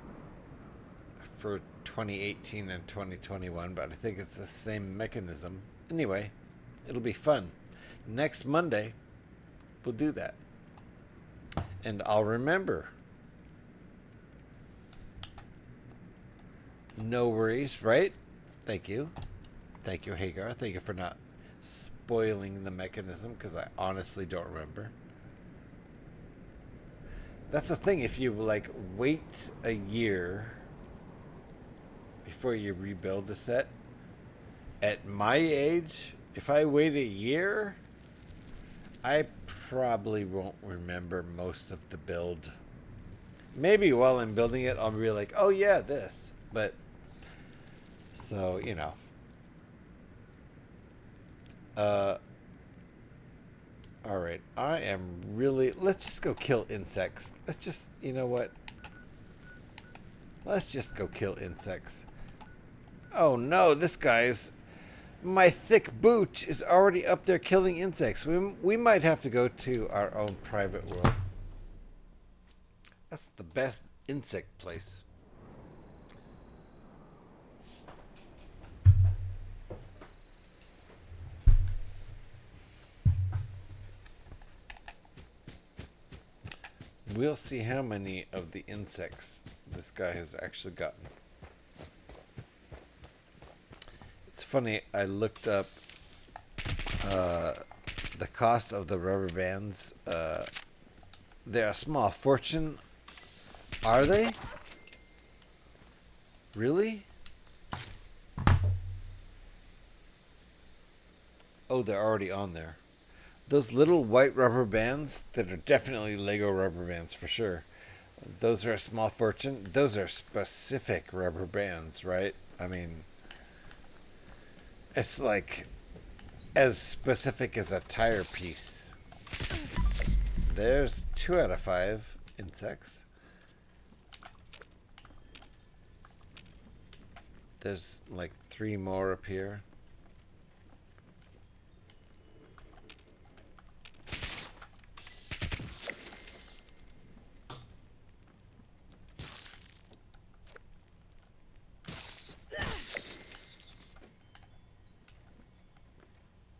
for 2018 and 2021, but I think it's the same mechanism. Anyway, it'll be fun. Next Monday, we'll do that. And I'll remember. No worries, right? Thank you. Thank you, Hagar. Thank you for not spoiling the mechanism, because I honestly don't remember. That's the thing, if you like wait a year before you rebuild a set, at my age, if I wait a year, I probably won't remember most of the build. Maybe while I'm building it, I'll be like, oh yeah, this. But, so, you know. Alright, I am really... Let's just go kill insects. Let's just... You know what? Let's just go kill insects. Oh no, this guy's... My thick boot is already up there killing insects. We might have to go to our own private world. That's the best insect place. We'll see how many of the insects this guy has actually gotten. It's funny, I looked up the cost of the rubber bands. They're a small fortune. Are they? Really? Oh, they're already on there. Those little white rubber bands that are definitely Lego rubber bands for sure. Those are a small fortune. Those are specific rubber bands, right? I mean, it's like as specific as a tire piece. There's 2 out of 5 insects. There's like 3 more up here.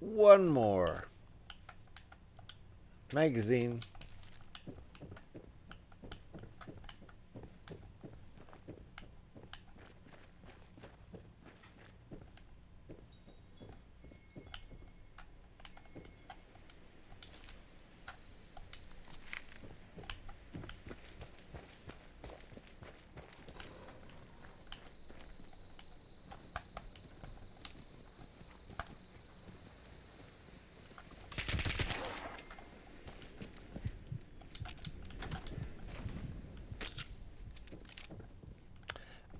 One more. Magazine.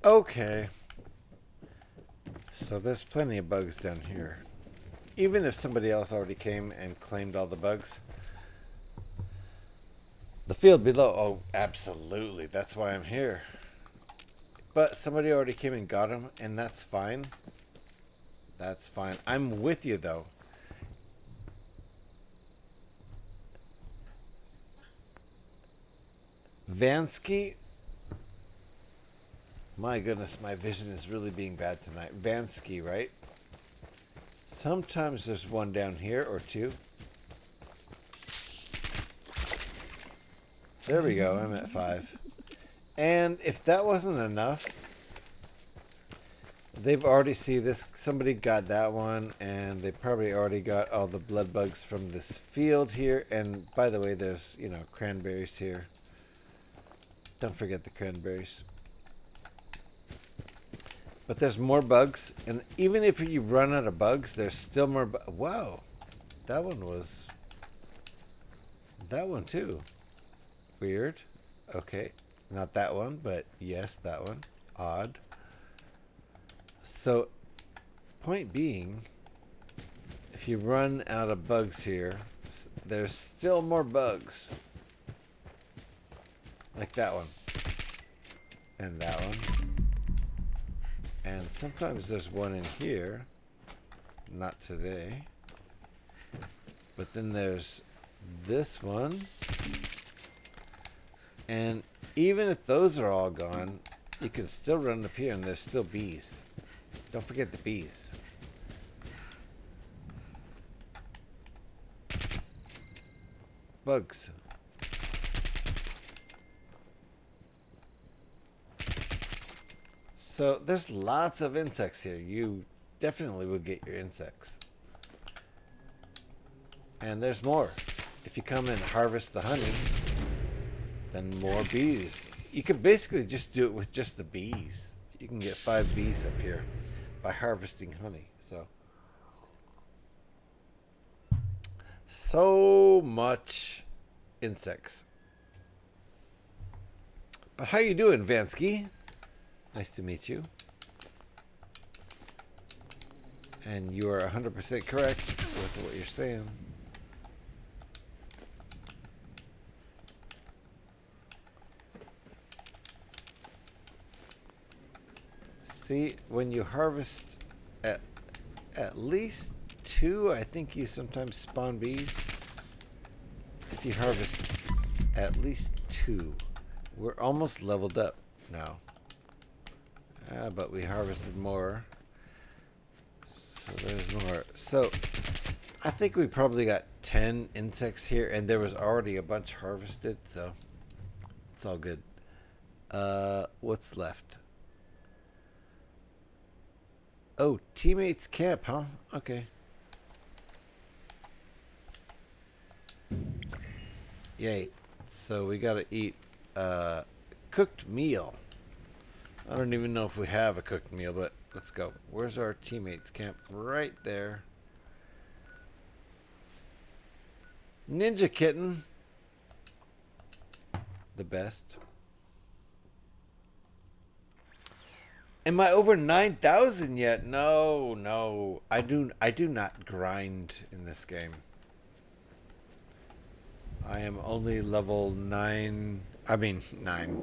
Okay. So there's plenty of bugs down here. Even if somebody else already came and claimed all the bugs. The field below. Oh, absolutely. That's why I'm here. But somebody already came and got him, and that's fine. That's fine. I'm with you, though. Vansky. My goodness, my vision is really being bad tonight. Vansky, right? Sometimes there's one down here or two. There we go. I'm at 5. And if that wasn't enough, they've already see this. Somebody got that one, and they probably already got all the blood bugs from this field here. And by the way, there's, you know, cranberries here. Don't forget the cranberries. But there's more bugs, and even if you run out of bugs, there's still more. Wow, that one was. That one too. Weird. Okay, not that one, but yes, that one. Odd. So, point being, if you run out of bugs here, there's still more bugs. Like that one. And that one. And sometimes there's one in here. Not today. But then there's this one. And even if those are all gone, you can still run up here and there's still bees. Don't forget the bees. Bugs. So there's lots of insects here. You definitely will get your insects. And there's more. If you come and harvest the honey, then more bees. You can basically just do it with just the bees. You can get 5 bees up here by harvesting honey. So much insects. But how you doing, Vansky? Nice to meet you. And you are 100% correct with what you're saying. See, when you harvest at least 2, I think you sometimes spawn bees. If you harvest at least 2, we're almost leveled up now. But we harvested more. So there's more. So I think we probably got 10 insects here, and there was already a bunch harvested, so it's all good. What's left? Oh, teammates camp, huh? Okay. Yay. So we gotta eat a cooked meal. I don't even know if we have a cooked meal, but let's go. Where's our teammates camp? Right there. Ninja Kitten. The best. Am I over 9,000 yet? No. I do not grind in this game. I am only level 9. I mean 9.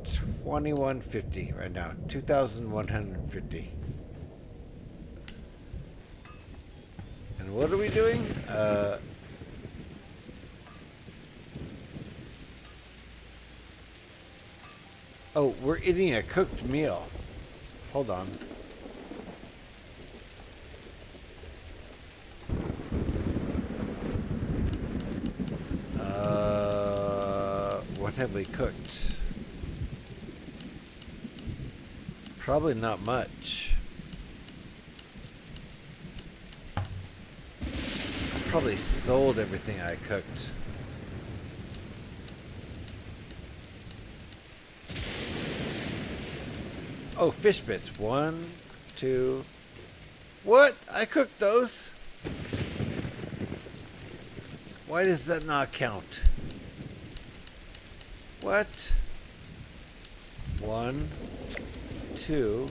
2150 right now. 2,150. And what are we doing? Oh, we're eating a cooked meal. Hold on. What have we cooked? Probably not much. I probably sold everything I cooked. Oh, fish bits. 1, 2. What? I cooked those? Why does that not count? What? 1, 2.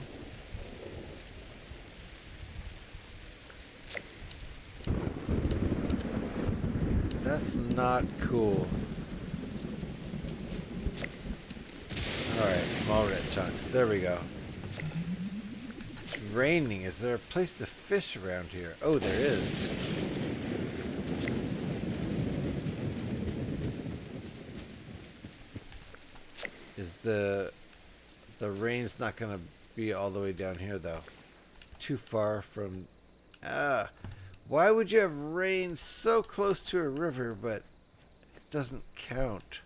That's That's not cool. Alright, small red chunks. There we go. It's raining. Is there a place to fish around here? Oh, there is. Is the rain's not gonna be all the way down here though? Too far from why would you have rain so close to a river but it doesn't count?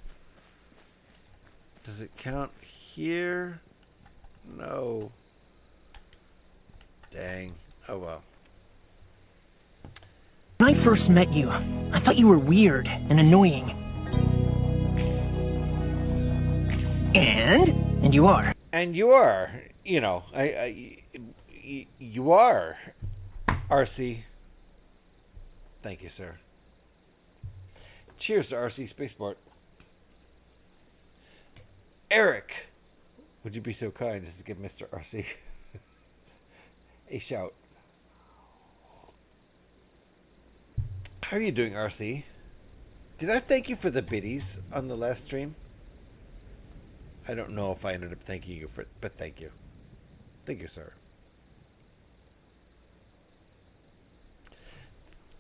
Does it count here? No. Dang. Oh well. When I first met you, I thought you were weird and annoying. And you are. And you are, you know, you are, RC. Thank you, sir. Cheers to RC Spaceport. Eric, would you be so kind as to give Mr. RC a shout? How are you doing, RC? Did I thank you for the biddies on the last stream? I don't know if I ended up thanking you for it, but thank you. Thank you, sir.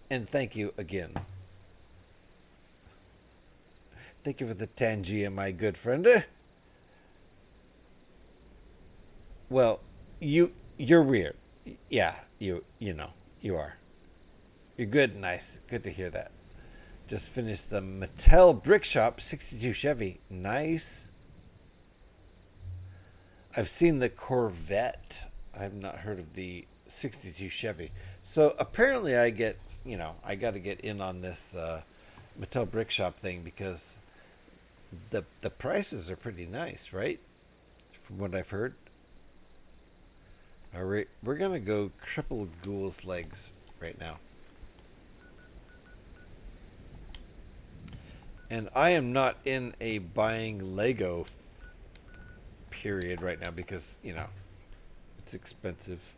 And thank you again. Thank you for the Tangia, my good friend. Well, you're weird. Yeah, you know, you are. You're good, nice. Good to hear that. Just finished the Mattel Brick Shop 62 Chevy. Nice. I've seen the Corvette. I've not heard of the 62 Chevy. So apparently I get, you know, I got to get in on this Mattel Brick Shop thing because the prices are pretty nice, right? From what I've heard. All right, we're going to go triple Ghoul's legs right now. And I am not in a buying Lego period right now because, you know, it's expensive.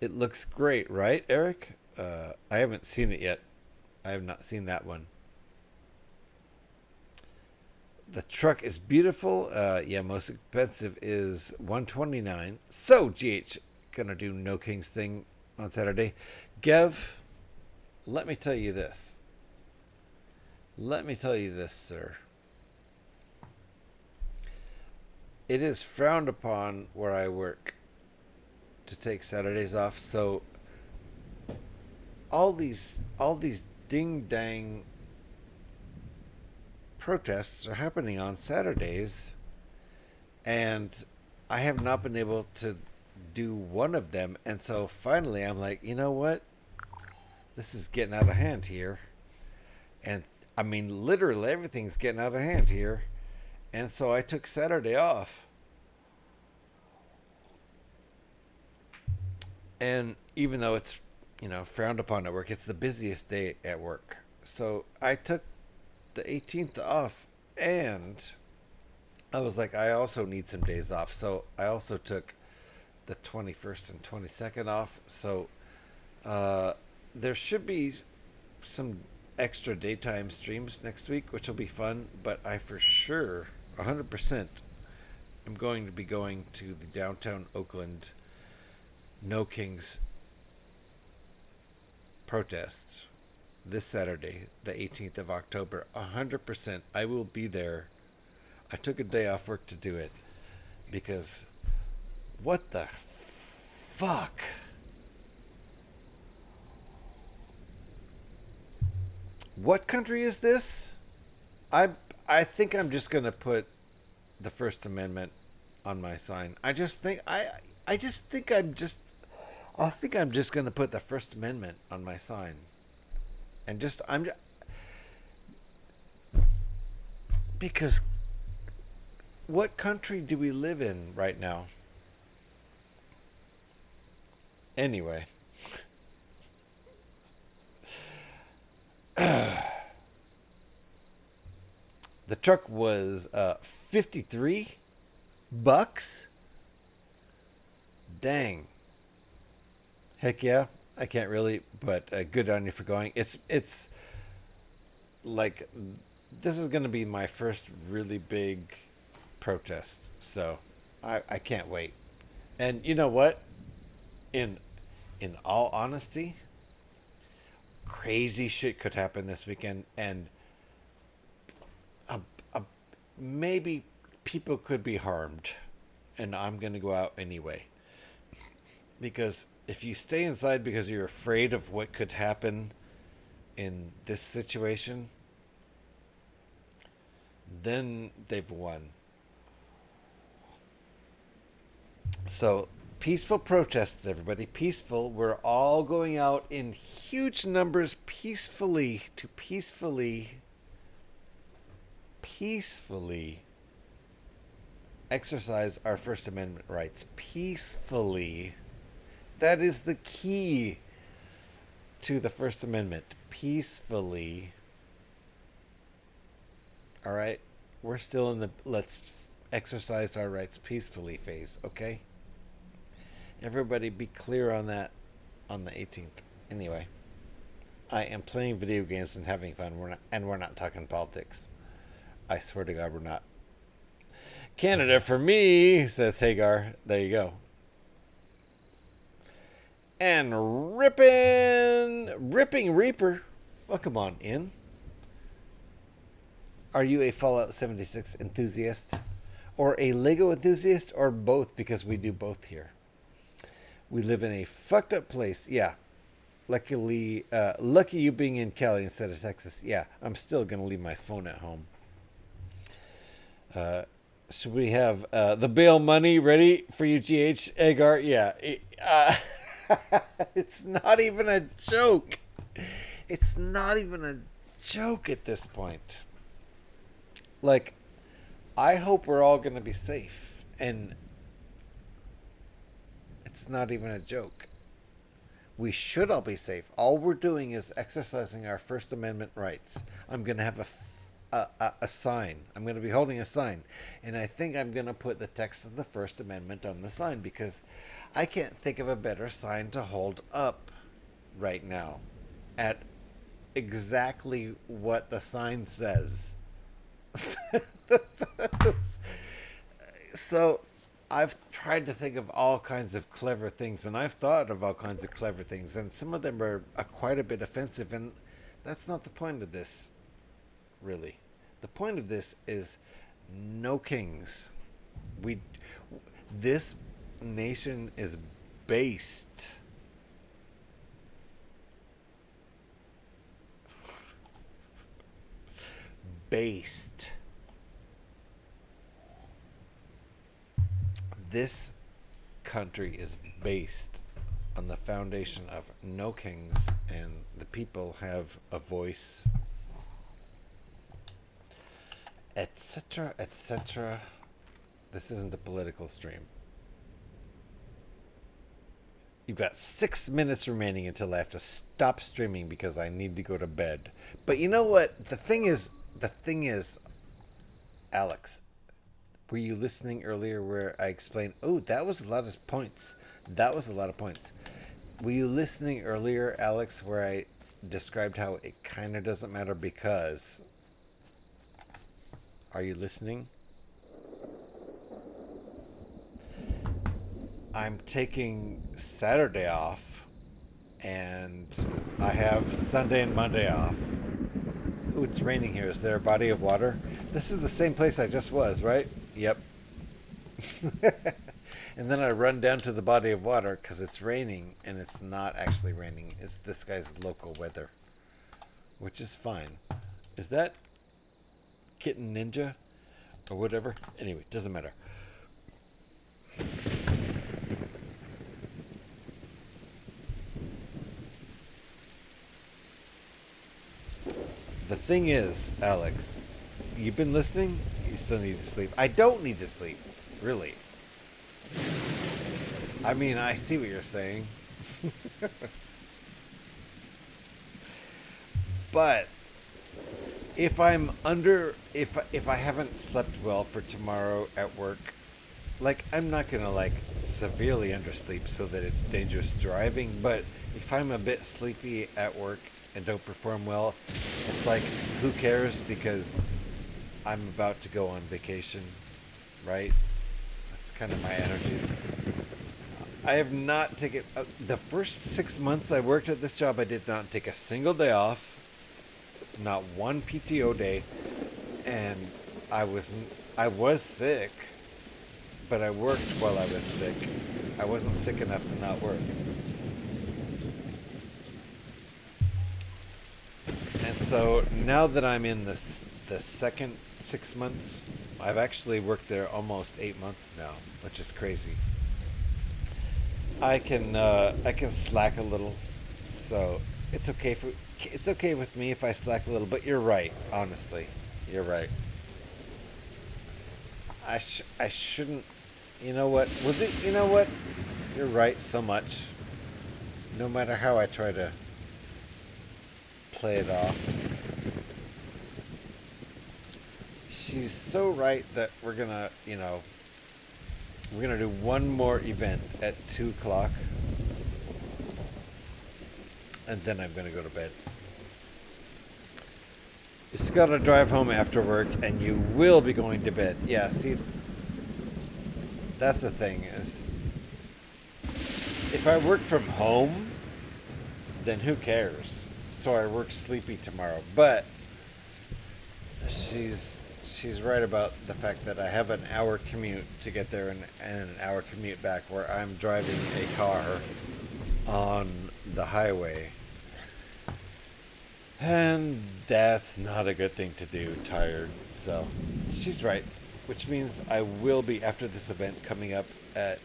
It looks great, right, Eric? I haven't seen it yet. I have not seen that one. The truck is beautiful. Yeah, most expensive is $129. So, GH, gonna do No Kings thing on Saturday. Gev, let me tell you this. Let me tell you this, sir. It is frowned upon where I work to take Saturdays off, so all these ding dang protests are happening on Saturdays, and I have not been able to do one of them, and so finally I'm like, you know what? This is getting out of hand here. And I mean, literally everything's getting out of hand here. And so I took Saturday off. And even though it's, you know, frowned upon at work, it's the busiest day at work. So I took the 18th off, and I was like, I also need some days off. So I also took the 21st and 22nd off. So there should be some extra daytime streams next week, which will be fun. But I for sure, 100%, am going to be going to the downtown Oakland No Kings protest this Saturday, the 18th of October. 100%, I will be there. I took a day off work to do it because what the fuck? What country is this? I think I'm just gonna put the First Amendment on my sign. I think I'm just gonna put the First Amendment on my sign, and because what country do we live in right now? Anyway. The truck was $53. Dang. Heck yeah. I can't really, but good on you for going. It's like this is going to be my first really big protest, so I can't wait. And you know what? In all honesty, crazy shit could happen this weekend, and maybe people could be harmed, and I'm going to go out anyway. Because if you stay inside because you're afraid of what could happen in this situation, then they've won. So, peaceful protests, everybody. Peaceful. We're all going out in huge numbers peacefully to peacefully exercise our First Amendment rights. Peacefully. That is the key to the First Amendment. Peacefully. All right? We're still in the let's exercise our rights peacefully phase, okay? Everybody be clear on that on the 18th. Anyway, I am playing video games and having fun. We're not talking politics. I swear to God, we're not. Canada for me, says Hagar. There you go. And Ripping Reaper, welcome on in. Are you a Fallout 76 enthusiast? Or a Lego enthusiast? Or both, because we do both here. We live in a fucked up place. Yeah. Lucky you being in Cali instead of Texas. Yeah, I'm still going to leave my phone at home. Should we have the bail money ready for you, GH Agar? Yeah. It's not even a joke. It's not even a joke at this point. Like, I hope we're all going to be safe. And it's not even a joke. We should all be safe. All we're doing is exercising our First Amendment rights. I'm going to have a sign. I'm going to be holding a sign. And I think I'm going to put the text of the First Amendment on the sign because I can't think of a better sign to hold up right now at exactly what the sign says. So I've tried to think of all kinds of clever things, and I've thought of all kinds of clever things, and some of them are quite a bit offensive, and that's not the point of this, really. The point of this is no kings. This nation is based this country is based on the foundation of no kings, and the people have a voice, etc., etc. This isn't a political stream. You've got 6 minutes remaining until I have to stop streaming because I need to go to bed. But you know what? The thing is, Alex, were you listening earlier where I explained, oh, that was a lot of points. That was a lot of points. Were you listening earlier, Alex, where I described how it kind of doesn't matter because... Are you listening? I'm taking Saturday off, and I have Sunday and Monday off. Ooh, it's raining here. Is there a body of water? This is the same place I just was, right? Yep. And then I run down to the body of water because it's raining, and it's not actually raining. It's this guy's local weather, which is fine. Is that Kitten Ninja or whatever? Anyway, doesn't matter. The thing is, Alex, you've been listening? You still need to sleep. I don't need to sleep, really. I mean, I see what you're saying. But if I haven't slept well for tomorrow at work, like, I'm not gonna like severely undersleep so that it's dangerous driving, but if I'm a bit sleepy at work and don't perform well, it's like, who cares, because I'm about to go on vacation, right? That's kind of my attitude. I have not taken the first 6 months I worked at this job. I did not take a single day off, not one PTO day, and I was sick, but I worked while I was sick. I wasn't sick enough to not work. And so now that I'm in the second 6 months, I've actually worked there almost 8 months now, which is crazy. I can slack a little, so it's okay with me if I slack a little. But you're right, honestly, you're right. I shouldn't. You know what? You know what? You're right so much. No matter how I try to play it off, she's so right that we're gonna, we're gonna do one more event at 2 o'clock, and then I'm gonna go to bed. You just gotta drive home after work, and you will be going to bed. Yeah, see, that's the thing, is if I work from home, then who cares? So I work sleepy tomorrow. But she's right about the fact that I have an hour commute to get there and an hour commute back, where I'm driving a car on the highway. And that's not a good thing to do, tired. So she's right, which means I will be, after this event coming up at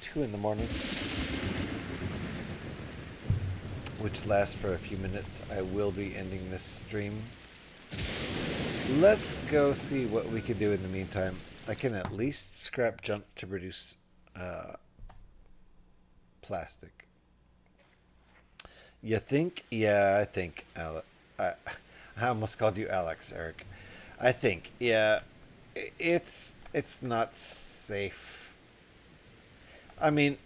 2 in the morning, which lasts for a few minutes, I will be ending this stream. Let's go see what we can do in the meantime. I can at least scrap junk to produce plastic. You think? Yeah, I think. I almost called you Alex, Eric. I think. Yeah, it's not safe. I mean,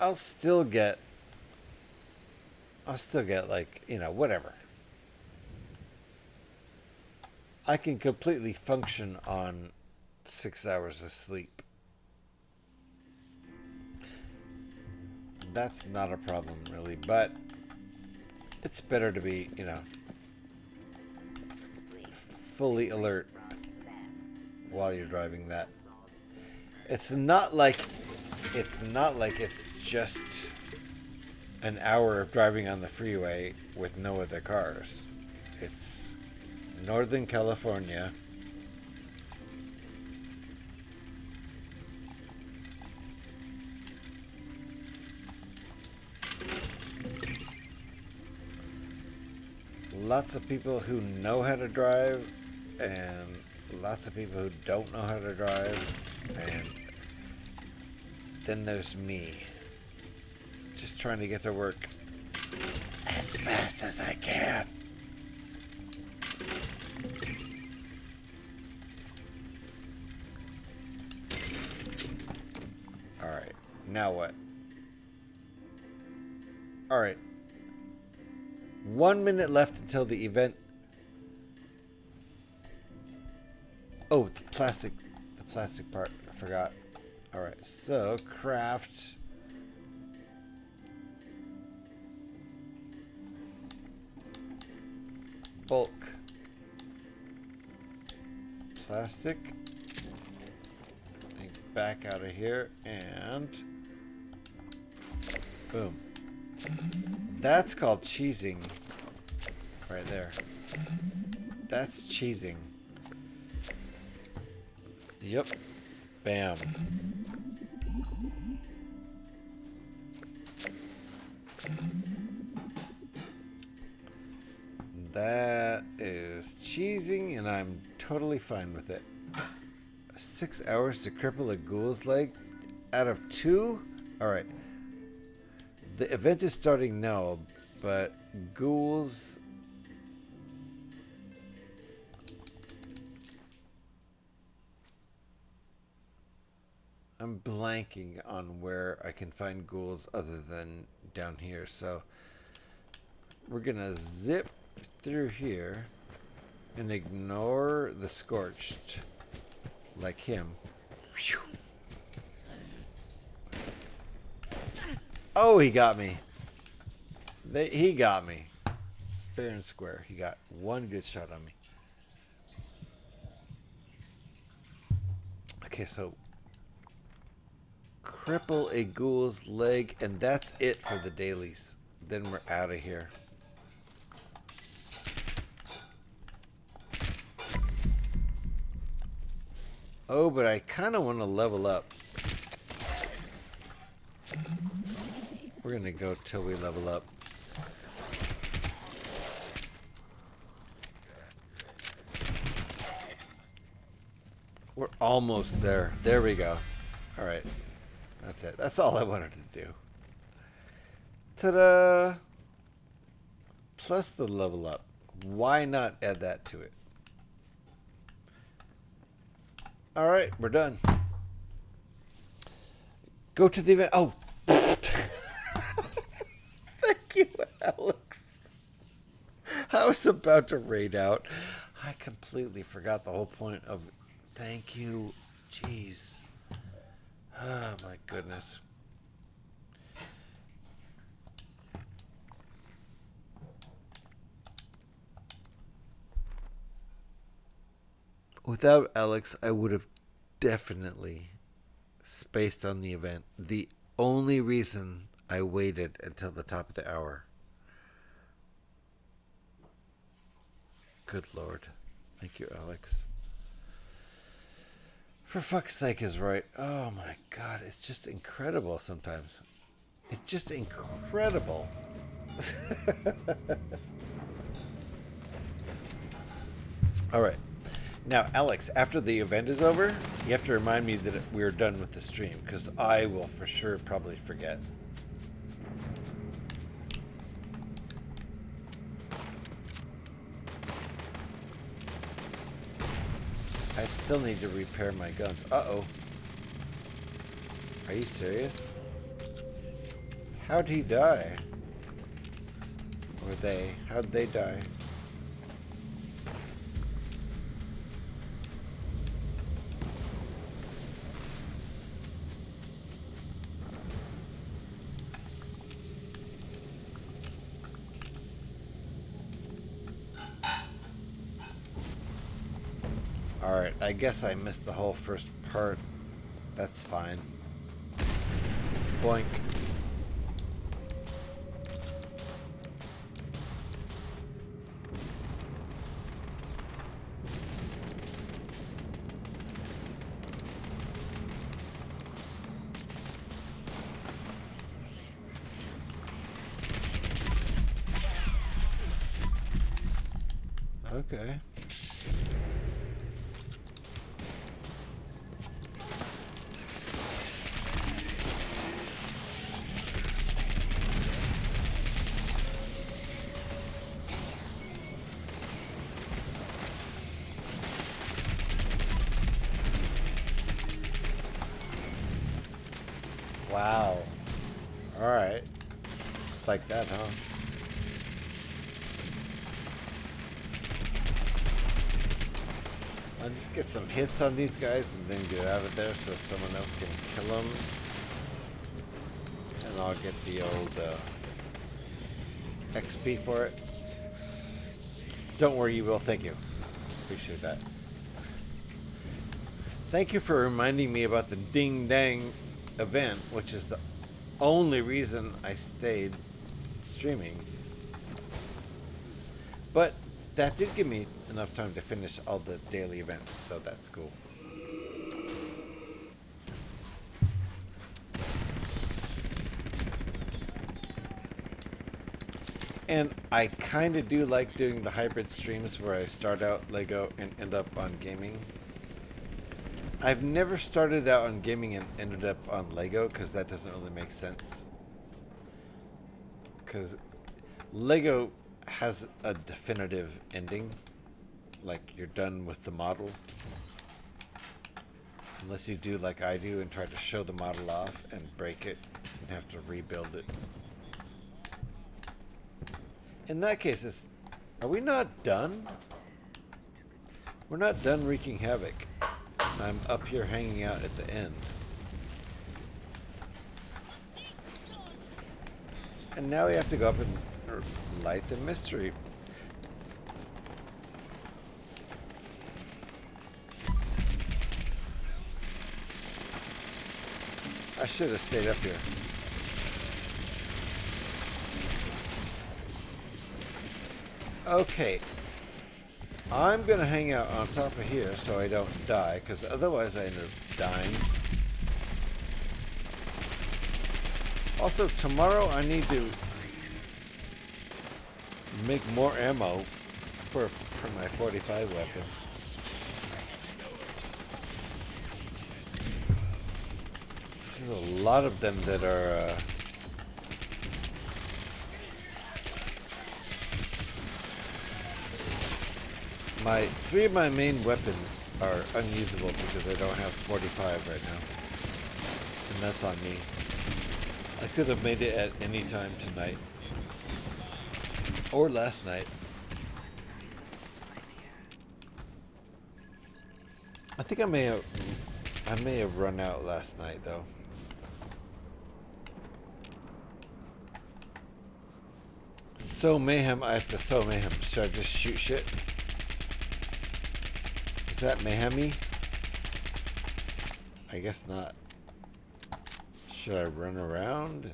I'll still get like, whatever. I can completely function on 6 hours of sleep. That's not a problem, really, but it's better to be, fully alert while you're driving that. It's not like it's just an hour of driving on the freeway with no other cars. It's Northern California. Lots of people who know how to drive, and lots of people who don't know how to drive, and then there's me, just trying to get to work as fast as I can. Alright, now what? Alright. 1 minute left until the event. Oh, the plastic part. I forgot. Alright, so craft. Bulk. Plastic. Back out of here and boom. That's called cheesing right there. That's cheesing. Yep. Bam. That is cheesing, and I'm totally fine with it. 6 hours to cripple a ghoul's leg out of 2? Alright. The event is starting now, but ghouls... I'm blanking on where I can find ghouls other than down here. So we're gonna zip through here and ignore the scorched like him. Whew. Oh, he got me. He got me. Fair and square. He got one good shot on me. Okay, so cripple a ghoul's leg, and that's it for the dailies. Then we're out of here. Oh, but I kind of want to level up. We're going to go till we level up. We're almost there. There we go. All right. That's it. That's all I wanted to do. Ta-da! Plus the level up. Why not add that to it? All right, we're done. Go to the event. Oh. Thank you, Alex. I was about to raid out. I completely forgot the whole point of thank you. Jeez. Oh, my goodness. Without Alex, I would have definitely spaced on the event. The only reason I waited until the top of the hour. Good Lord. Thank you, Alex. For fuck's sake is right. Oh my God, it's just incredible sometimes. It's just incredible. All right. Now, Alex, after the event is over, you have to remind me that we're done with the stream, because I will for sure probably forget. I still need to repair my guns. Uh-oh. Are you serious? How'd he die? Or they? How'd they die? Alright, I guess I missed the whole first part. That's fine. Boink. Okay. Wow. Alright. It's like that, huh? I'll just get some hits on these guys and then get out of there so someone else can kill them. And I'll get the old XP for it. Don't worry, you will. Thank you. Appreciate that. Thank you for reminding me about the Ding Dang event, which is the only reason I stayed streaming. But that did give me enough time to finish all the daily events, so that's cool. And I kind of do like doing the hybrid streams where I start out Lego and end up on gaming. I've never started out on gaming and ended up on Lego because that doesn't really make sense. Because Lego has a definitive ending, like you're done with the model. Unless you do like I do and try to show the model off and break it and have to rebuild it. In that case, are we not done? We're not done wreaking havoc. I'm up here hanging out at the end. And now we have to go up and light the mystery. I should have stayed up here. Okay. I'm going to hang out on top of here so I don't die, because otherwise I end up dying. Also, tomorrow I need to make more ammo for my 45 weapons. There's a lot of them that are three of my main weapons are unusable because I don't have 45 right now. And that's on me. I could have made it at any time tonight. Or last night. I think I may have run out last night though. So mayhem, I have to sow mayhem. Should I just shoot shit? Is that mayhem-y? I guess not. Should I run around and...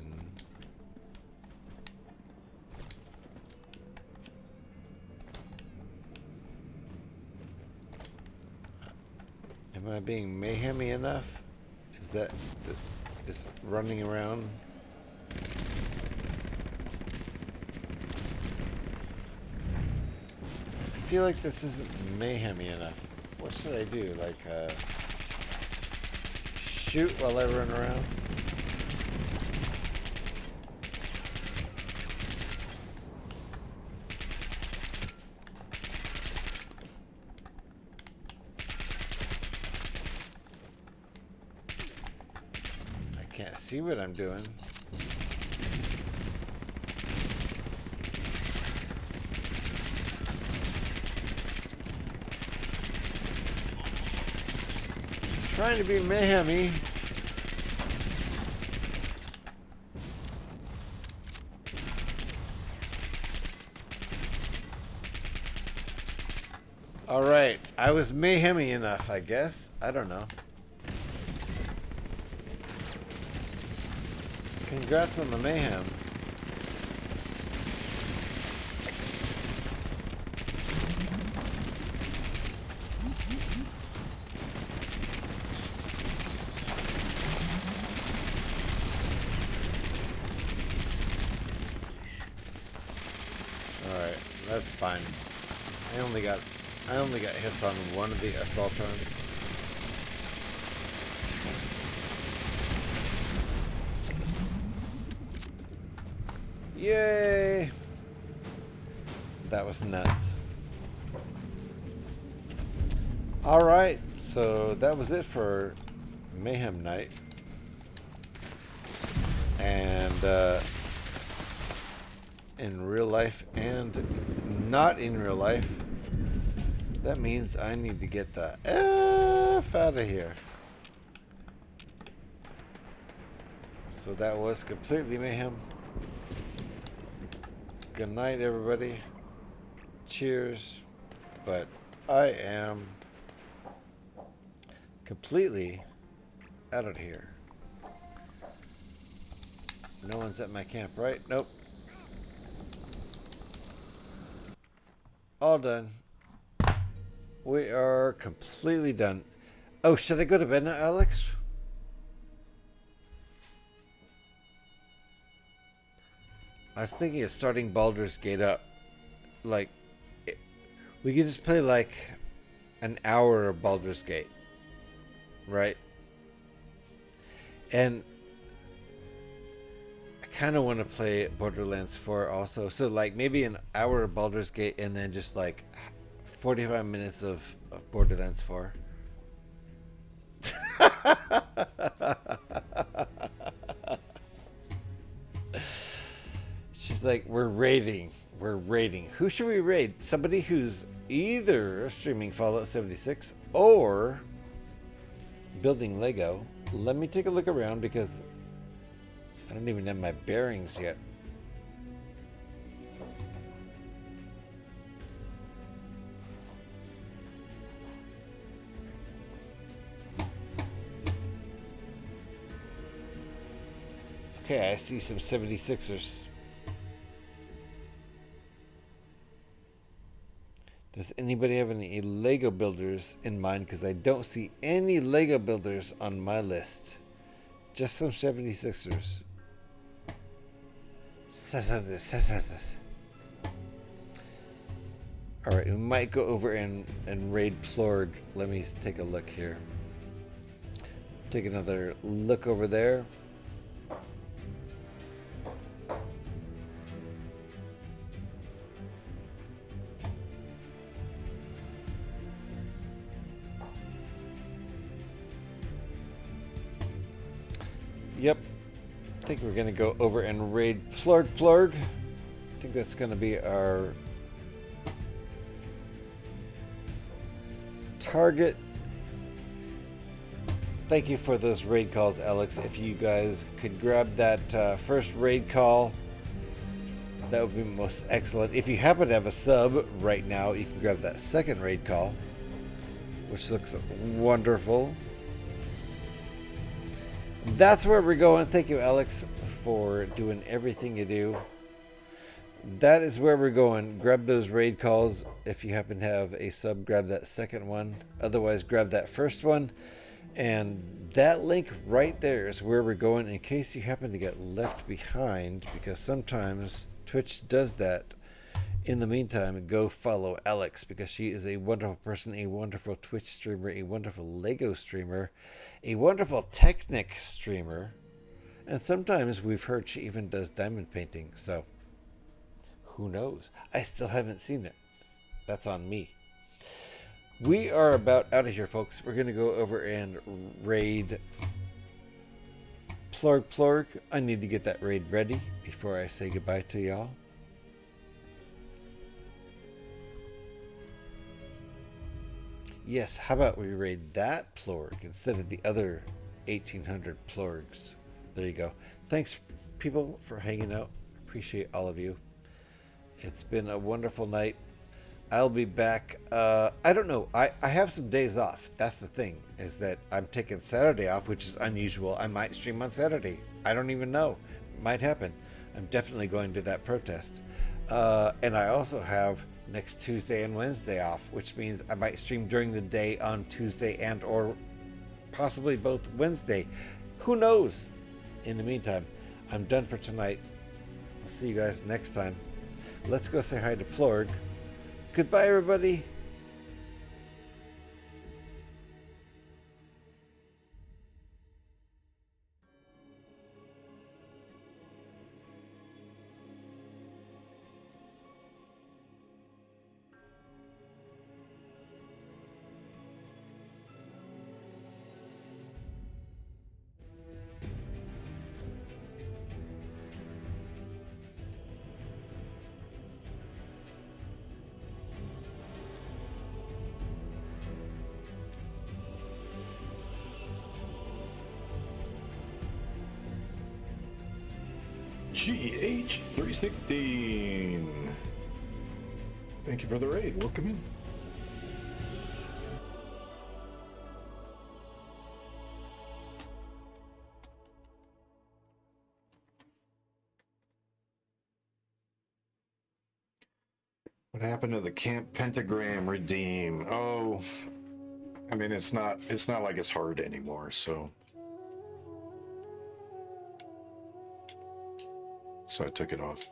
Am I being mayhem-y enough? Is running around? I feel like this isn't mayhem-y enough. What should I do? Like, shoot while I run around? I can't see what I'm doing. Trying to be mayhem-y. Alright, I was mayhem-y enough, I guess. I don't know. Congrats on the mayhem. That's fine. I only got hits on one of the assaultrons. Yay! That was nuts. Alright, so that was it for Mayhem Night. And in real life and not in real life, that means I need to get the F out of here. So that was completely mayhem. Good night, everybody. Cheers. But I am completely out of here. No one's at my camp, right? Nope. All done. We are completely done. Oh, should I go to bed now, Alex? I was thinking of starting Baldur's Gate up. Like, we could just play like an hour of Baldur's Gate. Right? And I kind of want to play Borderlands 4 also. So like maybe an hour of Baldur's Gate and then just like 45 minutes of Borderlands 4. It's like we're raiding. We're raiding. Who should we raid? Somebody who's either streaming Fallout 76 or building Lego. Let me take a look around because I don't even have my bearings yet. Okay, I see some 76ers. Does anybody have any Lego builders in mind? Because I don't see any Lego builders on my list. Just some 76ers. Alright, we might go over and raid Plorg. Let me take a look here. Take another look over there. Yep. I think we're going to go over and raid Plorg. I think that's going to be our target. Thank you for those raid calls, Alex. If you guys could grab that first raid call, that would be most excellent. If you happen to have a sub right now, you can grab that second raid call, which looks wonderful. That's where we're going. Thank you, Alex, for doing everything you do. That is where we're going. Grab those raid calls. If you happen to have a sub, grab that second one. Otherwise, grab that first one. And that link right there is where we're going in case you happen to get left behind, because sometimes Twitch does that. In the meantime, go follow Alex because she is a wonderful person, a wonderful Twitch streamer, a wonderful Lego streamer, a wonderful Technic streamer, and sometimes we've heard she even does diamond painting, so who knows? I still haven't seen it. That's on me. We are about out of here, folks. We're going to go over and raid Plorg. I need to get that raid ready before I say goodbye to y'all. Yes, how about we raid that Plorg instead of the other 1,800 Plorgs? There you go. Thanks, people, for hanging out. Appreciate all of you. It's been a wonderful night. I'll be back. I don't know. I have some days off. That's the thing, is that I'm taking Saturday off, which is unusual. I might stream on Saturday. I don't even know. It might happen. I'm definitely going to that protest. And I also have next Tuesday and Wednesday off, which means I might stream during the day on Tuesday and or possibly both Wednesday. Who knows? In the meantime, I'm done for tonight. I'll see you guys next time. Let's go say hi to Plorg. Goodbye, everybody. GH316. Thank you for the raid. Welcome in. What happened to the Camp Pentagram redeem? Oh, I mean, it's not like it's hard anymore, so I took it off.